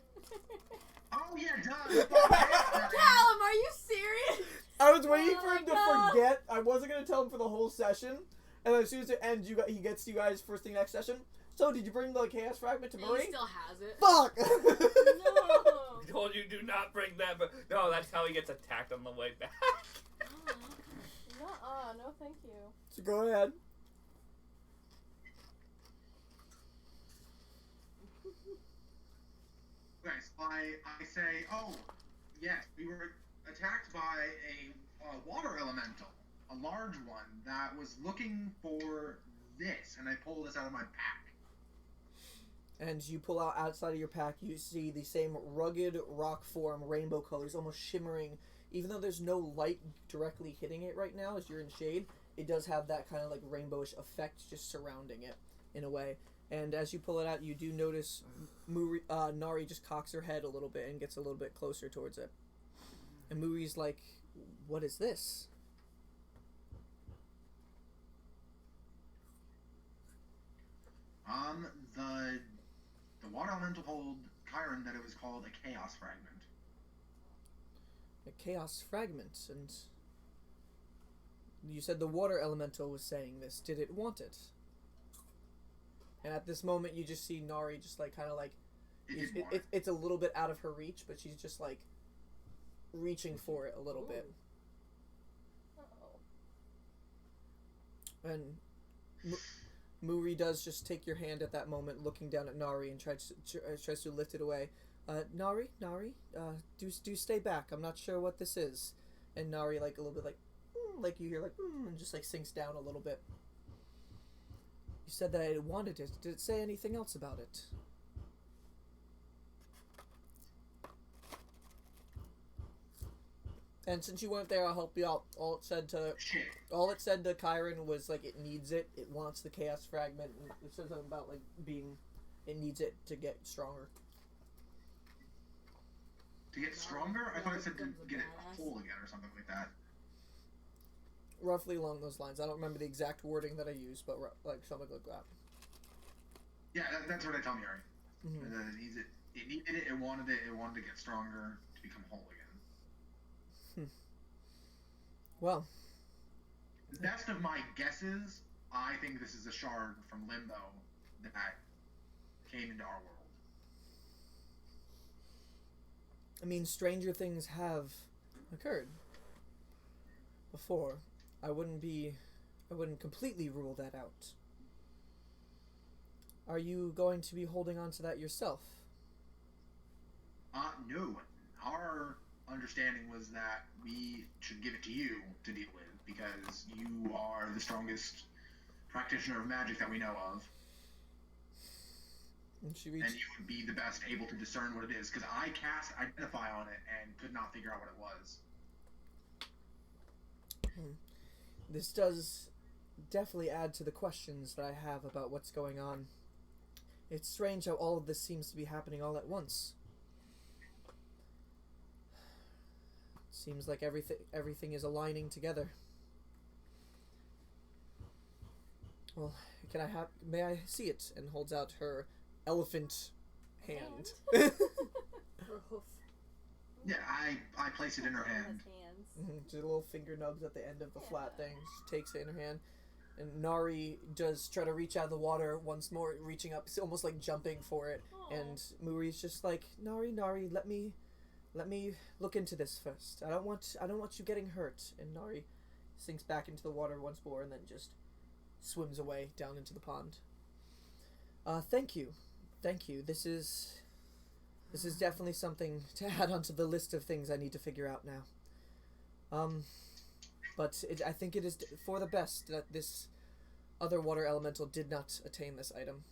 Oh yeah, duh. Callum, are you serious? I was waiting Oh for my him to God. forget. I wasn't going to tell him for the whole session. And as soon as it ends, he gets to you guys first thing next session. So, did you bring the Chaos Fragment to He Muri? still has it. Fuck! No. I told you do not bring that, but no, that's how he gets attacked on the way back. No, thank you. So go ahead. Okay, so I say, oh, yes, we were attacked by a water elemental, a large one that was looking for this, and I pull this out of my pack. And you pull out outside of your pack, you see the same rugged rock form, rainbow colors, almost shimmering. Even though there's no light directly hitting it right now as you're in shade, it does have that kind of like rainbowish effect just surrounding it in a way. And as you pull it out, you do notice Nari just cocks her head a little bit and gets a little bit closer towards it. And Muri's like, what is this? The water elemental told Chiron that it was called a chaos fragment. A chaos fragment, and you said the water elemental was saying this. Did it want it? And at this moment, you just see Nari just like kind of like it's a little bit out of her reach, but she's just like reaching for it a little bit. And Muri does just take your hand at that moment, looking down at Nari, and tries to lift it away. Nari, do stay back. I'm not sure what this is. And Nari, like a little bit, like you hear, and just like sinks down a little bit. You said that I wanted it. Did it say anything else about it? And since you weren't there, I'll help you out. All it said to Chiron was like it needs it. It wants the chaos fragment. And it says something about like it needs it to get stronger. To get stronger? I thought it said to get it whole again or something like that. Roughly along those lines. I don't remember the exact wording that I used, but like something like that. Yeah, that's what I tell Mary. Mm-hmm. That it needs it. It needed it. It wanted it. It wanted to get stronger to become whole again. Well, best of my guesses, I think this is a shard from Limbo that came into our world. I mean, stranger things have occurred before. I wouldn't completely rule that out. Are you going to be holding on to that yourself? No. Our understanding was that we should give it to you to deal with because you are the strongest practitioner of magic that we know of. And you would be the best able to discern what it is, because I cast Identify on it and could not figure out what it was. This does definitely add to the questions that I have about what's going on. It's strange how all of this seems to be happening all at once. Seems like everything is aligning together. Well, may I see it? And holds out her elephant hand. Yeah, I place it in her hand. Just little finger nubs at the end of the flat thing. She takes it in her hand. And Nari does try to reach out of the water once more, reaching up, almost like jumping for it. Aww. And Muri's just like, Nari, let me look into this first. I don't want you getting hurt. And Nari sinks back into the water once more and then just swims away down into the pond. Thank you. This is definitely something to add onto the list of things I need to figure out now. But I think it is for the best that this other water elemental did not attain this item.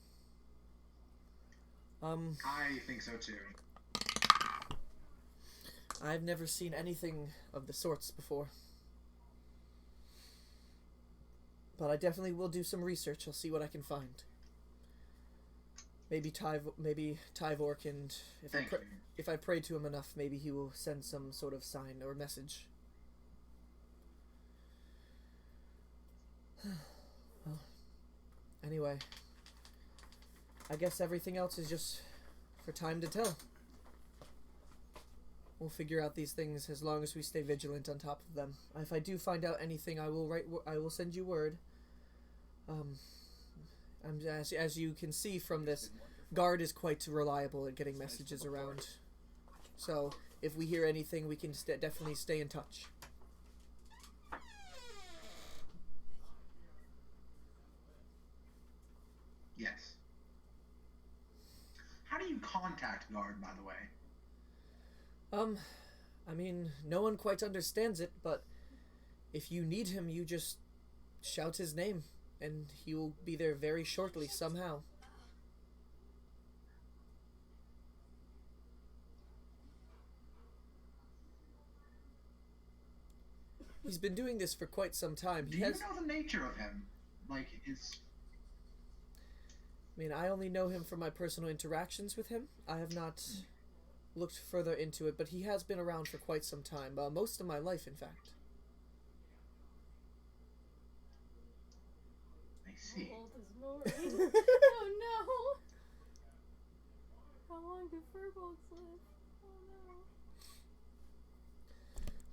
I think so too. I've never seen anything of the sorts before. But I definitely will do some research. I'll see what I can find. Maybe Tyvor can, if I pray to him enough, maybe he will send some sort of sign or message. Well, anyway, I guess everything else is just for time to tell. We'll figure out these things as long as we stay vigilant on top of them. If I do find out anything, I will send you word. As you can see from this, Guard is quite reliable at getting messages around. So if we hear anything, we can definitely stay in touch. Yes. How do you contact Guard, by the way? I mean, no one quite understands it, but if you need him, you just shout his name, and he will be there very shortly somehow. He's been doing this for quite some time. Do you know the nature of him? Like, I mean, I only know him from my personal interactions with him. I have not looked further into it, but he has been around for quite some time. Most of my life, in fact. I see. How old is Muri? Oh do furbolgs live? Oh no.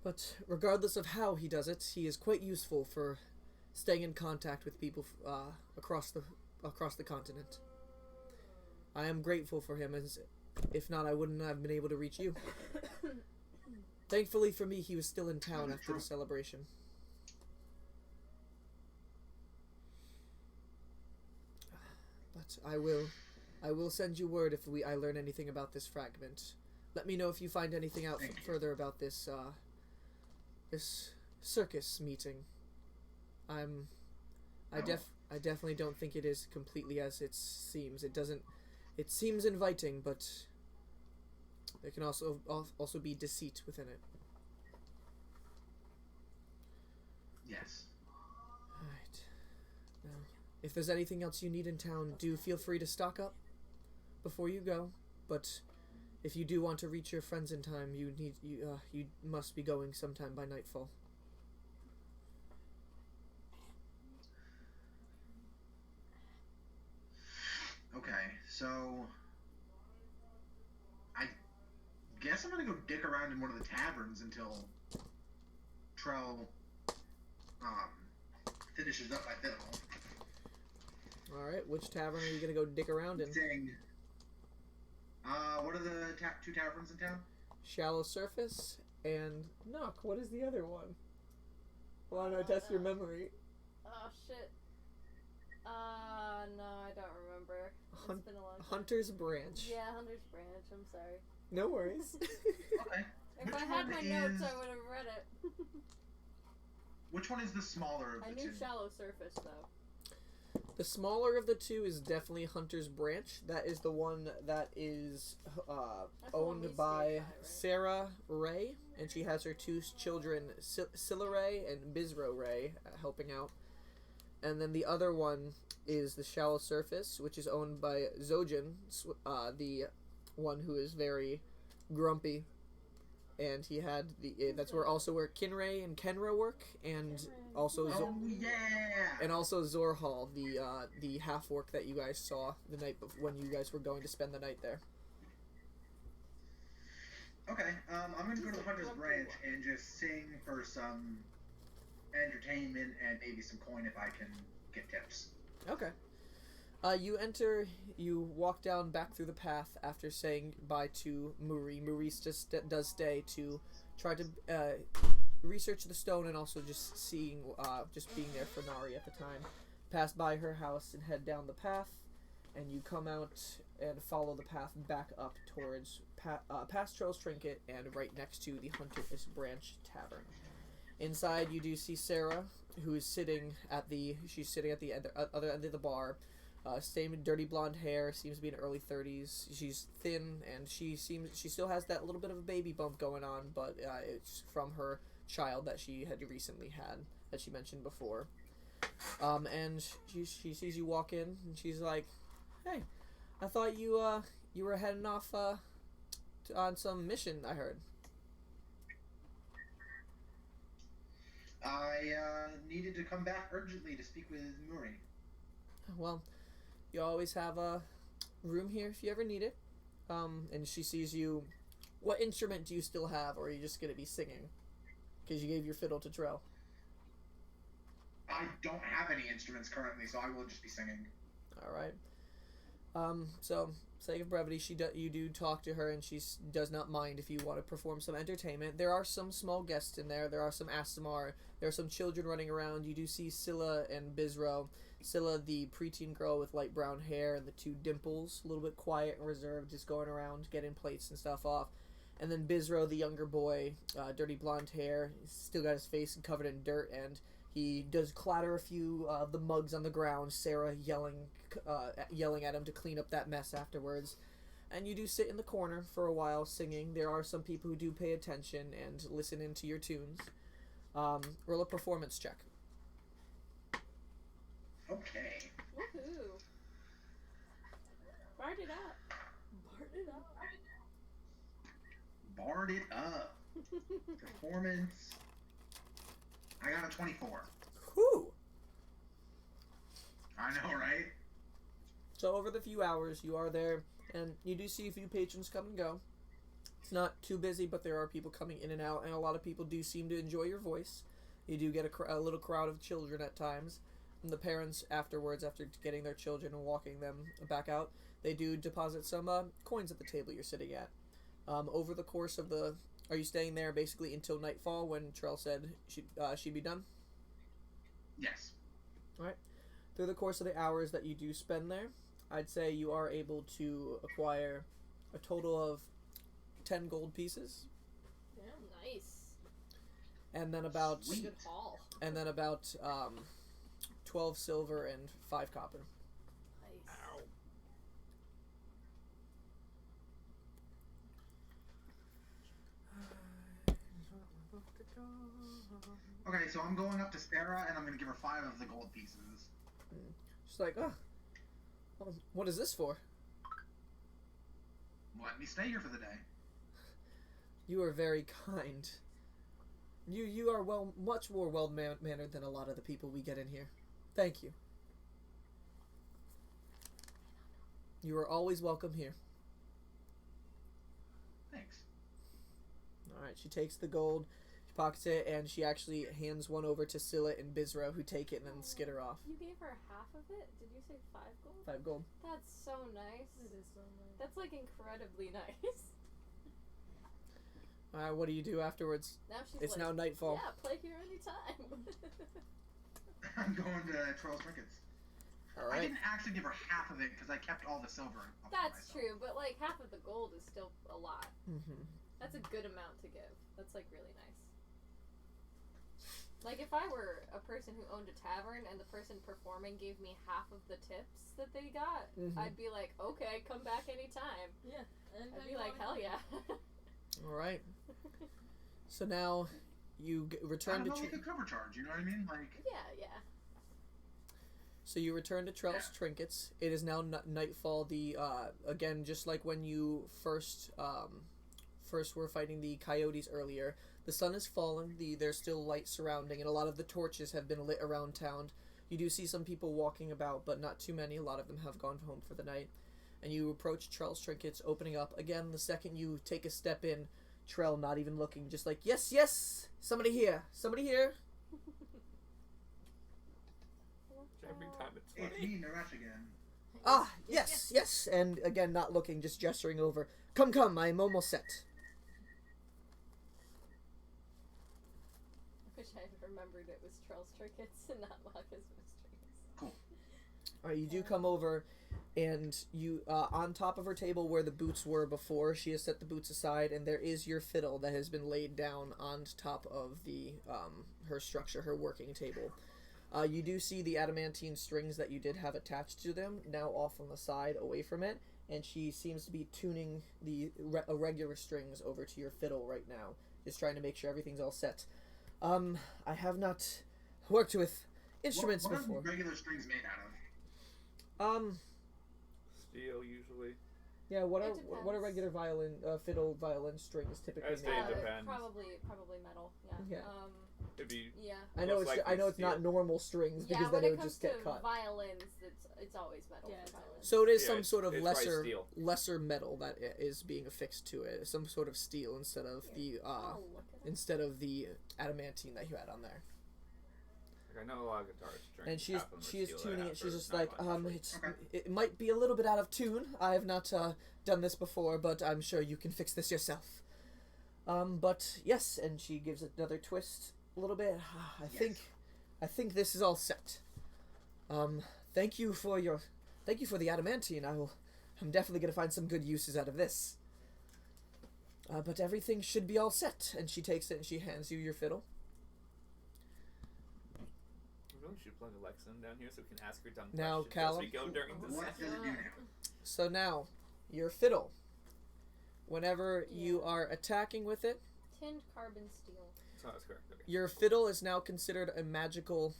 But regardless of how he does it, he is quite useful for staying in contact with people across the continent. I am grateful for him, as if not, I wouldn't have been able to reach you. Thankfully for me, he was still in town after the celebration. But I will send you word if I learn anything about this fragment. Let me know if you find anything out further about this circus meeting. I definitely don't think it is completely as it seems. It seems inviting, but there can also be deceit within it. Yes. Alright. Now, if there's anything else you need in town, do feel free to stock up before you go. But if you do want to reach your friends in time, you must be going sometime by nightfall. Okay, so I guess I'm gonna go dick around in one of the taverns until Trell finishes up my fiddle. Alright, which tavern are you gonna go dick around in? Sing. What are the two taverns in town? Shallow Surface and Knock. What is the other one? Wanna test your memory? Oh shit. No, I don't remember. It's been a long time. Hunter's Branch. Yeah, Hunter's Branch. I'm sorry. No worries. Okay. If I had my notes, I would have read it. Which one is the smaller of the I two? knew Shallow Surface though. The smaller of the two is definitely Hunter's Branch. That is the one that is That's the one we owned stayed by by, right? Sarah Ray, and she has her two children, Scylla Ray and Bizro Ray, helping out. And then the other one is the Shallow Surface, which is owned by Zojin, the one who is very grumpy. And he had that's where Kinray and Kenra work, and also and also Zorhal, the half orc that you guys saw the night when you guys were going to spend the night there. Okay, I'm gonna go to the Hunter's Branch and just sing for some entertainment and maybe some coin if I can get tips. Okay. You walk down back through the path after saying bye to Muri. Muri just does stay to try to research the stone and also just being there for Nari at the time. Pass by her house and head down the path, and you come out and follow the path back up towards past Trell's Trinket and right next to the Hunter's Branch Tavern. Inside, you do see Sarah, who is sitting at the other end of the bar. Same dirty blonde hair, seems to be in early 30s. She's thin, and she still has that little bit of a baby bump going on, but it's from her child that she had recently had, that she mentioned before. And she sees you walk in, and she's like, "Hey, I thought you were heading off on some mission, I heard." I needed to come back urgently to speak with Muri. Well, you always have a room here if you ever need it. And she sees you. What instrument do you still have, or are you just going to be singing? Because you gave your fiddle to Trell. I don't have any instruments currently, so I will just be singing. Alright. So, sake of brevity, you do talk to her, and she does not mind if you want to perform some entertainment. There are some small guests in there. There are some Asimar. There are some children running around. You do see Scylla and Bizro. Scylla, the preteen girl with light brown hair and the two dimples, a little bit quiet and reserved, just going around getting plates and stuff off. And then Bizro, the younger boy, dirty blonde hair, still got his face covered in dirt, and he does clatter a few of the mugs on the ground, Sarah yelling at him to clean up that mess afterwards. And you do sit in the corner for a while singing. There are some people who do pay attention and listen into your tunes. Roll a performance check. Okay. Woohoo! Bard it up. Bard it up. Barred it up. Performance. I got a 24. Whew! I know, right? So over the few hours you are there, and you do see a few patrons come and go. It's not too busy, but there are people coming in and out, and a lot of people do seem to enjoy your voice. You do get a little crowd of children at times. And the parents afterwards, after getting their children and walking them back out, they do deposit some coins at the table you're sitting at. Over the course of the... Are you staying there basically until nightfall when Trell said she'd be done? Yes. Alright. Through the course of the hours that you do spend there, I'd say you are able to acquire a total of 10 gold pieces. Yeah, nice. And then about... Sweet. Good haul. And then about 12 silver and 5 copper. Nice. Okay, so I'm going up to Sarah and I'm gonna give her 5 of the gold pieces. She's like, oh, what is this for? Let me stay here for the day. You are very kind. You are much more well-mannered than a lot of the people we get in here. Thank you. You are always welcome here. Thanks. Alright, she takes the gold, she pockets it, and she actually hands one over to Scylla and Bizra, who take it and then skitter off. You gave her half of it? Did you say 5 gold? 5 gold. That's so nice. It is so nice. That's like incredibly nice. Alright, what do you do afterwards? Now she's It's like, now nightfall. yeah, play here anytime. I'm going to Troll's Trinkets. I Alright. didn't actually give her half of it because I kept all the silver. Up for That's myself. true, but like half of the gold is still a lot. Mm-hmm. That's a good amount to give. That's like really nice. Like if I were a person who owned a tavern and the person performing gave me half of the tips that they got, Mhm. I'd be like, okay, come back anytime. Yeah. And I'd be like, hell yeah. Alright. So now you I return don't to... know, we could cover charge, you know what I mean? Like, yeah. So you return to Trell's Trinkets. It is now nightfall. The again, just like when you first were fighting the coyotes earlier, the sun has fallen. There's still light surrounding, and a lot of the torches have been lit around town. You do see some people walking about, but not too many. A lot of them have gone home for the night. And you approach Trell's Trinkets, opening up. Again, the second you take a step in, Trell, not even looking, just like, yes, yes, somebody here, somebody here. Every time it's it's funny. me, Naresh again. Ah, yes, yes, and again, not looking, just gesturing over. Come, come, I am almost set. I wish I had remembered it was Trell's Trinkets and not Laka's Mysteries. Cool. Alright, you do come over, and you, on top of her table where the boots were before, she has set the boots aside, and there is your fiddle that has been laid down on top of the, her structure, her working table. You do see the adamantine strings that you did have attached to them, now off on the side, away from it, and she seems to be tuning the irregular strings over to your fiddle right now, just trying to make sure everything's all set. I have not worked with instruments what before. are regular strings made out of? Steel usually. Yeah, what It are depends. regular fiddle violin strings typically I'd say made it out of? depends. Probably metal. Yeah. Yeah. It'd be Yeah. I know most it's likely not steel. normal strings Yeah, because when then it it would comes just to get cut. violins, it's always metal Yeah, for violins. So it is Yeah, some it's- sort of it's probably lesser steel. metal that is being affixed to it, some sort of steel instead of the Oh, look at it. instead of the adamantine that you had on there. Like, I know a lot of guitar strings. And half of them are she is steel, tuning half it. She's are just like, nylon. Okay. it might be a little bit out of tune. I have not done this before, but I'm sure you can fix this yourself. But yes, and she gives it another twist a little bit. I think this is all set. Thank you for the adamantine. I'm definitely gonna find some good uses out of this. But everything should be all set. And she takes it and she hands you your fiddle. We really should plug Alexa in down here so we can ask her dumb Now, questions Callum. as we go during the What does session. it do now? So now, your fiddle. Whenever you are attacking with it, Tinned carbon steel. So that's correct. Okay. your fiddle is now considered a magical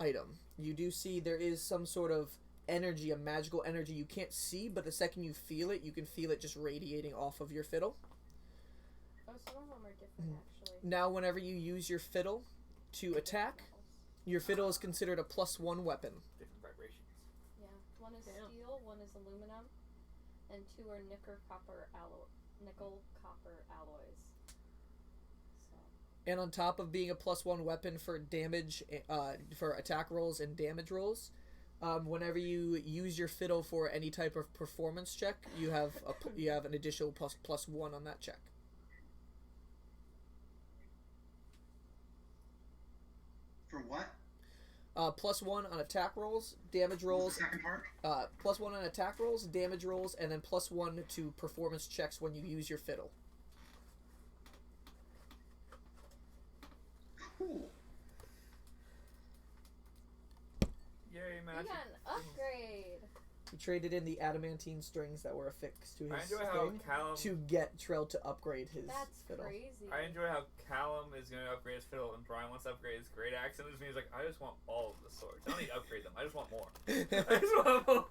item. You do see there is some sort of energy, a magical energy you can't see, but the second you feel it, you can feel it just radiating off of your fiddle. Oh, some of them are different actually. Now, whenever you use your fiddle to attack, your fiddle is considered a +1 weapon. Different vibrations. Yeah. One is Damn. steel, one is aluminum, and 2 are nickel-copper alloys. So. And on top of being a +1 weapon for damage, for attack rolls and damage rolls, whenever you use your fiddle for any type of performance check, you have an additional +1 on that check. For what? +1 on attack rolls, damage What was rolls. the second part? +1 on attack rolls, damage rolls, and then +1 to performance checks when you use your fiddle. Cool. Yay, You magic. got an upgrade. He traded in the adamantine strings that were affixed to I his enjoy how thing Callum. to get Trell to upgrade his That's fiddle. crazy. I enjoy how Callum is going to upgrade his fiddle and Brian wants to upgrade his great axe, and it just means like I just want all of the swords. I don't need to upgrade them. I just want more. I just want more.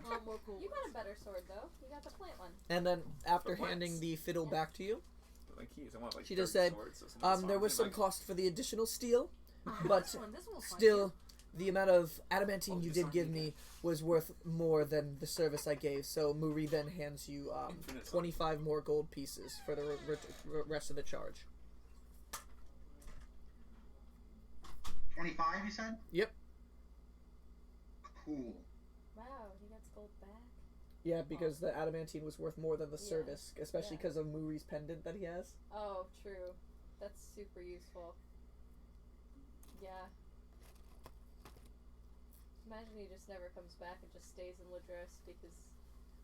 Oh, more cool. You got a better sword though. You got the plant one. And then after For handing once. the fiddle Yeah. back to you, My keys. I want like She just 30 said, swords, so some there was some like, cost for the additional steel, Oh, but this one will find still, the amount of adamantine Oh, you just did on give you. me was worth more than the service I gave. So Muri then hands you Infinite 25 more gold pieces for the rest of the charge. 25, you said? Yep. Cool. Wow, he gets gold back. Yeah, because the adamantine was worth more than the Yeah. service, especially Yeah. because of Muri's pendant that he has. Oh, true. That's super useful. Yeah. Imagine he just never comes back and just stays in Ladris because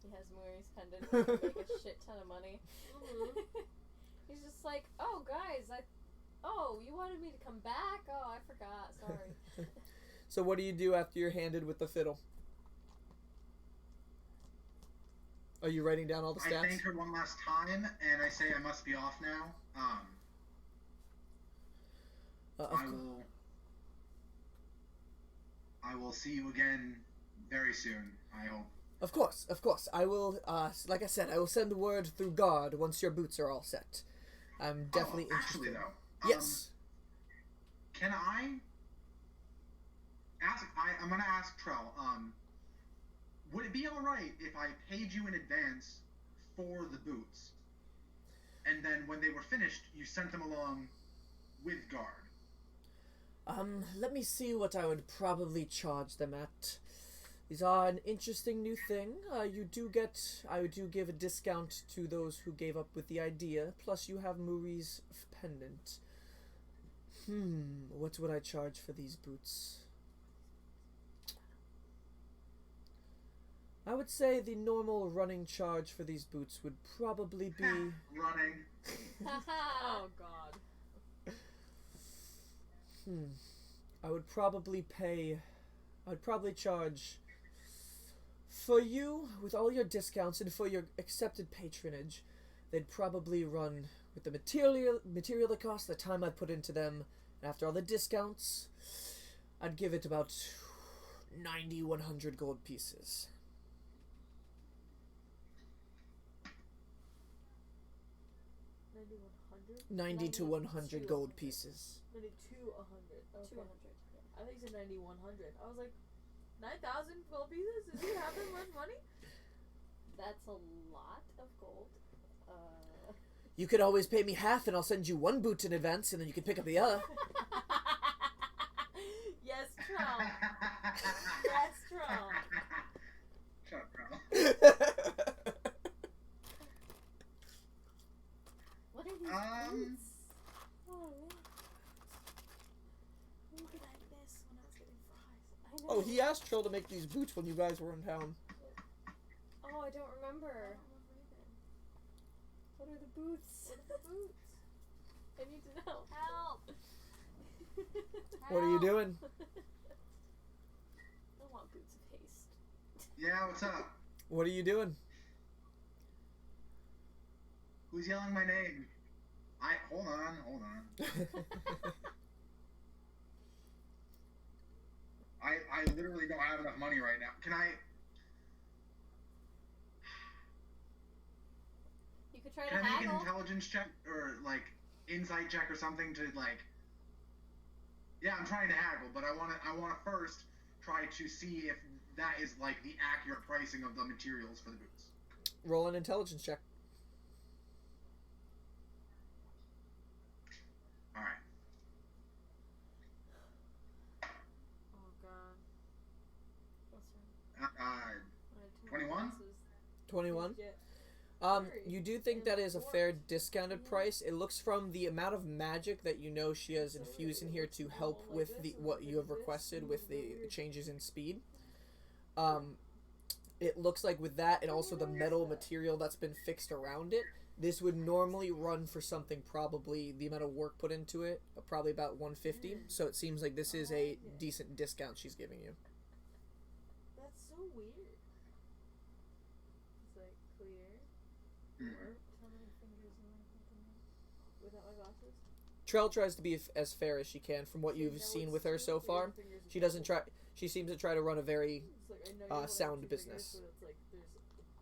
he has Muri's pendant and can make a shit ton of money. He's just like, oh guys, you wanted me to come back? Oh, I forgot. Sorry. So what do you do after you're handed with the fiddle? Are you writing down all the I stats? thank her one last time, and I say I must be off now. I will see you again very soon, I hope. Of course. I will, like I said, I will send word through guard once your boots are all set. I'm definitely Actually, interested. though. Yes. Can I ask? I'm gonna ask Trell. Would it be all right if I paid you in advance for the boots, and then when they were finished, you sent them along with guard? Let me see what I would probably charge them at. These are an interesting new thing. I do give a discount to those who gave up with the idea, plus you have Muri's pendant. What would I charge for these boots? I would say the normal running charge for these boots would probably be... Running. Oh, God. I would probably charge... For you, with all your discounts and for your accepted patronage, they'd probably run with the material that cost, the time I put into them, and after all the discounts, I'd give it about 100 gold pieces. 90 to 100 gold pieces. 92, 100. Okay. 200. I think it's 90, 100. I was like, 9,000 gold pieces? Does he have that much money? That's a lot of gold. You could always pay me half and I'll send you one boot in advance and then you can pick up the other. Yes, Trump. Yes, Trump. Shut up, Trell. What are these boots? Oh man. When did I miss when I was getting fries? I know. Oh, he asked Trill to make these boots when you guys were in town. Oh, I don't remember. What are the boots? What are the boots? I need to know. Help! What are you doing? I want boots of haste. Yeah, what's up? What are you doing? Who's yelling my name? Hold on. I literally don't have enough money right now. Can I You could try make to an haggle. intelligence check or like insight check or something to like? Yeah, I'm trying to haggle, but I wanna first try to see if that is like the accurate pricing of the materials for the boots. Roll an intelligence check. All right. Oh god. What's wrong? I had too many 21? glasses. 21. Yeah. You do think that is a fair discounted price. It looks from the amount of magic that you know she has infused in here to help with the what you have requested with the changes in speed. It looks like with that and also the metal material that's been fixed around it, this would normally run for something probably the amount of work put into it, probably about 150. So it seems like this is a decent discount she's giving you. That's so weird. It's like clear. Or how many fingers am I holding without my glasses? Trell tries to be as fair as she can from what you've seen with her so far. She doesn't try. She seems to try to run a very It's like, I know you only have sound 2 business. fingers, but it's like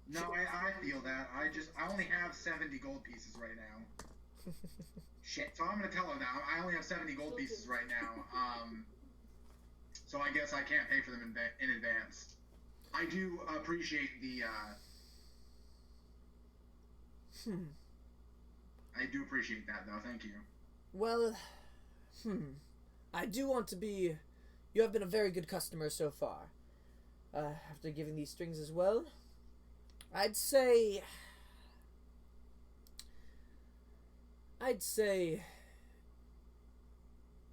there's No, I feel that. I only have 70 gold pieces right now. Shit. So I'm gonna tell her that I only have 70 gold pieces right now. So I guess I can't pay for them in advance. I do appreciate the. I do appreciate that, though. Thank you. Well, I do want to be. You have been a very good customer so far. After giving these strings as well, I'd say.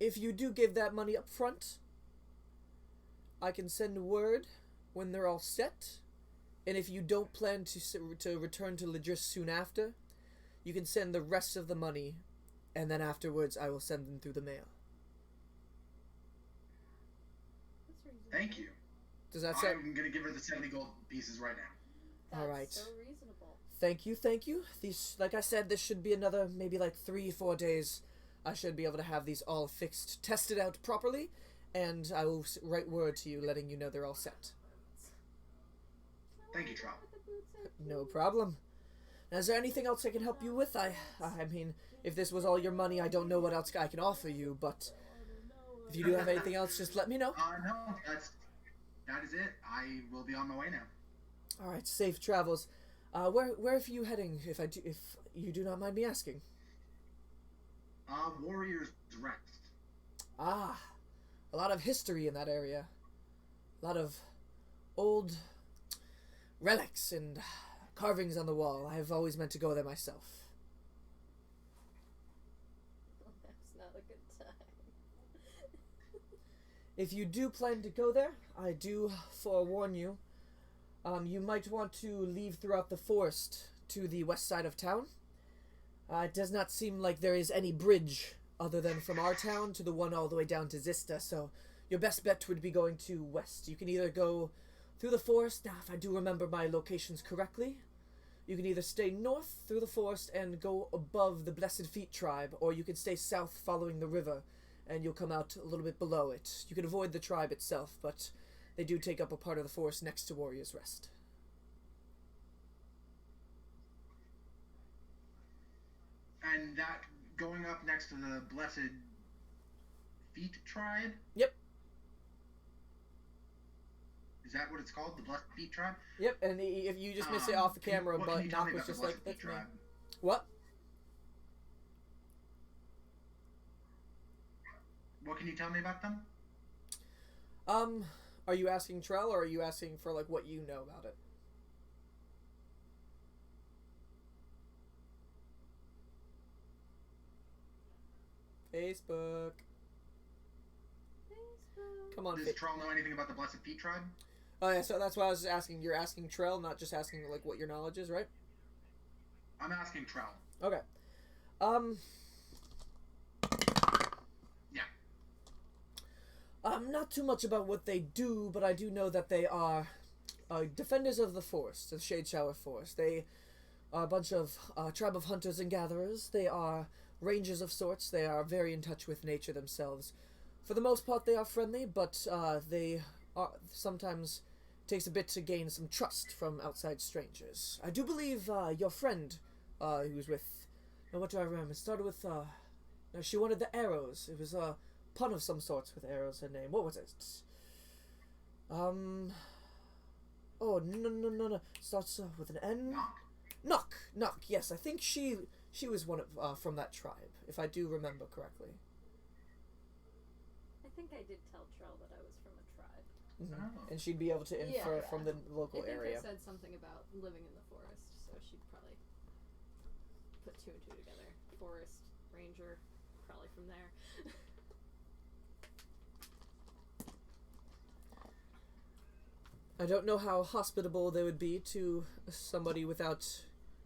If you do give that money up front, I can send word when they're all set, and if you don't plan to return to Ladris soon after, you can send the rest of the money, and then afterwards I will send them through the mail. That's reasonable. Thank you. Does that sound... I'm gonna give her the 70 gold pieces right now. That's Alright. so reasonable. Thank you. These, like I said, this should be another maybe like 3-4 days. I should be able to have these all fixed, tested out properly, and I will write word to you letting you know they're all set. Thank you, Trout. No problem. Now, is there anything else I can help you with? I mean, if this was all your money, I don't know what else I can offer you, but if you do have anything else, just let me know. No, that is it. I will be on my way now. All right, safe travels. Where are you heading? If you do not mind me asking. Warrior's Rest. Ah, a lot of history in that area. A lot of old relics and carvings on the wall. I've always meant to go there myself. That's not a good time. If you do plan to go there, I do forewarn you. You might want to leave throughout the forest to the west side of town. It does not seem like there is any bridge other than from our town to the one all the way down to Zista, so your best bet would be going to west. You can either go through the forest, now if I do remember my locations correctly, you can either stay north through the forest and go above the Blessed Feet tribe, or you can stay south following the river, and you'll come out a little bit below it. You can avoid the tribe itself, but they do take up a part of the forest next to Warrior's Rest. And that going up next to the Blessed Feet tribe? Yep. Is that what it's called? The Blessed Feet tribe? Yep, and if you just miss it off the camera, what but can you tell me Knock was about the just Blessed like, Feet that's me. tribe? What? What can you tell me about them? Are you asking Trell, or are you asking for, like, what you know about it? Facebook. Come on, Does Troll know anything about the Blessed Feet tribe? Oh yeah, so that's why I was asking. You're asking Trell, not just asking like what your knowledge is, right? I'm asking Troll. Okay. Yeah. Not too much about what they do, but I do know that they are defenders of the forest, the Shade Shower Forest. They are a bunch of tribe of hunters and gatherers. They are rangers of sorts. They are very in touch with nature themselves. For the most part, they are friendly, but they are sometimes takes a bit to gain some trust from outside strangers. I do believe your friend, who was with, now what do I remember? It started with, no, she wanted the arrows. It was a pun of some sorts with arrows. Her name. What was it? Oh, no. Starts with an N. Knock? Knock. Yes, I think she was one of from that tribe, if I do remember correctly. I think I did tell Trell that I was from a tribe. Mm-hmm. Oh. And she'd be able to infer Yeah. from the local I think area. I said something about living in the forest, so she'd probably put two and two together. Forest, ranger, probably from there. I don't know how hospitable they would be to somebody without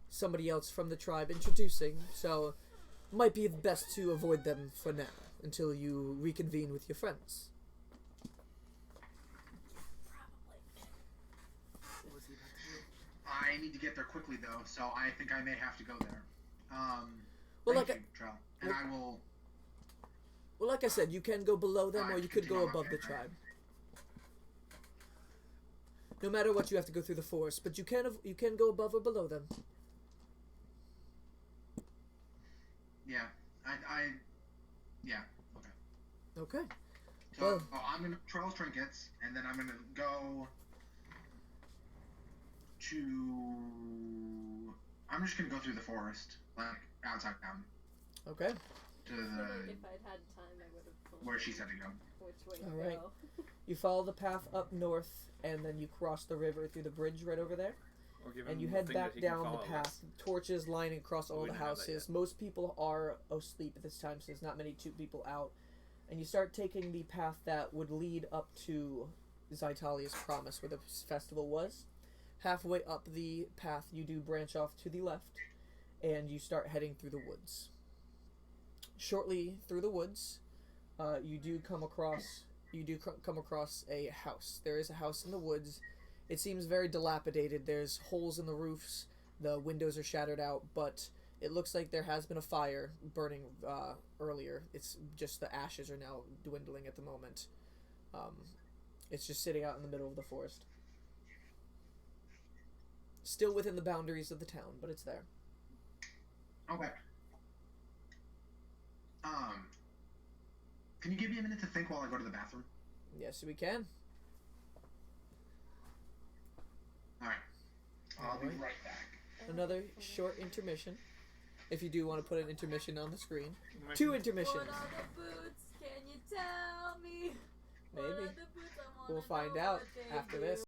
somebody else from the tribe introducing, so might be best to avoid them for now until you reconvene with your friends. I need to get there quickly though, so I think I may have to go there. Well, Thank like you, Trell. And I will. Well, like I said, you can go below them or you could go above the tribe. No matter what, you have to go through the forest, but you can go above or below them. Yeah, yeah, okay. Okay. So Well- I'm gonna Trell's trinkets, and then I'm gonna go to. I'm just gonna go through the forest, like outside town, Okay. to I feel like the if I'd had time, I would have told where you she said to go. which way to Alright. go. You follow the path up north, and then you cross the river through the bridge right over there. Or give And him you the head thing that back he can down the follow path. us. Torches lining across all We the didn't have that houses. yet. Most people are asleep at this time, so there's not many people out. And you start taking the path that would lead up to Zytalia's Promise, where the festival was. Halfway up the path, you do branch off to the left, and you start heading through the woods. Shortly through the woods, you do come across a house. There is a house in the woods. It seems very dilapidated. There's holes in the roofs. The windows are shattered out, but it looks like there has been a fire burning earlier. It's just the ashes are now dwindling at the moment. It's just sitting out in the middle of the forest. Still within the boundaries of the town, but it's there. Okay. Can you give me a minute to think while I go to the bathroom? Yes, we can. All right. I'll be Alright. right back. Another short intermission. If you do want to put an intermission on the screen. Make 2 him- intermissions. What are the boots? Can you tell me? What Maybe. are the boots? I wanna We'll find know out what they after do. this.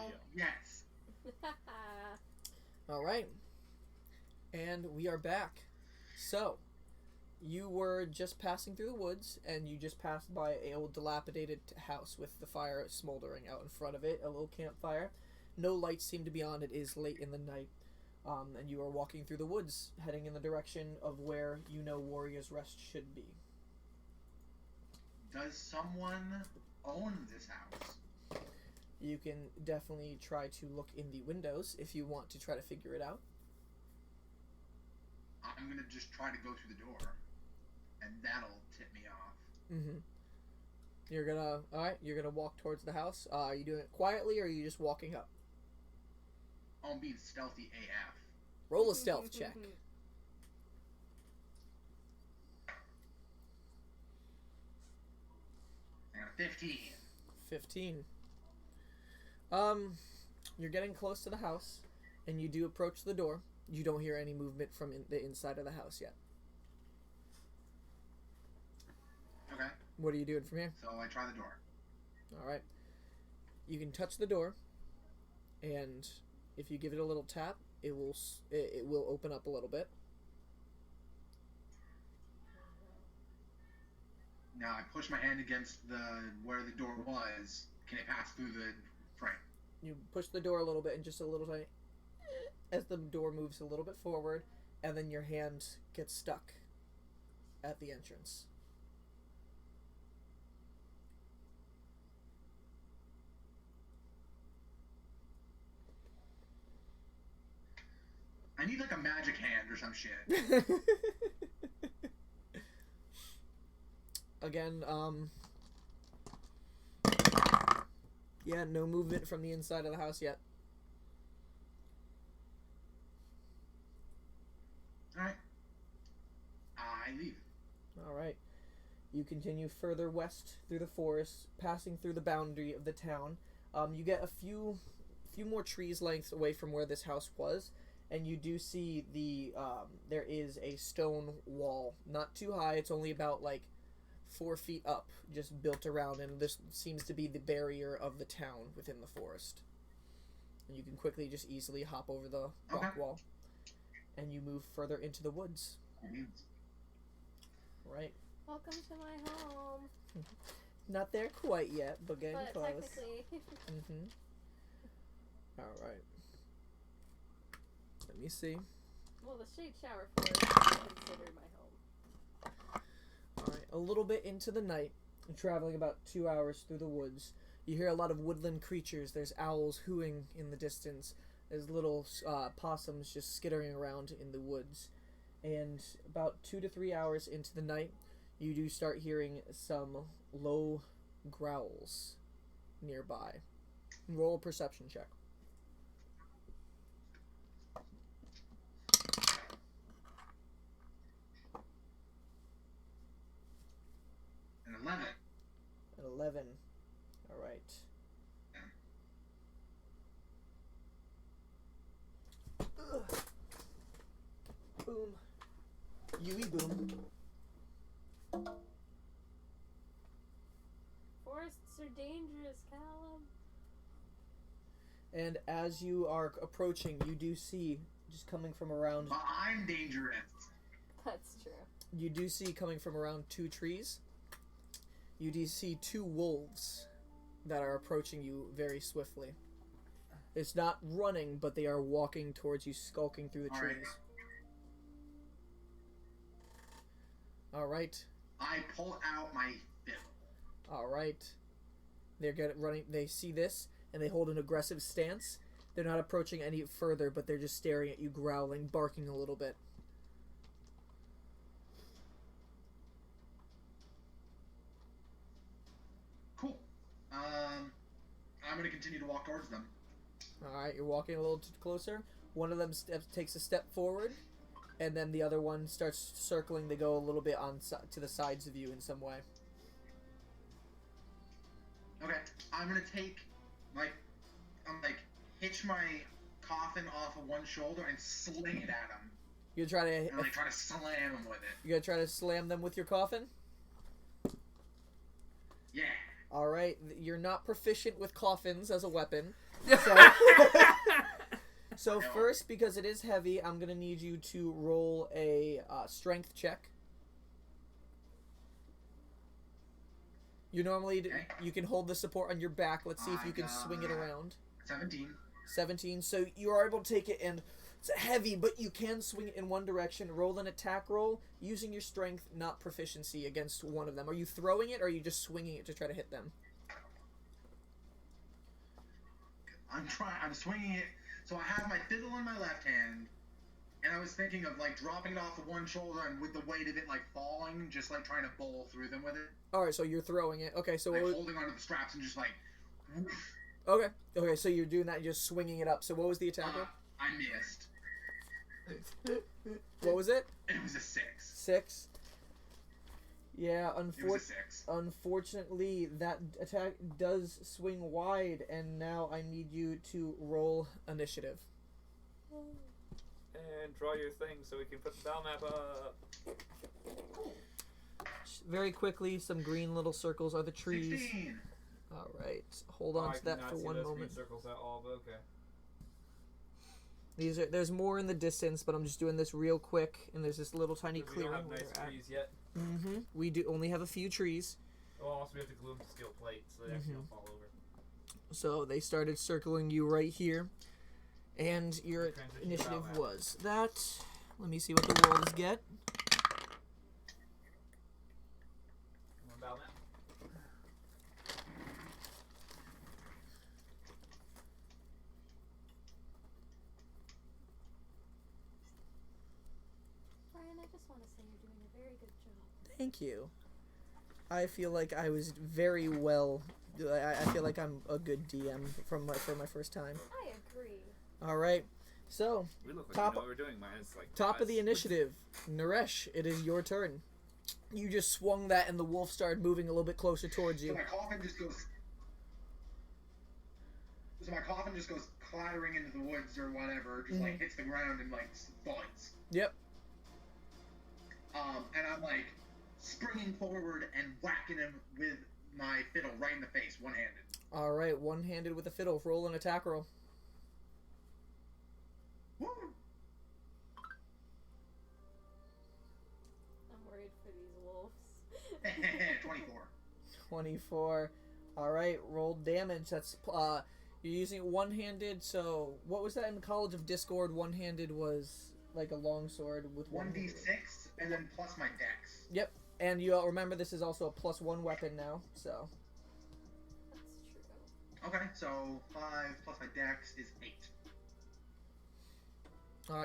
Hell yes. All right. And we are back. So, you were just passing through the woods, and you just passed by a old dilapidated house with the fire smoldering out in front of it, a little campfire. No lights seem to be on. It is late in the night. And you are walking through the woods, heading in the direction of where you know Warrior's Rest should be. Does someone own this house? You can definitely try to look in the windows if you want to try to figure it out. I'm gonna just try to go through the door, and that'll tip me off. Mm-hmm. You're gonna walk towards the house. Are you doing it quietly, or are you just walking up? I'm being stealthy AF. Roll a stealth check. I got a 15. 15. You're getting close to the house, and you do approach the door. You don't hear any movement from the inside of the house yet. Okay. What are you doing from here? So I try the door. All right. You can touch the door, and if you give it a little tap, it will open up a little bit. Now I push my hand against where the door was. Can it pass through the frame? You push the door a little bit, and just a little tiny, as the door moves a little bit forward, and then your hand gets stuck at the entrance. I need like a magic hand or some shit. Again, yeah, no movement from the inside of the house yet. Alright. I leave. Alright. You continue further west through the forest, passing through the boundary of the town. You get a few more trees lengths away from where this house was, and you do see there is a stone wall. Not too high, it's only about like 4 feet up, just built around, and this seems to be the barrier of the town within the forest. And you can quickly just easily hop over the rock wall, and you move further into the woods. Right. Welcome to my home. Not there quite yet, but getting close. Technically. Mm-hmm. Alright. Let me see. Well, the shade shower floor is considered my home. Alright, a little bit into the night, traveling about 2 hours through the woods, you hear a lot of woodland creatures. There's owls hooting in the distance. There's little possums just skittering around in the woods. And about 2 to 3 hours into the night, you do start hearing some low growls nearby. Roll a perception check. An 11. An 11. Alright. Boom. Yui boom. Forests are dangerous, Callum. And as you are approaching, you do see, just coming from around... But I'm dangerous. That's true. You do see, coming from around 2 trees, you do see 2 wolves that are approaching you very swiftly. It's not running, but they are walking towards you, skulking through the trees. Alright. I pull out my fiddle. Alright. They're running. They see this, and they hold an aggressive stance. They're not approaching any further, but they're just staring at you, growling, barking a little bit. Cool. I'm gonna continue to walk towards them. Alright, you're walking a little closer. One of them takes a step forward, and then the other one starts circling. They go a little bit to the sides of you in some way. Okay, I'm gonna take, hitch my coffin off of one shoulder and sling it at him. You're trying to... And, try to slam him with it. You're gonna try to slam them with your coffin? Yeah. Alright, you're not proficient with coffins as a weapon, So first, because it is heavy, I'm gonna need you to roll a strength check. You normally you can hold the support on your back. Let's see if you can swing it around. 17. 17. So you are able to take it, and it's heavy, but you can swing it in one direction. Roll an attack roll using your strength, not proficiency, against one of them. Are you throwing it, or are you just swinging it to try to hit them? I'm swinging it. So I have my fiddle in my left hand, and I was thinking of like dropping it off of one shoulder and with the weight of it like falling, just like trying to bowl through them with it. All right, so you're throwing it. Okay, so like holding onto the straps and just like. Woof. Okay, so you're doing that, you're just swinging it up. So what was the attack roll? I missed. What was it? It was a 6. 6. Yeah, It was a 6. Unfortunately, that attack does swing wide, and now I need you to roll initiative. And draw your thing so we can put the battle map up. Very quickly, some green little circles are the trees. 16. All right, hold on to that for one moment. Green circles at all, but okay. There's more in the distance, but I'm just doing this real quick, and there's this little tiny clearing. We don't have nice trees yet. Mm-hmm. We do only have a few trees. Oh, also we have to glue them to steel plates so they actually don't fall over. So they started circling you right here, and your initiative was that. Let me see what the rolls get. Come on, battle map. I just want to say you're doing a very good job. Thank you. I feel like I was very well. I feel like I'm a good DM for my first time. I agree. All right, so We look like we know what we're doing. Mine is like top of the initiative, Naresh. It is your turn. You just swung that, and the wolf started moving a little bit closer towards So you. my coffin just goes. Clattering into the woods or whatever, just like hits the ground and like thuds. Yep. And I'm like springing forward and whacking him with my fiddle right in the face, one-handed. All right, one-handed with a fiddle. Roll an attack roll. Woo! I'm worried for these wolves. 24. 24. All right, roll damage. That's you're using it one-handed. So what was that in the College of Discord? One-handed was like a longsword with 1d6 and then plus my dex. Yep. And you all remember this is also a +1 weapon now, so. That's true. Okay, so 5 plus my dex is 8.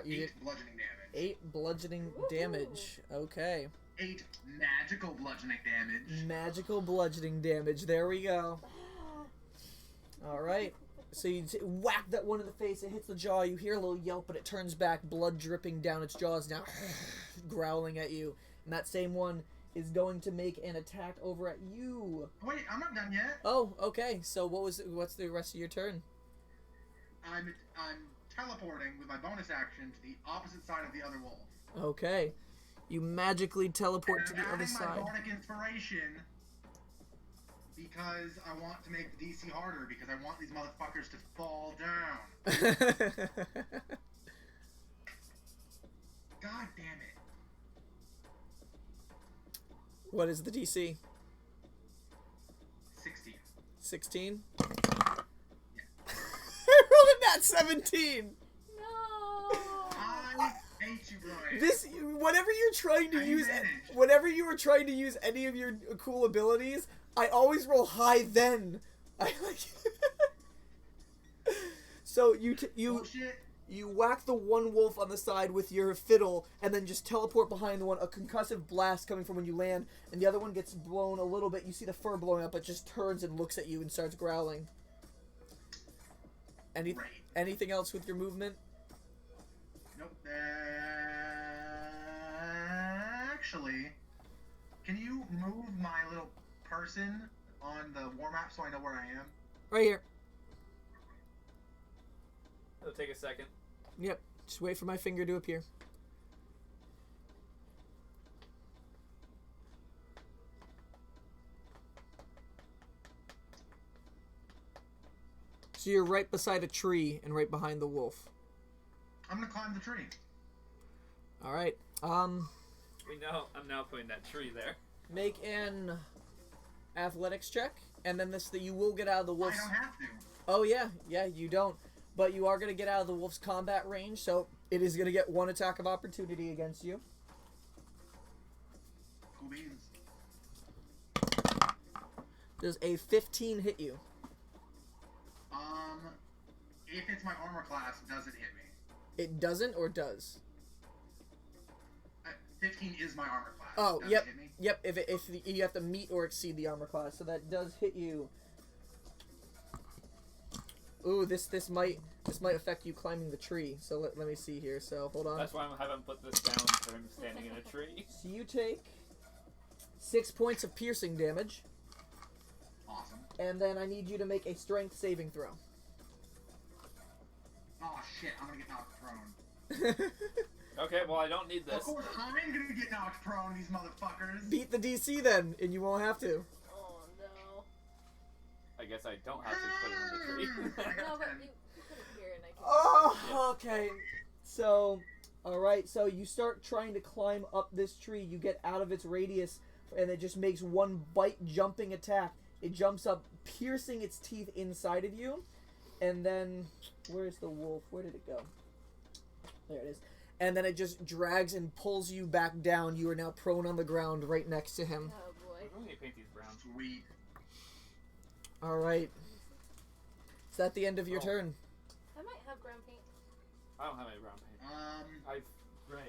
You 8 did bludgeoning damage. 8 bludgeoning damage. Okay. 8 magical bludgeoning damage. Magical bludgeoning damage. There we go. All right. So you whack that one in the face. It hits the jaw. You hear a little yelp, but it turns back, blood dripping down its jaws now, growling at you. And that same one is going to make an attack over at you. Wait, I'm not done yet. Oh, okay. So what's the rest of your turn? I'm teleporting with my bonus action to the opposite side of the other wolf. Okay. You magically teleport to the other I'm side. adding my bardic inspiration because I want to make the DC harder because I want these motherfuckers to fall down. God damn it. What is the DC? 16. 16? I rolled a nat 17! No! I hate you, Brian. This, whenever you're trying to I use, managed. whenever you were trying to use any of your cool abilities, I always roll high then. I like. So Bullshit. you whack the one wolf on the side with your fiddle, and then just teleport behind the one. A concussive blast coming from when you land, and the other one gets blown a little bit. You see the fur blowing up, but just turns and looks at you and starts growling. Great. Anything else with your movement? Nope. Actually, can you move my little person on the war map so I know where I am? Right here. It'll take a second. Yep. Just wait for my finger to appear. So So you're right beside a tree and right behind the wolf. I'm gonna climb the tree. All right. We know. I'm now putting that tree there. Make an athletics check, and then you will get out of the I wolf's. don't have to. Oh yeah, you don't. But you are gonna get out of the wolf's combat range, so it is gonna get one attack of opportunity against you. Cool beans. Does a 15 hit you? If it's my armor class, does it hit me? It doesn't, or does? 15 is my armor class. Oh, Does yep, it hit me? yep. If you have to meet or exceed the armor class, so that does hit you. Ooh, this might affect you climbing the tree. So let me see here. So hold on. That's why I haven't put this down for him standing in a tree. So you take 6 points of piercing damage, Awesome. and then I need you to make a strength saving throw. Oh shit, I'm gonna get knocked prone. Okay, well I don't need Of this. course, I'm gonna get knocked prone, these motherfuckers. Beat the DC then, and you won't have to. Oh no. I guess I don't have to put him in the tree. No, but you put it here and I can. Oh, okay. So, alright, so you start trying to climb up this tree. You get out of its radius, and it just makes one bite jumping attack. It jumps up, piercing its teeth inside of you. And then, where's the wolf? Where did it go? There it is. And then it just drags and pulls you back down. You are now prone on the ground right next to him. Oh boy. I'm going to paint these brown. Sweet. Alright. Is that the end of your turn? I might have brown paint. I don't have any brown paint. I've gray.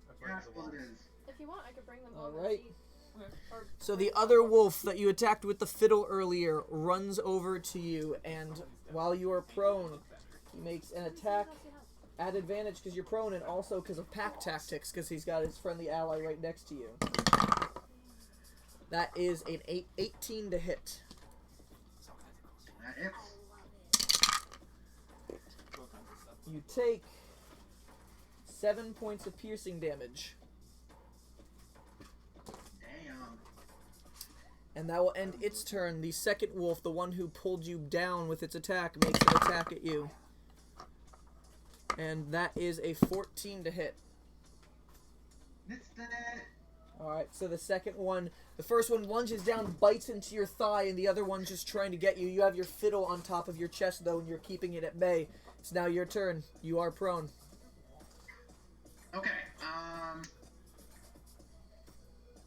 That's why I Yeah, have the well, it walls. is. If you want, I could bring them All over. right. to you. Or So the other wolf that you attacked with the fiddle earlier runs over to you, and while you are prone, he makes an attack at advantage because you're prone, and also because of pack tactics, because he's got his friendly ally right next to you. That is an 18 to hit. That hits. You take 7 points of piercing damage, Damn. and that will end its turn. The second wolf, the one who pulled you down with its attack, makes an attack at you. And that is a 14 to hit. It's the Alright, so the second one, the first one lunges down, bites into your thigh, and the other one's just trying to get you. You have your fiddle on top of your chest, though, and you're keeping it at bay. It's now your turn. You are prone. Okay,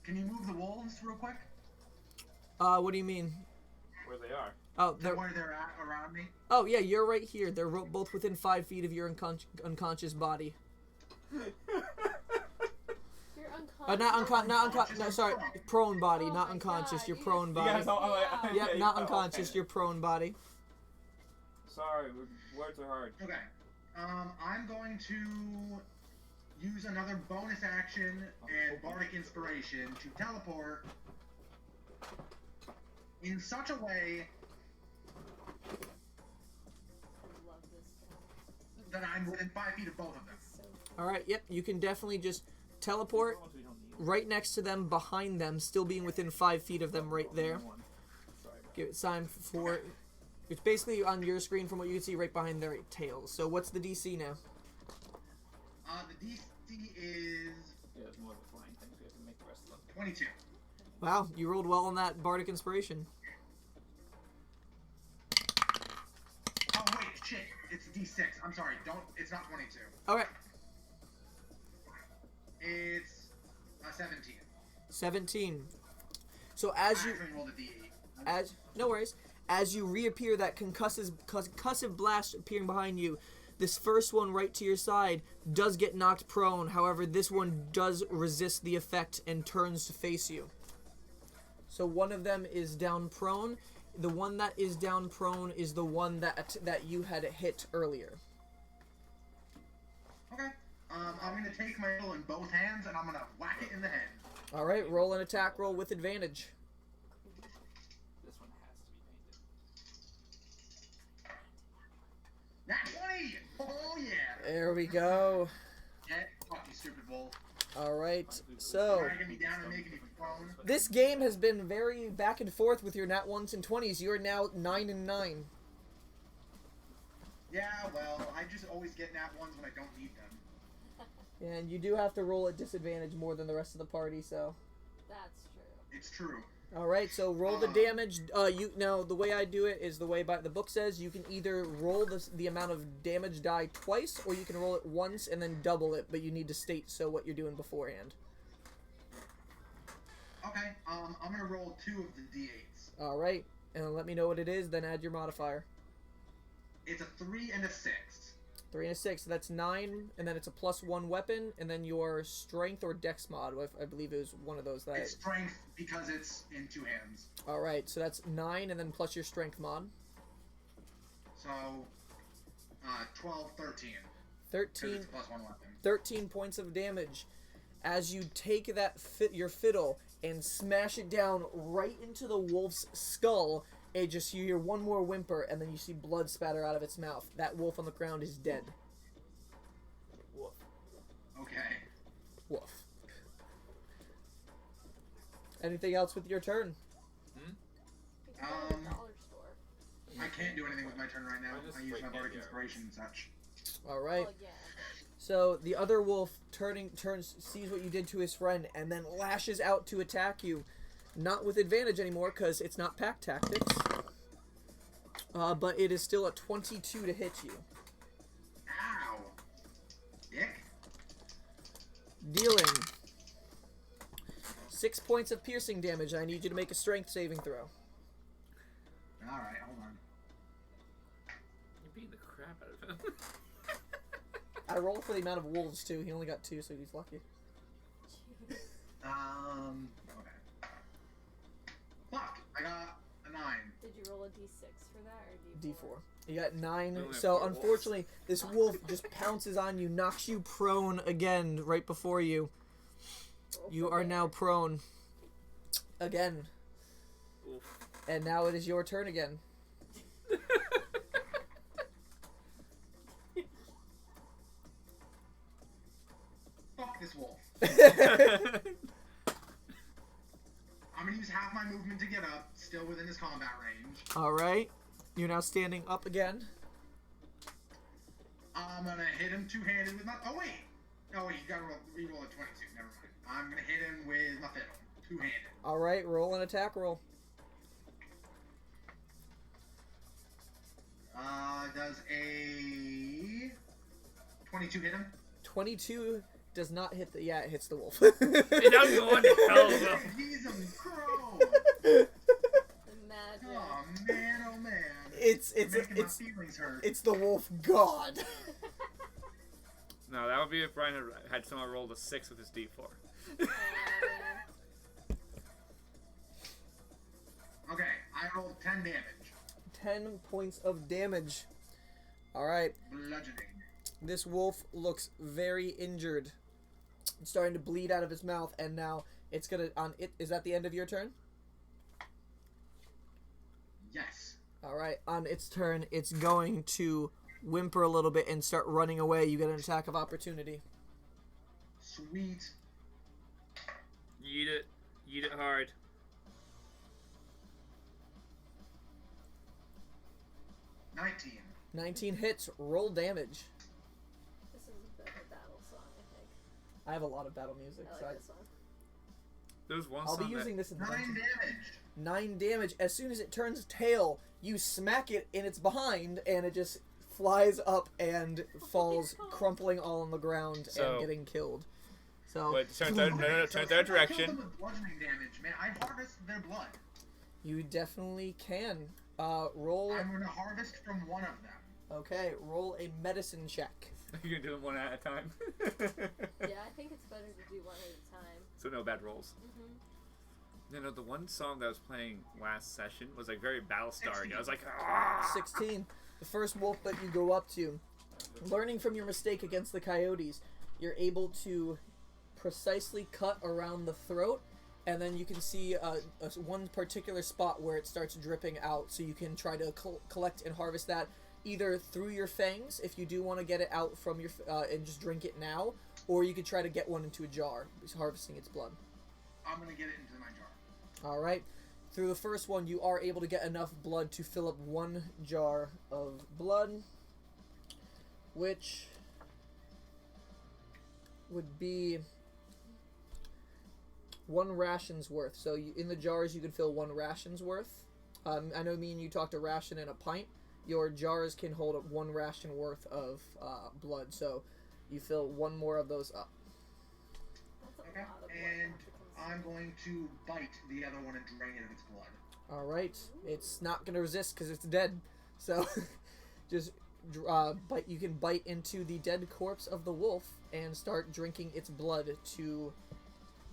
can you move the wolves real quick? What do you mean? Where they are. Oh, To they're, where they're at around me? oh yeah, you're right here. They're both within 5 feet of your unconscious body. You're No, sorry, prone body, Oh not my unconscious. God, Your you prone just- body. You guys all, Yeah. Yep, you not all unconscious. panicked. Your prone body. Sorry, words are hard. Okay. I'm going to use another bonus action and bardic inspiration to teleport in such a way I love this guy. that I'm within 5 feet of both of them. So All right. Yep, you can definitely just teleport We don't need. right next to them, behind them, still being within 5 feet of them, right there. One. Sorry, bro. Give it time for. It's basically on your screen from what you can see right behind their tails. So what's the DC now? The DC is Yeah, it's more of a flying thing, so we have to make the rest of them. 22. Wow, you rolled well on that bardic inspiration. Oh wait, shit. It's D6. I'm sorry. It's not 22. Okay, It's 17. 17. So as you, I actually rolled a D8. no worries, as you reappear, that concussive blast appearing behind you, this first one right to your side does get knocked prone. However, this one does resist the effect and turns to face you. So one of them is down prone. The one that is down prone is the one that you had hit earlier. Okay. I'm gonna take my fiddle in both hands and I'm gonna whack it in the head. All right, roll an attack roll with advantage. This one has to be painted. Nat 20! Oh yeah! There we go. Yeah, fuck you, stupid wolf. All right, so Dragging me down and making me prone. this game has been very back and forth with your nat 1s and 20s. You are now 9 and 9. Yeah, well, I just always get nat ones when I don't need them. And you do have to roll at disadvantage more than the rest of the party, so. That's true. It's true. Alright, so roll the damage. Now, the way I do it is the way the book says. You can either roll the amount of damage die twice, or you can roll it once and then double it, but you need to state what you're doing beforehand. Okay, I'm gonna roll 2 of the d8s. Alright, and let me know what it is, then add your modifier. It's a 3 and a 6. 3 and a 6, so that's 9, and then it's a +1 weapon, and then your strength or dex mod. I believe it was one of those. It's strength because it's in 2 hands. Alright, so that's 9, and then plus your strength mod. So, 12, 13. 13. It's a +1 weapon. 13 points of damage as you take your fiddle and smash it down right into the wolf's skull. And you hear one more whimper, and then you see blood spatter out of its mouth. That wolf on the ground is dead. Woof. Okay. Woof. Anything else with your turn? You can go to the dollar store. I can't do anything with my turn right now. just I use my freaking bardic out. inspiration and such. All right. Well, yeah. So the other wolf sees what you did to his friend, and then lashes out to attack you. Not with advantage anymore, because it's not pack tactics. But it is still a 22 to hit you. Ow! Dick? Dealing 6 points of piercing damage. I need you to make a strength saving throw. Alright, hold on. You're beating the crap out of him. I rolled for the amount of wolves, too. He only got 2, so he's lucky. Okay. Fuck! I got a 9. Did you roll a d6 for that or d4? D4. You got 9. We only have So, 4 wolves. unfortunately, this wolf just pounces on you, knocks you prone again right before you. Roll You for are bear. now prone. Again. Oof. And now it is your turn again. Fuck this wolf. I'm gonna use half my movement to get up, still within his combat range. Alright. You're now standing up again. I'm gonna hit him two-handed with my... Oh, wait! Oh, wait, you gotta re-roll a 22. Never mind. I'm gonna hit him with my fiddle. Two-handed. Alright, roll an attack roll. Does a 22 hit him? 22 does not hit the... Yeah, it hits the wolf. Hey, now I'm going to hell, though. He's a crow! Imagine. Oh, man, oh, man. It's making my feelings hurt. it's the wolf god. No, that would be if Brian had someone roll a 6 with his d4. Okay, I rolled 10 damage. 10 points of damage. Alright. Bludgeoning. This wolf looks very injured. It's starting to bleed out of his mouth, and now it's gonna... Is that the end of your turn? Yes. Alright, on its turn, it's going to whimper a little bit and start running away. You get an attack of opportunity. Sweet. Eat it. Eat it hard. 19. 19 hits, roll damage. This is a better battle song, I think. I have a lot of battle music, I so like this one. There's one I'll be song using this in the 9 dungeon. damage. 9 damage. As soon as it turns tail, you smack it in its behind, and it just flies up and falls, crumpling all on the ground So- and getting killed. So Wait, turn that, no, turn So that since I killed direction. them with bludgeoning damage, man, I harvest their blood. you definitely can. Roll. I'm gonna harvest from one of them. Okay, roll a medicine check. You can do them one at a time. Yeah, I think it's better to do one at a time. So no bad rolls. Mm-hmm. No, the one song that I was playing last session was like very Battlestar-y. I was like, ah! 16. The first wolf that you go up to, learning from your mistake against the coyotes, you're able to precisely cut around the throat, and then you can see one particular spot where it starts dripping out, so you can try to collect and harvest that either through your fangs, if you do want to get it out from your and just drink it now, or you could try to get one into a jar, harvesting its blood. I'm gonna get it into my jar. All right. Through the first one, you are able to get enough blood to fill up one jar of blood. which would be 1 ration's worth. So in the jars you can fill 1 ration's worth. I know me and you talked a ration and a pint. Your jars can hold up 1 ration worth of blood, so you fill 1 more of those up. That's a Okay, lot of blood and consequences. I'm going to bite the other one and drain it of its blood. Alright, it's not going to resist because it's dead. So just you can bite into the dead corpse of the wolf and start drinking its blood to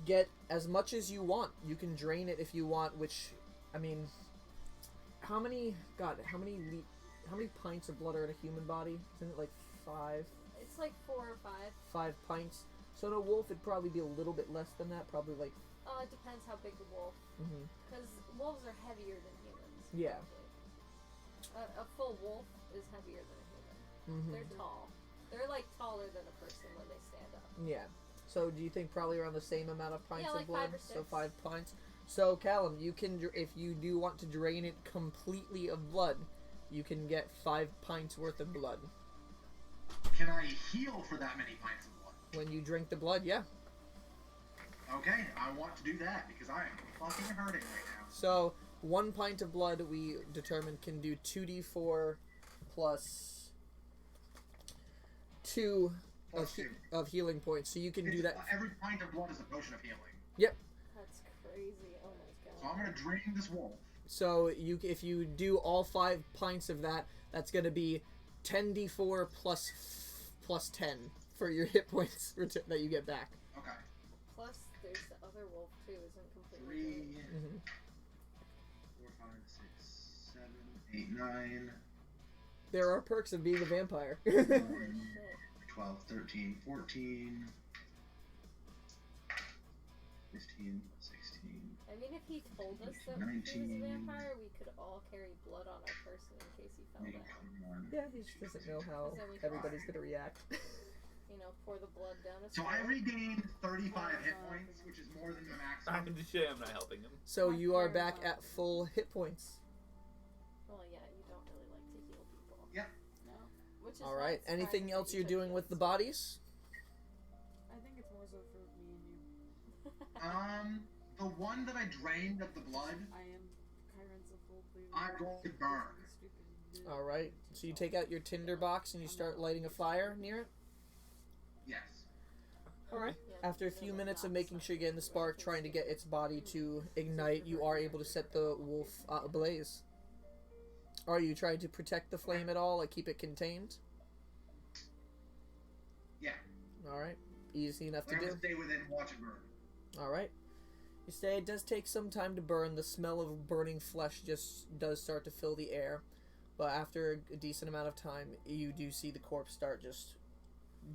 get as much as you want. You can drain it if you want, which, I mean, how many pints of blood are in a human body? Isn't it like 5? It's like 4 or 5. 5 pints. So in a wolf, it'd probably be a little bit less than that. Probably like. It depends how big the wolf. Mm-hmm. Because wolves are heavier than humans. Yeah. Probably. A full wolf is heavier than a human. Mm-hmm. They're tall. They're like taller than a person when they stand up. Yeah. So do you think probably around the same amount of pints Yeah, of like blood? 5 or 6. So 5 pints. So Callum, you can, if you do want to drain it completely of blood, you can get 5 pints worth of blood. Can I heal for that many pints of blood? When you drink the blood, yeah. Okay, I want to do that because I am fucking hurting right now. So 1 pint of blood we determined can do 2d4 plus 2 of healing points. So you can do that. Every pint of blood is a potion of healing. That's crazy. Oh my god. So I'm gonna drain this wolf. So if you do all 5 pints of that, that's going to be 10d4 plus 10 for your hit points that you get back. Okay. Plus, there's the other wolf too. Isn't completely. 3, dead. Mm-hmm. 4, 5, 6, 7, 8, 9, There are perks of being a vampire. 11, 12, 13, 14, 15, 16. I mean, if he told us that he was a 19. vampire, we could all carry blood on our person in case he fell down. 21. Yeah, he just doesn't know how everybody's going to react. You know, pour the blood down his So I throat. regained 35 hit points, which is more than the maximum. I'm not helping him. So you are back at full hit points. Well, yeah, you don't really like to heal people. Yep. No. Which is All why right. it's Anything surprising else that you're you doing took with the this. bodies? I think it's more so for me and you. The one that I drained of the blood, I am Kyron's a full believer. I'm going to burn. Stupid. All right. So you take out your tinder box and you start lighting a fire near it? Yes. All right. Yeah, After a they're few like minutes of not making sure you're getting the spark, trying to get its body to ignite, you are able to set the wolf ablaze. Are you trying to protect the flame at all, like keep it contained? Yeah. All right. Easy enough to I'm do. gonna stay within watch and burn. All right. You say it does take some time to burn. The smell of burning flesh just does start to fill the air. But after a decent amount of time, you do see the corpse start just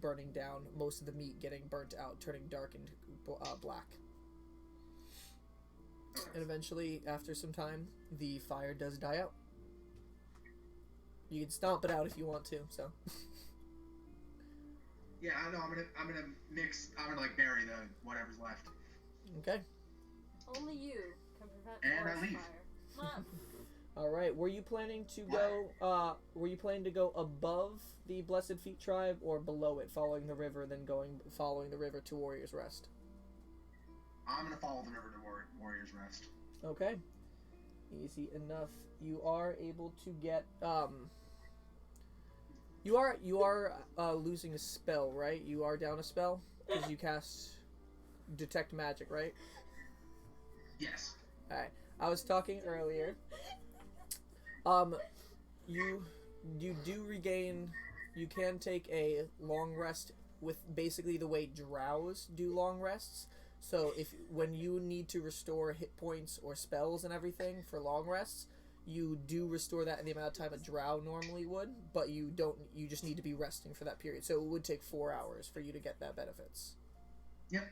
burning down. Most of the meat getting burnt out, turning dark and black. And eventually, after some time, the fire does die out. You can stomp it out if you want to, so. Yeah, I know. I'm gonna mix. I'm gonna like bury the whatever's left. Okay. Only you can prevent And I forest leave. fire. All right. Were you planning to go? Were you planning to go above the Blessed Feet tribe or below it, following the river, then following the river to Warrior's Rest? I'm gonna follow the river to Warrior's Rest. Okay. Easy enough. You are able to get You are losing a spell, right? You are down a spell because you cast Detect Magic, right? Yes. Alright. I was talking earlier. You do regain. You can take a long rest with basically the way drows do long rests. So when you need to restore hit points or spells and everything for long rests, you do restore that in the amount of time a drow normally would, but you don't. You just need to be resting for that period. So it would take 4 hours for you to get that benefits. Yep.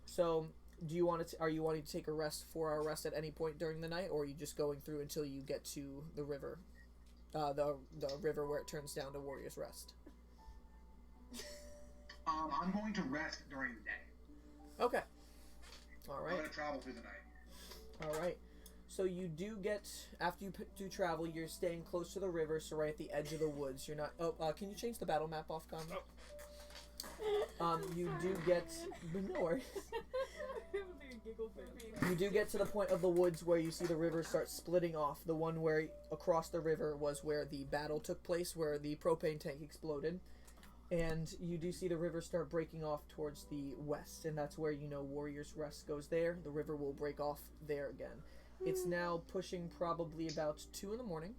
So do you want to? Are you wanting to take a 4-hour rest at any point during the night, or are you just going through until you get to the river, the river where it turns down to Warrior's Rest? I'm going to rest during the day. Okay. All I'm right. gonna travel through the night. All right. So you do get, after you do travel, you're staying close to the river, so right at the edge of the woods. You're not. Oh, can you change the battle map off, Con? You do get. No worries. You do get to the point of the woods where you see the river start splitting off. The one where across the river was where the battle took place, where the propane tank exploded. And you do see the river start breaking off towards the west, and that's where you know Warrior's Rest goes there. The river will break off there again. It's now pushing probably about 2 in the morning.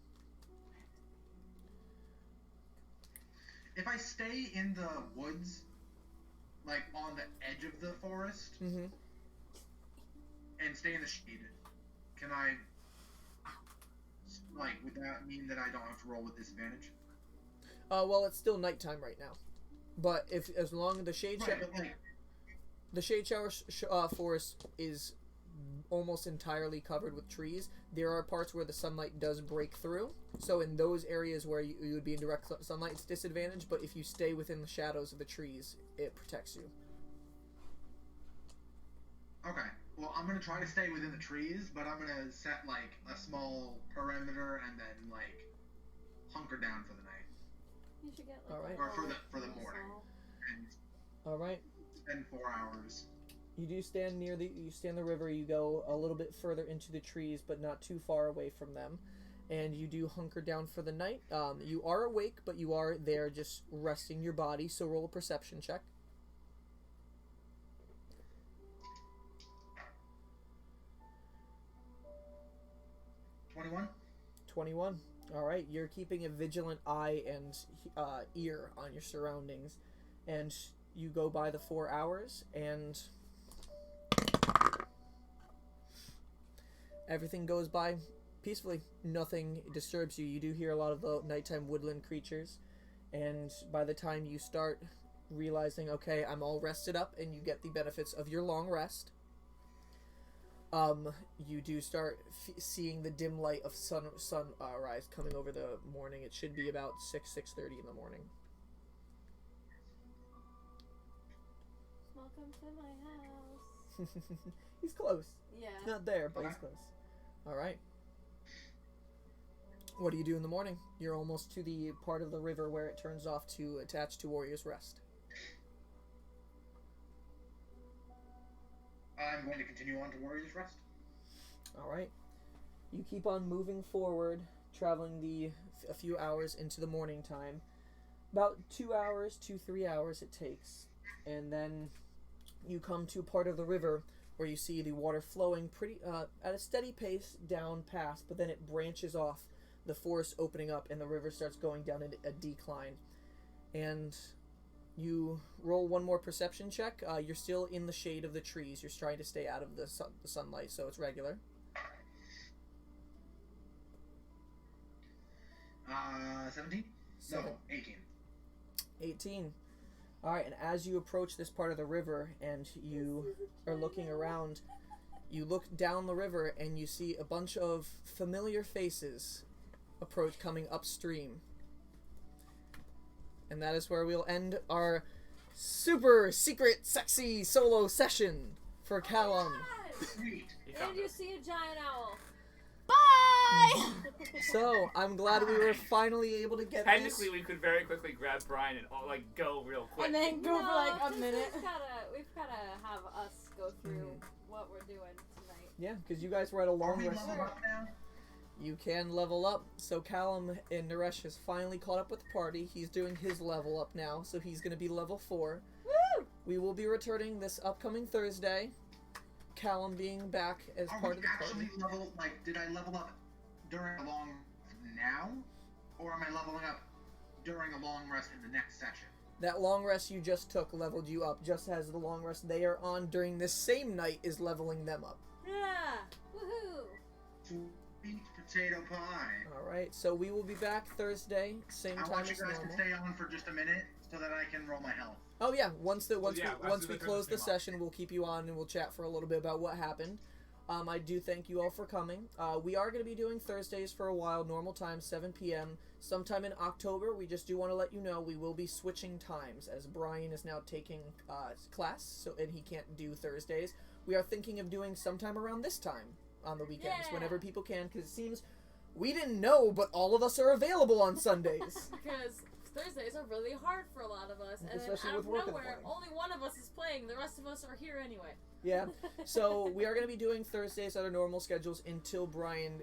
If I stay in the woods, like on the edge of the forest, Mm-hmm. and stay in the shade, can I, like, would that mean that I don't have to roll with disadvantage? Well, it's still nighttime right now. But as long as the shade Right, but like, the shade shower forest is almost entirely covered with trees. There are parts where the sunlight does break through. So in those areas where you would be in direct sunlight, it's disadvantage. But if you stay within the shadows of the trees, it protects you. okay, well, I'm gonna try to stay within the trees, but I'm gonna set, like, a small perimeter and then, like, hunker down for the night. You should get like Alright. a Or for the little morning. parasol. And All right. spend 4 hours. You do stand near you stand the river. You go a little bit further into the trees, but not too far away from them, and you do hunker down for the night. You are awake, but you are there just resting your body. So roll a perception check. 21? 21. All right, you're keeping a vigilant eye and ear on your surroundings, and you go by the 4 hours, and everything goes by peacefully. Nothing disturbs you. You do hear a lot of the nighttime woodland creatures, and by the time you start realizing, okay, I'm all rested up, and you get the benefits of your long rest, you do start seeing the dim light of sunrise coming over the morning. It should be about 6:30 in the morning. Welcome to my house. He's close. Yeah. Not there, but he's close. All right. What do you do in the morning? You're almost to the part of the river where it turns off to attach to Warrior's Rest. I'm going to continue on to Warrior's Rest. All right. You keep on moving forward, traveling a few hours into the morning time. About 2 hours, 3 hours it takes. And then you come to a part of the river where you see the water flowing pretty at a steady pace down past, but then it branches off, the forest opening up, and the river starts going down a decline. And you roll one more perception check. You're still in the shade of the trees. You're trying to stay out of the sunlight, so it's regular. 17? No, 18. 18. Alright, and as you approach this part of the river and you are looking around, you look down the river and you see a bunch of familiar faces coming upstream. And that is where we'll end our super secret sexy solo session for Callum. Sweet. He found And you us. see a giant owl. Bye! So, I'm glad we were finally able to get Technically, this. we could very quickly grab Brian and go real quick. And then go for like a 'cause minute. We've gotta have us go through what we're doing tonight. Yeah, because you guys were at a Are long we rest. leveled up now? You can level up. So Callum and Naresh has finally caught up with the party. He's doing his level up now, so he's going to be level 4. Woo! We will be returning this upcoming Thursday. Callum being back as Are part we of the party. actually did I level up during a long now? Or am I leveling up during a long rest in the next session? That long rest you just took leveled you up, just as the long rest they are on during this same night is leveling them up. Yeah! Woohoo! Sweet potato pie. Alright, so we will be back Thursday, same I time want you as guys to normal. stay on for just a minute so that I can roll my health. Oh yeah, once yeah, we after the close the Christmas session, we'll keep you on and we'll chat for a little bit about what happened. I do thank you all for coming. We are going to be doing Thursdays for a while, normal time, 7 p.m. Sometime in October, we just do want to let you know we will be switching times as Brian is now taking class, and he can't do Thursdays. We are thinking of doing sometime around this time, on the weekends Yeah. whenever people can, because it seems we didn't know, but all of us are available on Sundays. Because Thursdays are really hard for a lot of us, and then Especially out with of work in the nowhere, morning. only one of us is playing. The rest of us are here anyway. Yeah. So we are going to be doing Thursdays at our normal schedules until Brian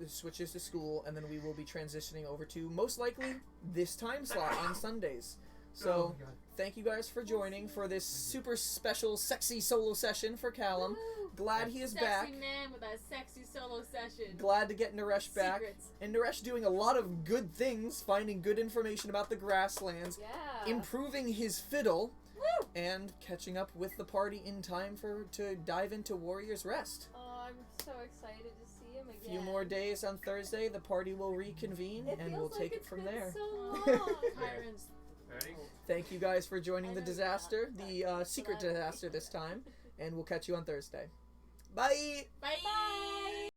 switches to school, and then we will be transitioning over to most likely this time slot on Sundays. So thank you guys for joining for this super special sexy solo session for Callum. Woo! Glad he is Sexy back. man with a sexy solo session. Glad to get Naresh back. Secrets. And Naresh doing a lot of good things, finding good information about the grasslands, Yeah. improving his fiddle, Woo! and catching up with the party in time to dive into Warrior's Rest. Oh, I'm so excited to see him A again. few more days on Thursday, the party will reconvene, It and feels we'll like take it it's from been there. So long. Tyrants. Ready? Thank you guys for joining I the know disaster, you're not, the but secret I'm- disaster this time, and we'll catch you on Thursday. Bye! Bye. Bye.